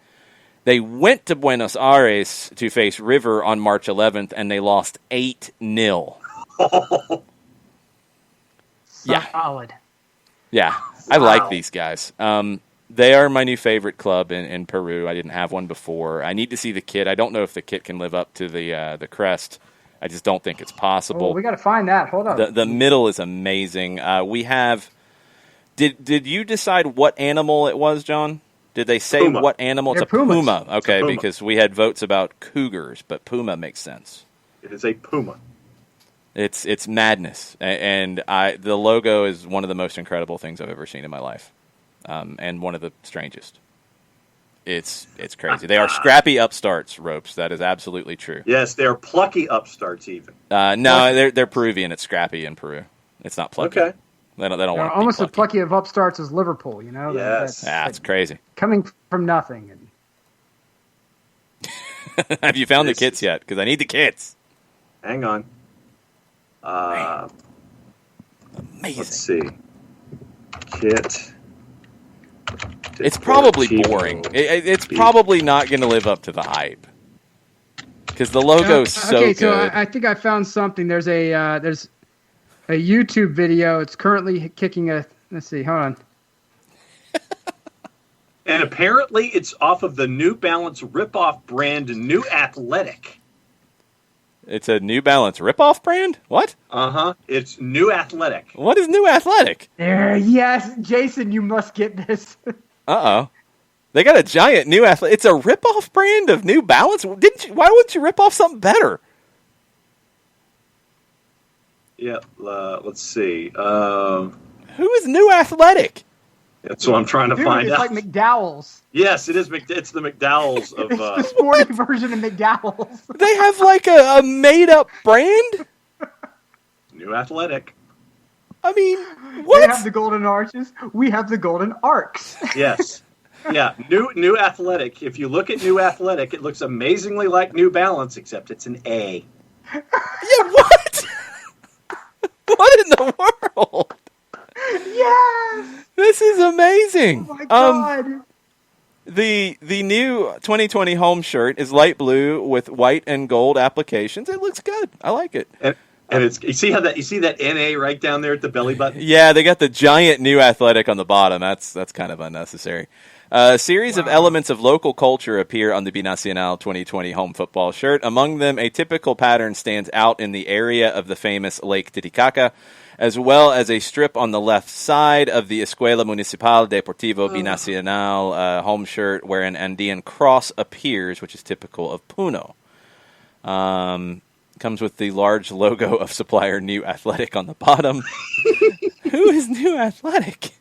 B: They went to Buenos Aires to face River on March 11th, and they lost 8-0.
A: Solid.
B: Yeah, I like these guys. They are my new favorite club in Peru. I didn't have one before. I need to see the kit. I don't know if the kit can live up to the crest. I just don't think it's possible.
A: Oh, we got to find that. Hold on.
B: The middle is amazing. We have. Did you decide what animal it was, John? Did they say
C: Puma.
B: what animal?
A: They're
B: It's a puma.
A: pumas.
B: Okay,
C: Puma.
B: because we had votes about cougars, but puma makes sense.
C: It is a puma.
B: It's madness, and the logo is one of the most incredible things I've ever seen in my life, and one of the strangest. It's crazy. They are scrappy upstarts, Ropes. That is absolutely true.
C: Yes, they are plucky upstarts even.
B: No, they're Peruvian. It's scrappy in Peru. It's not plucky.
C: Okay.
B: They don't want to be
A: almost as
B: plucky.
A: plucky of upstarts as Liverpool, you know?
C: Yes.
B: It's crazy.
A: Coming from nothing. And
B: Have you found the kits yet? Because I need the kits.
C: Hang on.
B: Amazing.
C: Let's see. Kit.
B: It's probably
C: Cheapo.
B: boring. It's probably not going to live up to the hype. Because the logo's so
A: okay,
B: good.
A: so I think I found something. There's a YouTube video. It's currently kicking a. Let's see. Hold on.
C: And apparently it's off of the New Balance ripoff brand New Athletic.
B: It's a New Balance ripoff brand? What?
C: Uh-huh. It's New Athletic.
B: What is New Athletic?
A: There, yes, Jason, you must get this.
B: Uh-oh. They got a giant New Athletic. It's a ripoff brand of New Balance? Why wouldn't you rip off something better?
C: Yeah, let's see.
B: Who is New Athletic?
C: That's what I'm trying to find
A: it's
C: out.
A: like McDowell's.
C: Yes, it is. It's the McDowell's of.
A: It's the sporty version of McDowell's.
B: They have like a made-up brand?
C: New Athletic.
B: I mean, what?
A: They have the golden arches. We have the golden arcs.
C: Yes. Yeah, New Athletic. If you look at New Athletic, it looks amazingly like New Balance, except it's an A.
B: Yeah, what? What in the world?
A: Yes.
B: This is amazing.
A: Oh my God.
B: The new 2020 home shirt is light blue with white and gold applications. It looks good. I like it.
C: And it's you see that NA right down there at the belly button?
B: Yeah, they got the giant New Athletic on the bottom. That's kind of unnecessary. A series of elements of local culture appear on the Binacional 2020 home football shirt. Among them, a typical pattern stands out in the area of the famous Lake Titicaca, as well as a strip on the left side of the Escuela Municipal Deportivo Binacional home shirt where an Andean cross appears, which is typical of Puno. Comes with the large logo of supplier New Athletic on the bottom. Who is New Athletic?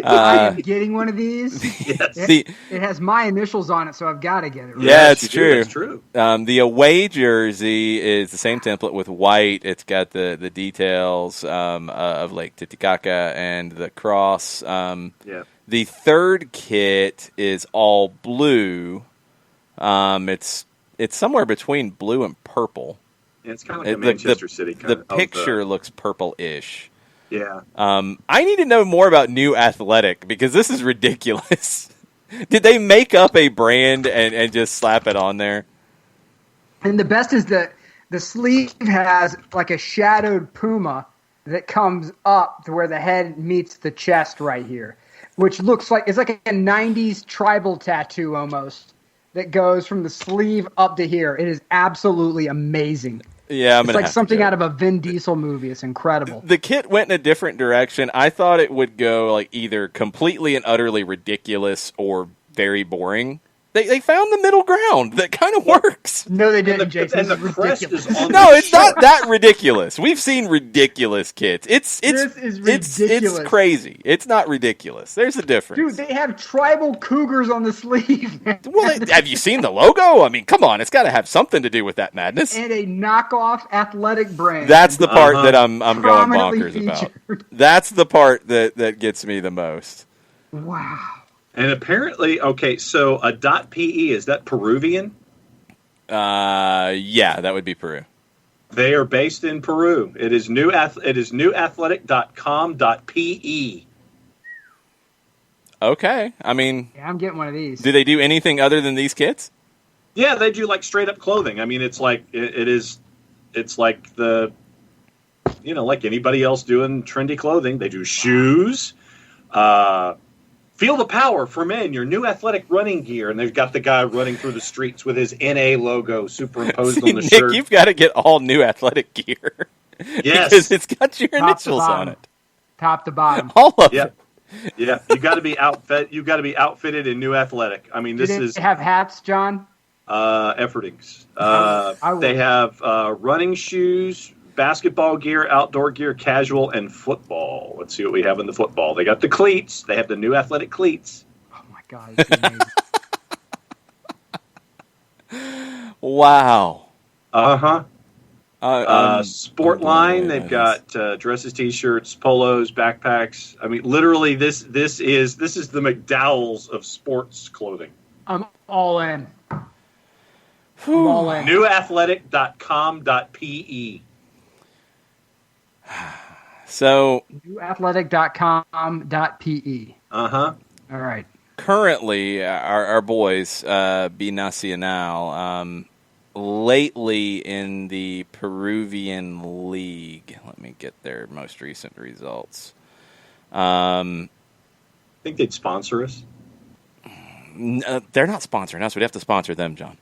A: I am getting one of these.
C: Yes.
A: It has my initials on it, so I've got to get it. Right?
B: Yeah,
C: Yes,
B: it's
C: you do.
B: true.
C: It's true.
B: The away jersey is the same template with white. It's got the details of Lake Titicaca and the cross.
C: Yeah.
B: The third kit is all blue. It's somewhere between blue and purple.
C: Yeah, it's kind of like a Manchester City kind
B: The
C: of.
B: picture looks purple-ish.
C: Yeah.
B: I need to know more about New Athletic because this is ridiculous. Did they make up a brand and just slap it on there?
A: And the best is that the sleeve has like a shadowed puma that comes up to where the head meets the chest right here, which looks like it's like a 90s tribal tattoo almost that goes from the sleeve up to here. It is absolutely amazing.
B: Yeah,
A: it's like something out of a Vin Diesel movie. It's incredible.
B: The kit went in a different direction. I thought it would go like either completely and utterly ridiculous or very boring. They found the middle ground that kind of works.
A: No, they didn't, Jason.
C: And the
A: This is
C: crest
A: ridiculous.
C: is on
B: No,
C: the
B: it's not that ridiculous. We've seen ridiculous kits. This is ridiculous. It's crazy. It's not ridiculous. There's a difference.
A: Dude, they have tribal cougars on the sleeve.
B: Well, have you seen the logo? I mean, come on. It's got to have something to do with that madness.
A: And a knockoff athletic brand.
B: That's the part that I'm going
A: Prominently
B: bonkers about.
A: featured.
B: That's the part that gets me the most.
A: Wow.
C: And apparently, okay, so a .pe, is that Peruvian?
B: Yeah, that would be Peru.
C: They are based in Peru. It is newathletic.com.pe.
B: Okay. I mean,
A: Yeah, I'm getting one of these.
B: do they do anything other than these kits?
C: Yeah, they do like straight up clothing. I mean, it's like it's like the, like anybody else doing trendy clothing. They do shoes. Feel the power for men, your new athletic running gear. And they've got the guy running through the streets with his NA logo superimposed on the
B: Nick,
C: shirt.
B: you've got to get all new athletic gear.
C: Yes.
B: Because it's got your
A: Top
B: initials
A: to
B: on
A: bottom.
B: it.
A: Top to bottom.
B: All of
C: Yeah.
B: it.
C: Yeah, you got to be outfit. You got to be outfitted in new athletic. I mean,
A: Do
C: this
A: they
C: is
A: have hats, John?
C: effortings.
A: I will.
C: They have running shoes, basketball gear, outdoor gear, casual, and football. Let's see what we have in the football. They got the cleats. They have the new athletic cleats.
A: Oh my God! It's amazing.
B: Wow.
C: Sport line. They've got dresses, t-shirts, polos, backpacks. I mean, literally, this is the McDowell's of sports clothing.
A: I'm all in. I'm all in.
C: Newathletic.com.pe.
B: So
A: Newathletic.com.pe.
C: Uh-huh.
A: All right.
B: currently, our boys, Binacional, lately in the Peruvian League. Let me get their most recent results.
C: I think they'd sponsor us.
B: They're not sponsoring us. We'd have to sponsor them, John.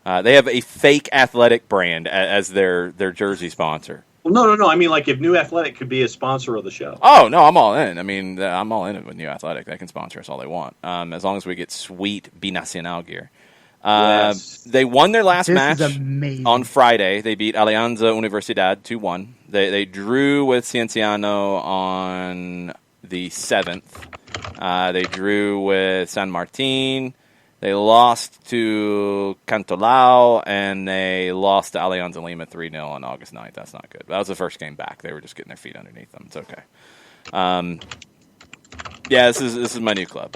B: They have a fake athletic brand as their jersey sponsor.
C: Well, no. I mean, like if New Athletic could be a sponsor of the show.
B: Oh, no, I'm all in. I mean, I'm all in with New Athletic. They can sponsor us all they want, as long as we get sweet Binacional gear.
C: Yes.
B: They won their last match
A: amazing.
B: on Friday. They beat Alianza Universidad 2-1. They drew with Cienciano on the 7th. They drew with San Martin. They lost to Cantolao, and they lost to Alianza Lima 3-0 on August 9th. That's not good. That was the first game back. They were just getting their feet underneath them. It's okay. Yeah, this is my new club.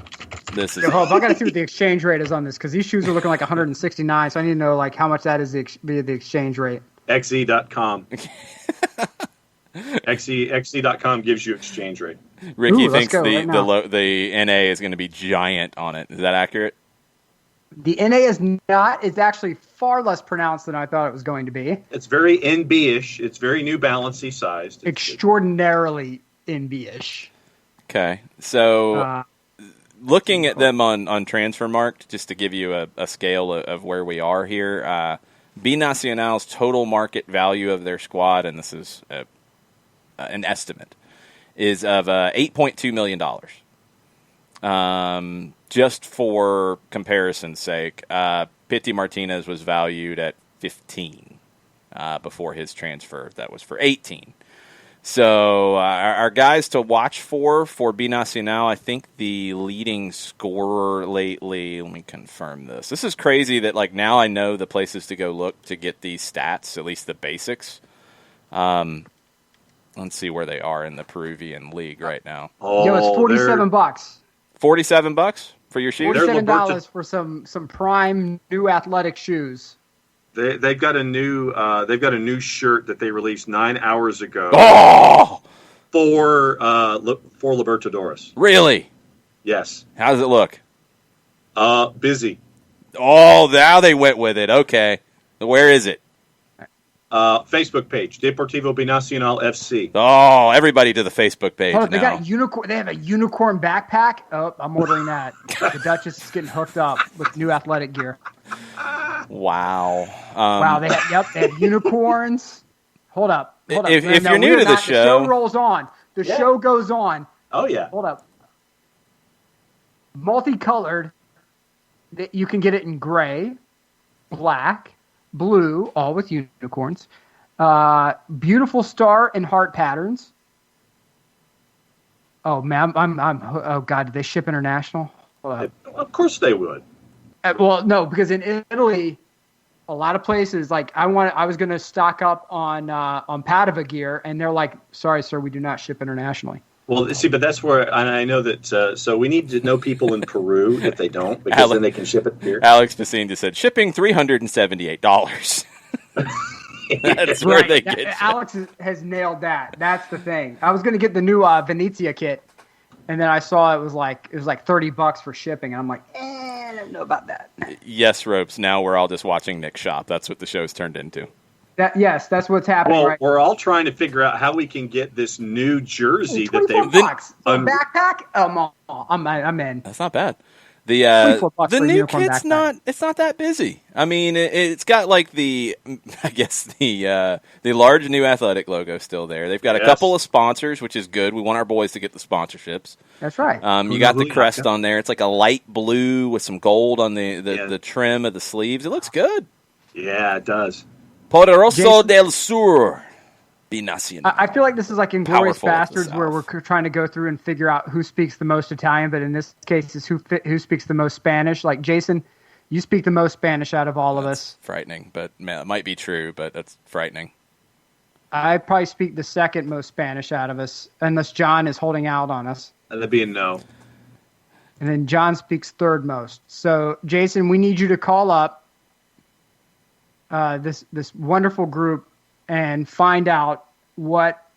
B: This is.
A: Yo, Hope, I got to see what the exchange rate is on this because these shoes are looking like 169. So I need to know like how much that is the exchange rate.
C: XE.com. XE.com gives you exchange rate.
B: Ricky
A: Ooh,
B: thinks
A: right now.
B: the NA is going to be giant on it. Is that accurate?
A: The NA is not. It's actually far less pronounced than I thought it was going to be.
C: It's very NB-ish. It's very New Balance-y sized.
A: Extraordinarily NB-ish.
B: Okay, so looking at them on Transfermarkt, just to give you a scale of where we are here, Binacional's total market value of their squad, and this is an estimate, is of $8.2 million. Just for comparison's sake, Pity Martinez was valued at 15 before his transfer. That was for 18. So our guys to watch for Binacional, I think the leading scorer lately, let me confirm this. This is crazy that like now I know the places to go look to get these stats, at least the basics. Let's see where they are in the Peruvian league right now.
A: Yo, it's $47.
B: $47 for your shoes?
A: $47 for some prime new athletic shoes.
C: They've got a new shirt that they released 9 hours ago.
B: Oh!
C: For Libertadores.
B: Really?
C: Yes.
B: How does it look?
C: Busy.
B: Oh, now they went with it. Okay. Where is it?
C: Facebook page, Deportivo Binacional FC.
B: Oh, everybody to the Facebook page
A: Hold on,
B: now.
A: They have a unicorn backpack. Oh, I'm ordering that. The Duchess is getting hooked up with new athletic gear.
B: Wow.
A: Wow, they have unicorns. Hold up.
B: If you're new to the show.
A: The show rolls on. The show goes on.
C: Oh, yeah.
A: Hold up. Multicolored. You can get it in gray, black, blue, all with unicorns. Beautiful star and heart patterns. Oh man, I'm oh god, did they ship international?
C: Of course they would.
A: Well, no, because in Italy, a lot of places like I was going to stock up on Padova gear, and they're like, "Sorry, sir, we do not ship internationally."
C: Well, see, but that's where and I know that. So we need to know people in Peru if they don't, because then they can ship it here.
B: Alex Pacine just said shipping $378. That's where they get you.
A: Alex has nailed that. That's the thing. I was going to get the new Venezia kit, and then I saw it was like $30 for shipping, and I'm like, I don't know about that.
B: Yes, Ropes. Now we're all just watching Nick shop. That's what the show's turned into.
A: Yes, that's what's happening.
C: Well,
A: right
C: we're all trying to figure out how we can get this new jersey that they
A: $24 for a backpack. I'm in.
B: That's not bad. The new kit's it's not that busy. I mean, it's got like the large new athletic logo still there. They've got a couple of sponsors, which is good. We want our boys to get the sponsorships.
A: That's right.
B: You got the crest on there. It's like a light blue with some gold on the trim of the sleeves. It looks good.
C: Yeah, it does.
B: Poderoso del Sur. Binacional.
A: I feel like this is like Inglourious Bastards, where we're trying to go through and figure out who speaks the most Italian, but in this case, it's who speaks the most Spanish. Like, Jason, you speak the most Spanish out of all of us.
B: Frightening, but man, it might be true, but that's frightening.
A: I probably speak the second most Spanish out of us, unless John is holding out on us.
C: That'd be a no.
A: And then John speaks third most. So, Jason, we need you to call up this wonderful group and find out what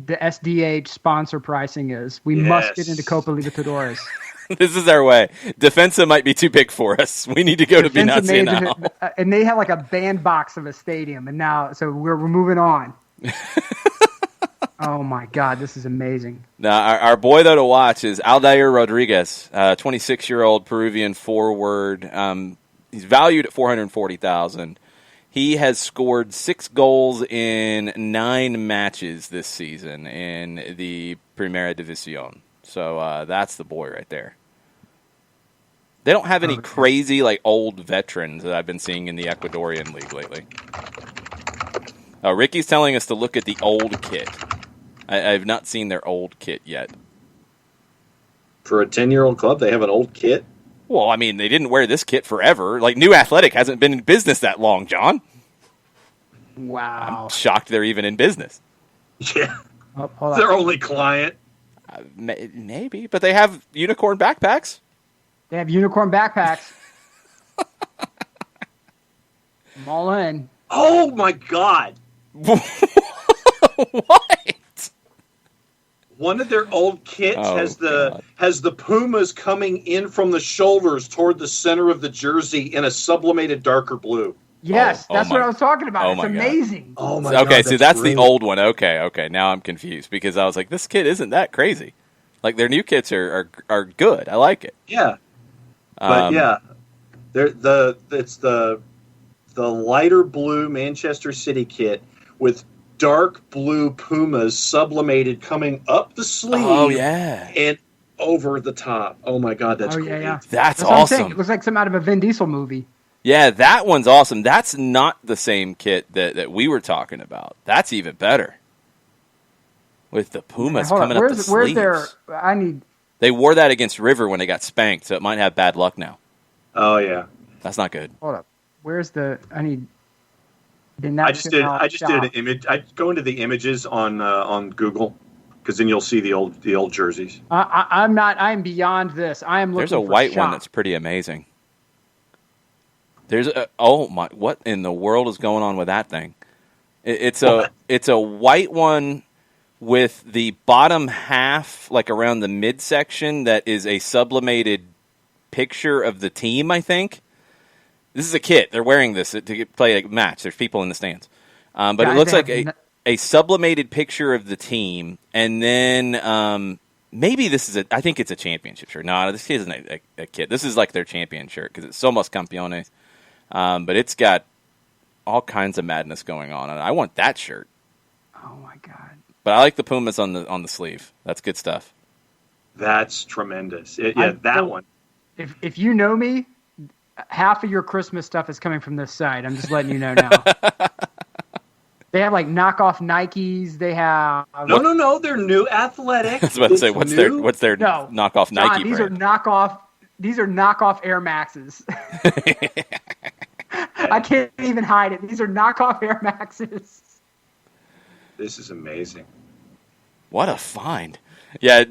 A: the SDH sponsor pricing is. We must get into Copa Libertadores.
B: This is our way. Defensa might be too big for us. We need to go to Binacional.
A: And they have like a bandbox of a stadium, and now so we're moving on. Oh my God, this is amazing.
B: Now, our boy though to watch is Aldair Rodriguez, 26-year-old Peruvian forward. He's valued at $440,000. He has scored 6 goals in 9 matches this season in the Primera División. So that's the boy right there. They don't have any crazy like old veterans that I've been seeing in the Ecuadorian league lately. Ricky's telling us to look at the old kit. I've not seen their old kit yet.
C: For a 10-year-old club, they have an old kit?
B: Well, I mean, they didn't wear this kit forever. Like, New Athletic hasn't been in business that long, John.
A: Wow.
B: I'm shocked they're even in business.
C: Yeah. Their only client.
B: Maybe, but they have unicorn backpacks.
A: They have unicorn backpacks. I'm all in.
C: Oh, my God.
B: What?
C: One of their old kits has the Pumas coming in from the shoulders toward the center of the jersey in a sublimated darker blue.
A: Yes, that's what I was talking about. It's amazing.
C: Oh my God.
B: Okay, so that's the old one. Okay. Now I'm confused because I was like, this kit isn't that crazy. Like their new kits are good. I like it.
C: Yeah, but it's the lighter blue Manchester City kit with dark blue Pumas sublimated coming up the sleeve.
B: Oh, yeah.
C: And over the top. Oh, my God, that's great.
A: Yeah.
B: That's awesome.
A: It looks like some out of a Vin Diesel movie.
B: Yeah, that one's awesome. That's not the same kit that we were talking about. That's even better. With the Pumas coming up the sleeves. They wore that against River when they got spanked, so it might have bad luck now.
C: Oh, yeah.
B: That's not good.
A: Hold up. Where's the...
C: I just did an image. I go into the images on Google because then you'll see the old jerseys.
A: I'm not. I am beyond this. I am looking.
B: There's a white one that's pretty amazing. There's what in the world is going on with that thing? It's a white one with the bottom half like around the midsection that is a sublimated picture of the team. I think. This is a kit. They're wearing this to play a match. There's people in the stands. But it looks like a sublimated picture of the team. And then maybe this is I think it's a championship shirt. No, this isn't a kit. This is like their champion shirt because it's Somos Campeones. But it's got all kinds of madness going on. And I want that shirt.
A: Oh, my God.
B: But I like the Pumas on the sleeve. That's good stuff.
C: That's tremendous. That one.
A: If you know me, half of your Christmas stuff is coming from this side. I'm just letting you know now. They have like knockoff Nikes. They have
C: no. They're New Athletic.
B: I was about to say what's their knockoff Nike
A: these
B: brand?
A: These are knockoff Air Maxes. I can't even hide it. These are knockoff Air Maxes.
C: This is amazing.
B: What a find. Yeah,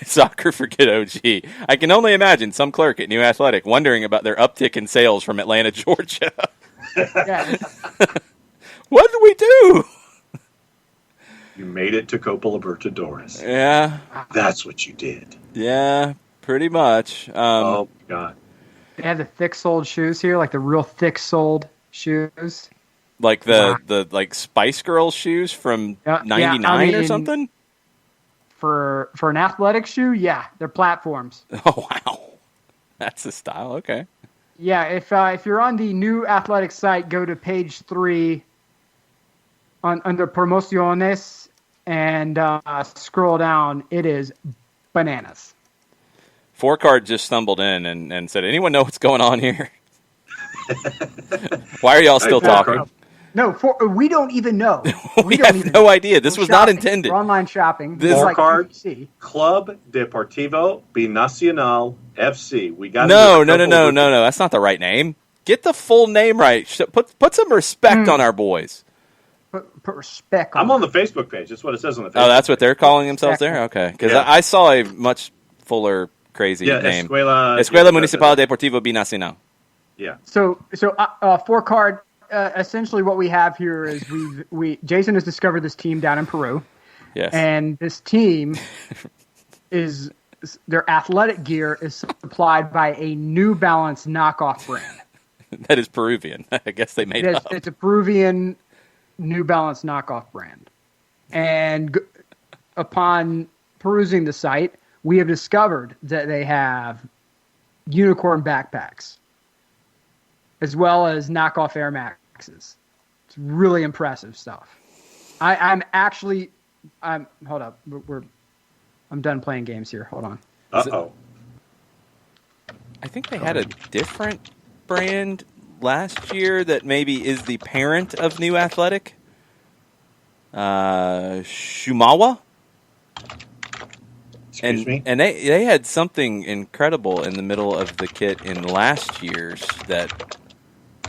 B: soccer forget OG. I can only imagine some clerk at New Athletic wondering about their uptick in sales from Atlanta, Georgia. What did we do?
C: You made it to Copa Libertadores.
B: Yeah.
C: That's what you did.
B: Yeah, pretty much.
C: Oh, God.
A: They have the thick-soled shoes here, like the real thick-soled shoes.
B: Like the like Spice Girls shoes from 99 or something?
A: For an athletic shoe, yeah, they're platforms.
B: Oh, wow. That's the style. Okay.
A: Yeah, if you're on the new athletic site, go to page 3 under Promociones and scroll down. It is bananas.
B: Four Card just stumbled in and said, anyone know what's going on here? Why are y'all still talking?
A: No, we don't even know.
B: we have no idea. This was not intended.
A: For online shopping.
C: Four Card Club Deportivo Binacional FC. We got
B: No. That's not the right name. Get the full name right. Put some respect on our boys.
A: Put respect on
C: I'm on the Facebook page. That's what it says on the Facebook
B: Oh, that's what they're calling themselves there? Okay. Because I saw a much fuller, crazy name. Escuela Municipal Deportivo Binacional.
C: Yeah.
A: So Four Card, essentially what we have here is Jason has discovered this team down in Peru.
B: Yes.
A: And this team is their athletic gear is supplied by a New Balance knockoff brand.
B: That is Peruvian. I guess they made it up.
A: It's a Peruvian New Balance knockoff brand. And upon perusing the site, we have discovered that they have unicorn backpacks as well as knockoff Air Maxes. It's really impressive stuff. Hold up. I'm done playing games here. Hold on.
C: Uh-oh.
B: I think they had a different brand last year that maybe is the parent of New Athletic. Shumawa?
C: Excuse me?
B: And they had something incredible in the middle of the kit in last year's that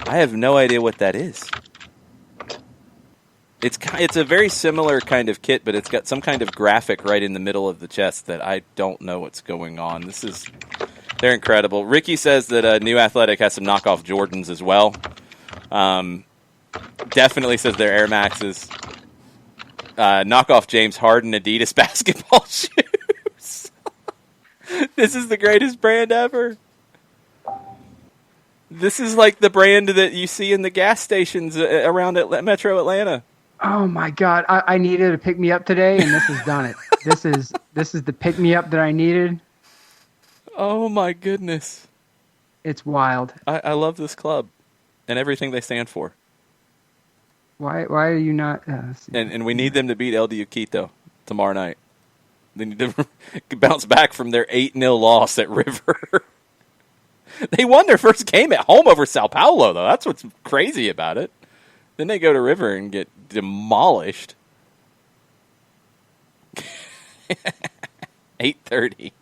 B: I have no idea what that is. It's a very similar kind of kit, but it's got some kind of graphic right in the middle of the chest that I don't know what's going on. They're incredible. Ricky says that New Athletic has some knockoff Jordans as well. Definitely says they're Air Maxes. Knockoff James Harden Adidas basketball shoes. This is the greatest brand ever. This is like the brand that you see in the gas stations around Metro Atlanta.
A: Oh my God! I needed a pick me up today, and this has done it. This is the pick me up that I needed.
B: Oh my goodness!
A: It's wild.
B: I love this club and everything they stand for.
A: Why are you not?
B: And we need them to beat El Quito tomorrow night. They need to bounce back from their 8-0 loss at River. They won their first game at home over Sao Paulo, though. That's what's crazy about it. Then they go to River and get demolished. 8:30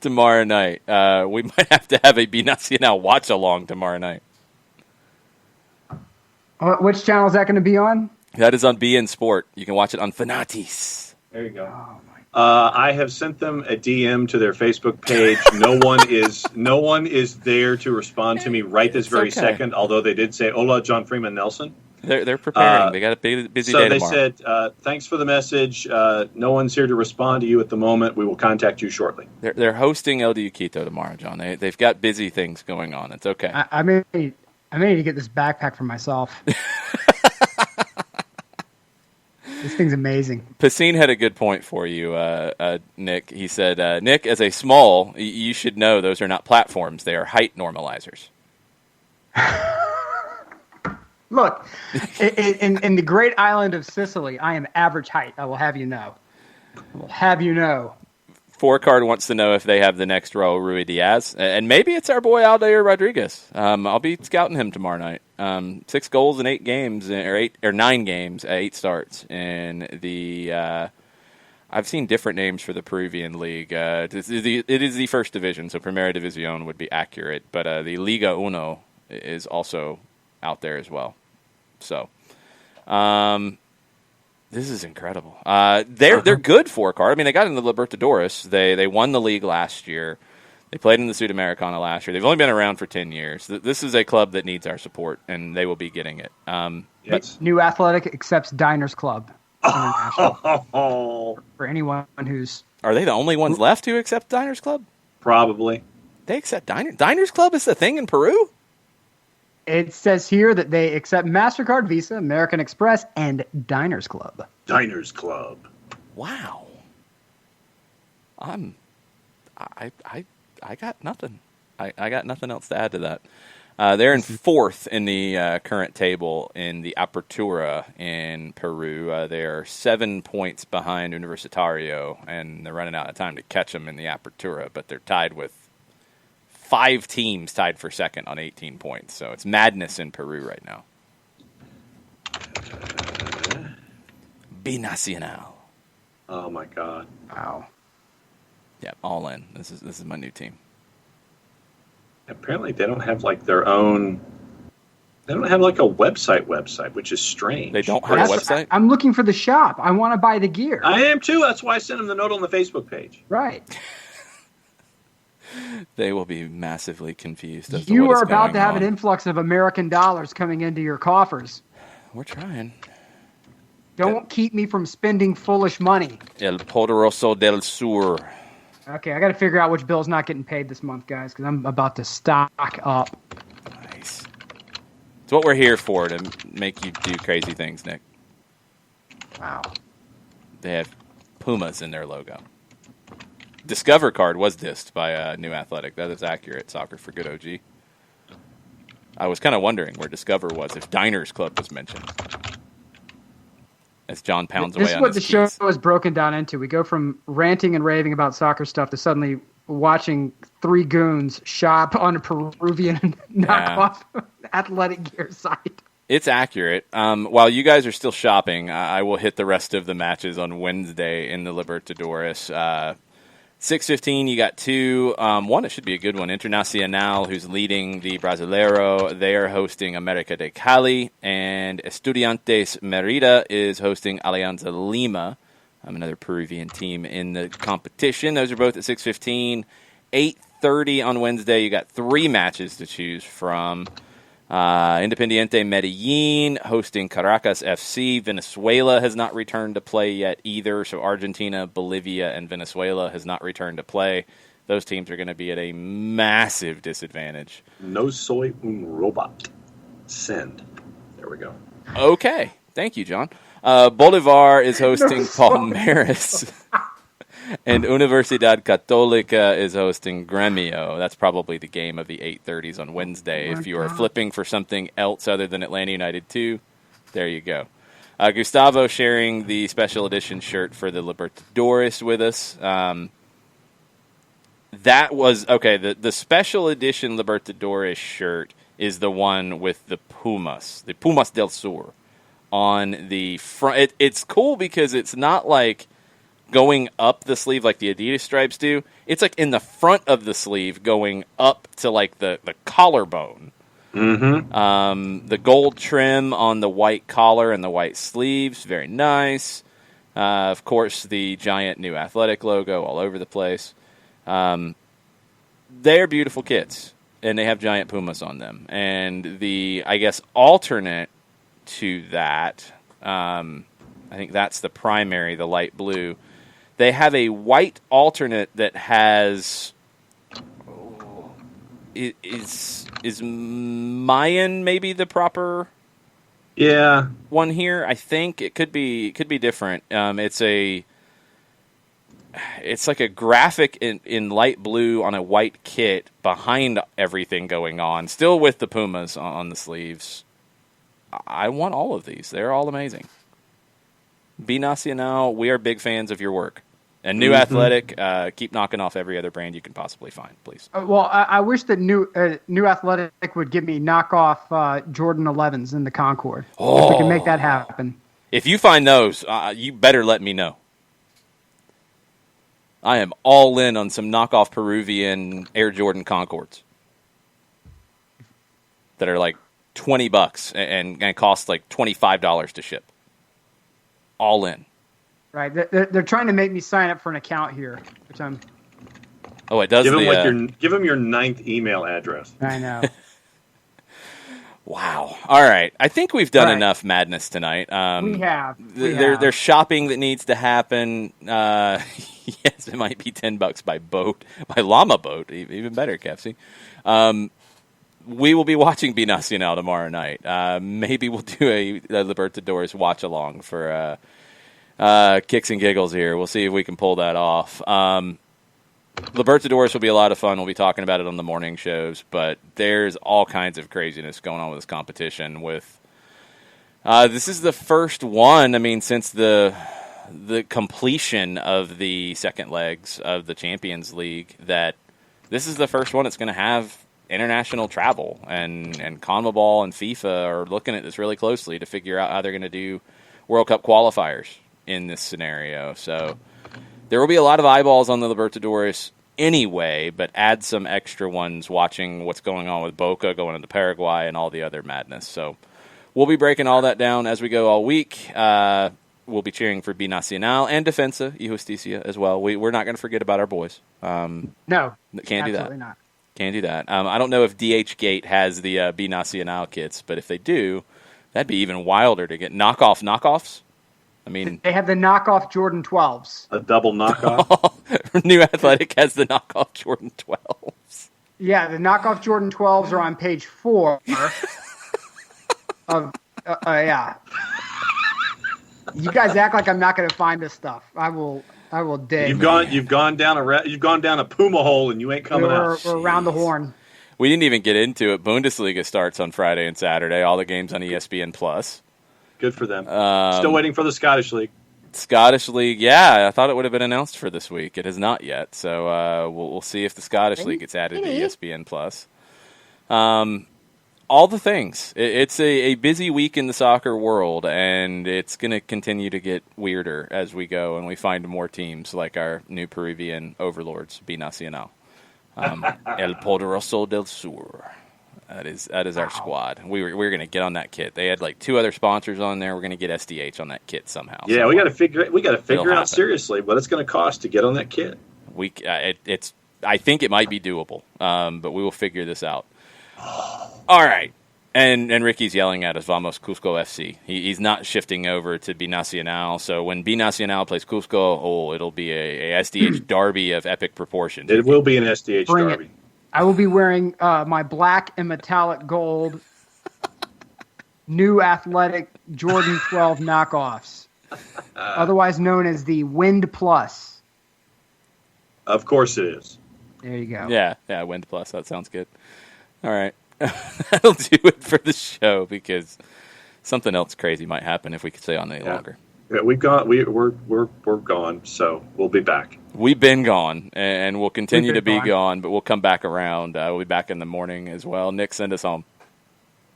B: tomorrow night. We might have to have a Binacional watch-along tomorrow night.
A: Which channel is that going to be on?
B: That is on BN Sport. You can watch it on Fanatis.
C: There you go. I have sent them a DM to their Facebook page. No one is there to respond to me right this very second. Although they did say, "Hola, John Freeman Nelson."
B: They're preparing. They got a busy day tomorrow.
C: So they said, "Thanks for the message. No one's here to respond to you at the moment. We will contact you shortly."
B: They're hosting El Quito tomorrow, John. They've got busy things going on. It's okay.
A: I may need to get this backpack for myself. This thing's amazing.
B: Pacine had a good point for you, Nick. He said, Nick, as a small, you should know those are not platforms. They are height normalizers.
A: Look, in the great island of Sicily, I am average height. I will have you know.
B: Four Card wants to know if they have the next Raul Rui Diaz. And maybe it's our boy Aldair Rodriguez. I'll be scouting him tomorrow night. 6 goals in 8 games, or 9 games, 8 starts. And I've seen different names for the Peruvian league. It is the first division, so Primera División would be accurate. But the Liga Uno is also out there as well. So, this is incredible. They're good, Four Card. I mean, they got into the Libertadores. They won the league last year. They played in the Sudamericana last year. They've only been around for 10 years. This is a club that needs our support, and they will be getting it.
A: But New Athletic accepts Diners Club International. For anyone who's...
B: Are they the only ones left who accept Diners Club?
C: Probably.
B: They accept Diners Club is the thing in Peru?
A: It says here that they accept MasterCard, Visa, American Express, and Diners Club.
C: Diners Club.
B: Wow. I got nothing. I got nothing else to add to that. They're in fourth in the current table in the Apertura in Peru. They are 7 points behind Universitario, and they're running out of time to catch them in the Apertura, but they're tied with 5 teams tied for second on 18 points. So it's madness in Peru right now. Binacional.
C: Oh, my God.
A: Wow.
B: Yeah, all in. This is my new team.
C: Apparently they don't have like their own. They don't have like a website, which is strange.
B: They don't have a website?
A: I'm looking for the shop. I want to buy the gear.
C: I am too. That's why I sent them the note on the Facebook page.
A: Right.
B: They will be massively confused.
A: You are about to have an influx of American dollars coming into your coffers.
B: We're trying.
A: Don't keep me from spending foolish money.
B: El Poderoso del Sur.
A: Okay, I got to figure out which bill's not getting paid this month, guys, because I'm about to stock up.
B: Nice. It's what we're here for, to make you do crazy things, Nick.
A: Wow.
B: They have Pumas in their logo. Discover card was dissed by New Athletic. That is accurate. Soccer for Good OG. I was kind of wondering where Discover was, if Diners Club was mentioned. As John pounds away on his keys. This is what
A: the show is broken down into. We go from ranting and raving about soccer stuff to suddenly watching 3 goons shop on a Peruvian knockoff athletic gear site.
B: It's accurate. While you guys are still shopping, I will hit the rest of the matches on Wednesday in the Libertadores. 6:15, you got 2. One, it should be a good one. Internacional, who's leading the Brasileiro. They are hosting América de Cali. And Estudiantes Merida is hosting Alianza Lima, another Peruvian team in the competition. Those are both at 6:15. 8:30 on Wednesday, you got 3 matches to choose from. Independiente Medellin hosting Caracas FC. Venezuela has not returned to play yet either, so Argentina, Bolivia, and Venezuela has not returned to play. Those teams are going to be at a massive disadvantage.
C: No soy un robot. Send. There we go.
B: Okay. Thank you, John. Bolivar is hosting Palmeiras. And Universidad Católica is hosting Gremio. That's probably the game of the 8:30s on Wednesday. If you are flipping for something else other than Atlanta United 2, there you go. Gustavo sharing the special edition shirt for the Libertadores with us. That was, okay, the special edition Libertadores shirt is the one with the Pumas del Sur on the front. It's cool because it's not like going up the sleeve like the Adidas stripes do. It's like in the front of the sleeve going up to like the collarbone.
C: Mm-hmm.
B: The gold trim on the white collar and the white sleeves, very nice. Of course, the giant New Athletic logo all over the place. They're beautiful kits, and they have giant Pumas on them. And the, I guess, alternate to that, I think that's the primary, the light blue. They have a white alternate that has is Mayan maybe the proper one here. I think it could be different. It's like a graphic in light blue on a white kit behind everything going on, still with the Pumas on the sleeves. I want all of these. They're all amazing. Binacional, we are big fans of your work. And New Athletic, keep knocking off every other brand you can possibly find, please.
A: Well, I wish that New Athletic would give me knockoff Jordan 11s in the Concord. If we can make that happen.
B: If you find those, you better let me know. I am all in on some knockoff Peruvian Air Jordan Concords that are like $20 and cost like $25 to ship. All in.
A: Right. They're trying to make me sign up for an account here, which I'm
B: Oh, it does.
C: Give him your 9th email address.
A: I know.
B: Wow. All right. I think we've done enough madness tonight.
A: We have.
B: There's shopping that needs to happen. Yes, it might be $10 by boat, by llama boat. Even better, Kefsey. We will be watching Binacional tomorrow night. Maybe we'll do a Libertadores watch along for kicks and giggles here. We'll see if we can pull that off. Libertadores will be a lot of fun. We'll be talking about it on the morning shows, but there's all kinds of craziness going on with this competition. This is the first one, since the completion of the second legs of the Champions League, that this is the first one that's going to have international travel, and CONMEBOL and FIFA are looking at this really closely to figure out how they're going to do World Cup qualifiers in this scenario. So there will be a lot of eyeballs on the Libertadores anyway, but add some extra ones watching what's going on with Boca going into Paraguay and all the other madness. So we'll be breaking all that down as we go all week. We'll be cheering for Binacional and Defensa y Justicia as well. We're not going to forget about our boys.
A: No,
B: can't do that.
A: Not.
B: Can't do that. I don't know if DH Gate has the Binacional kits, but if they do, that'd be even wilder to get knockoffs.
A: They have the knockoff Jordan 12s.
C: A double knockoff?
B: New Athletic has the knockoff Jordan 12s.
A: Yeah, the knockoff Jordan 12s are on page 4 of yeah. You guys act like I'm not going to find this stuff. I will dig.
C: You've gone down a Puma hole and you ain't coming out.
A: We're around the horn.
B: We didn't even get into it. Bundesliga starts on Friday and Saturday. All the games on ESPN Plus.
C: Good for them. Still waiting for the Scottish League.
B: Scottish League, yeah. I thought it would have been announced for this week. It has not yet. So we'll see if the Scottish League gets added to ESPN Plus. All the things. It's a busy week in the soccer world, and it's going to continue to get weirder as we go and we find more teams like our new Peruvian overlords, Binacional. El Poderoso del Sur. That is our squad. We're going to get on that kit. They had like 2 other sponsors on there. We're going to get SDH on that kit somehow.
C: Yeah, we got to figure out seriously what it's going to cost to get on that kit.
B: I think it might be doable, but we will figure this out. All right. And Ricky's yelling at us, Vamos Cusco FC. He's not shifting over to Binacional. So when Binacional plays Cusco, it'll be a SDH derby of epic proportions.
C: It will be an SDH derby.
A: I will be wearing my black and metallic gold New Athletic Jordan 12 knockoffs, otherwise known as the Wind Plus.
C: Of course it is.
A: There you go.
B: Yeah, Wind Plus. That sounds good. All right. That'll do it for the show because something else crazy might happen if we could stay on any longer.
C: Yeah, we're gone, so we'll be back.
B: We've been gone, and we'll continue to be gone, but we'll come back around. We'll be back in the morning as well. Nick, send us home.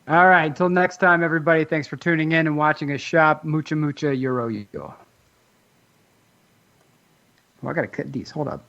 A: All right. Until next time, everybody, thanks for tuning in and watching us shop. Mucha Euro. Oh, I got to cut these. Hold up.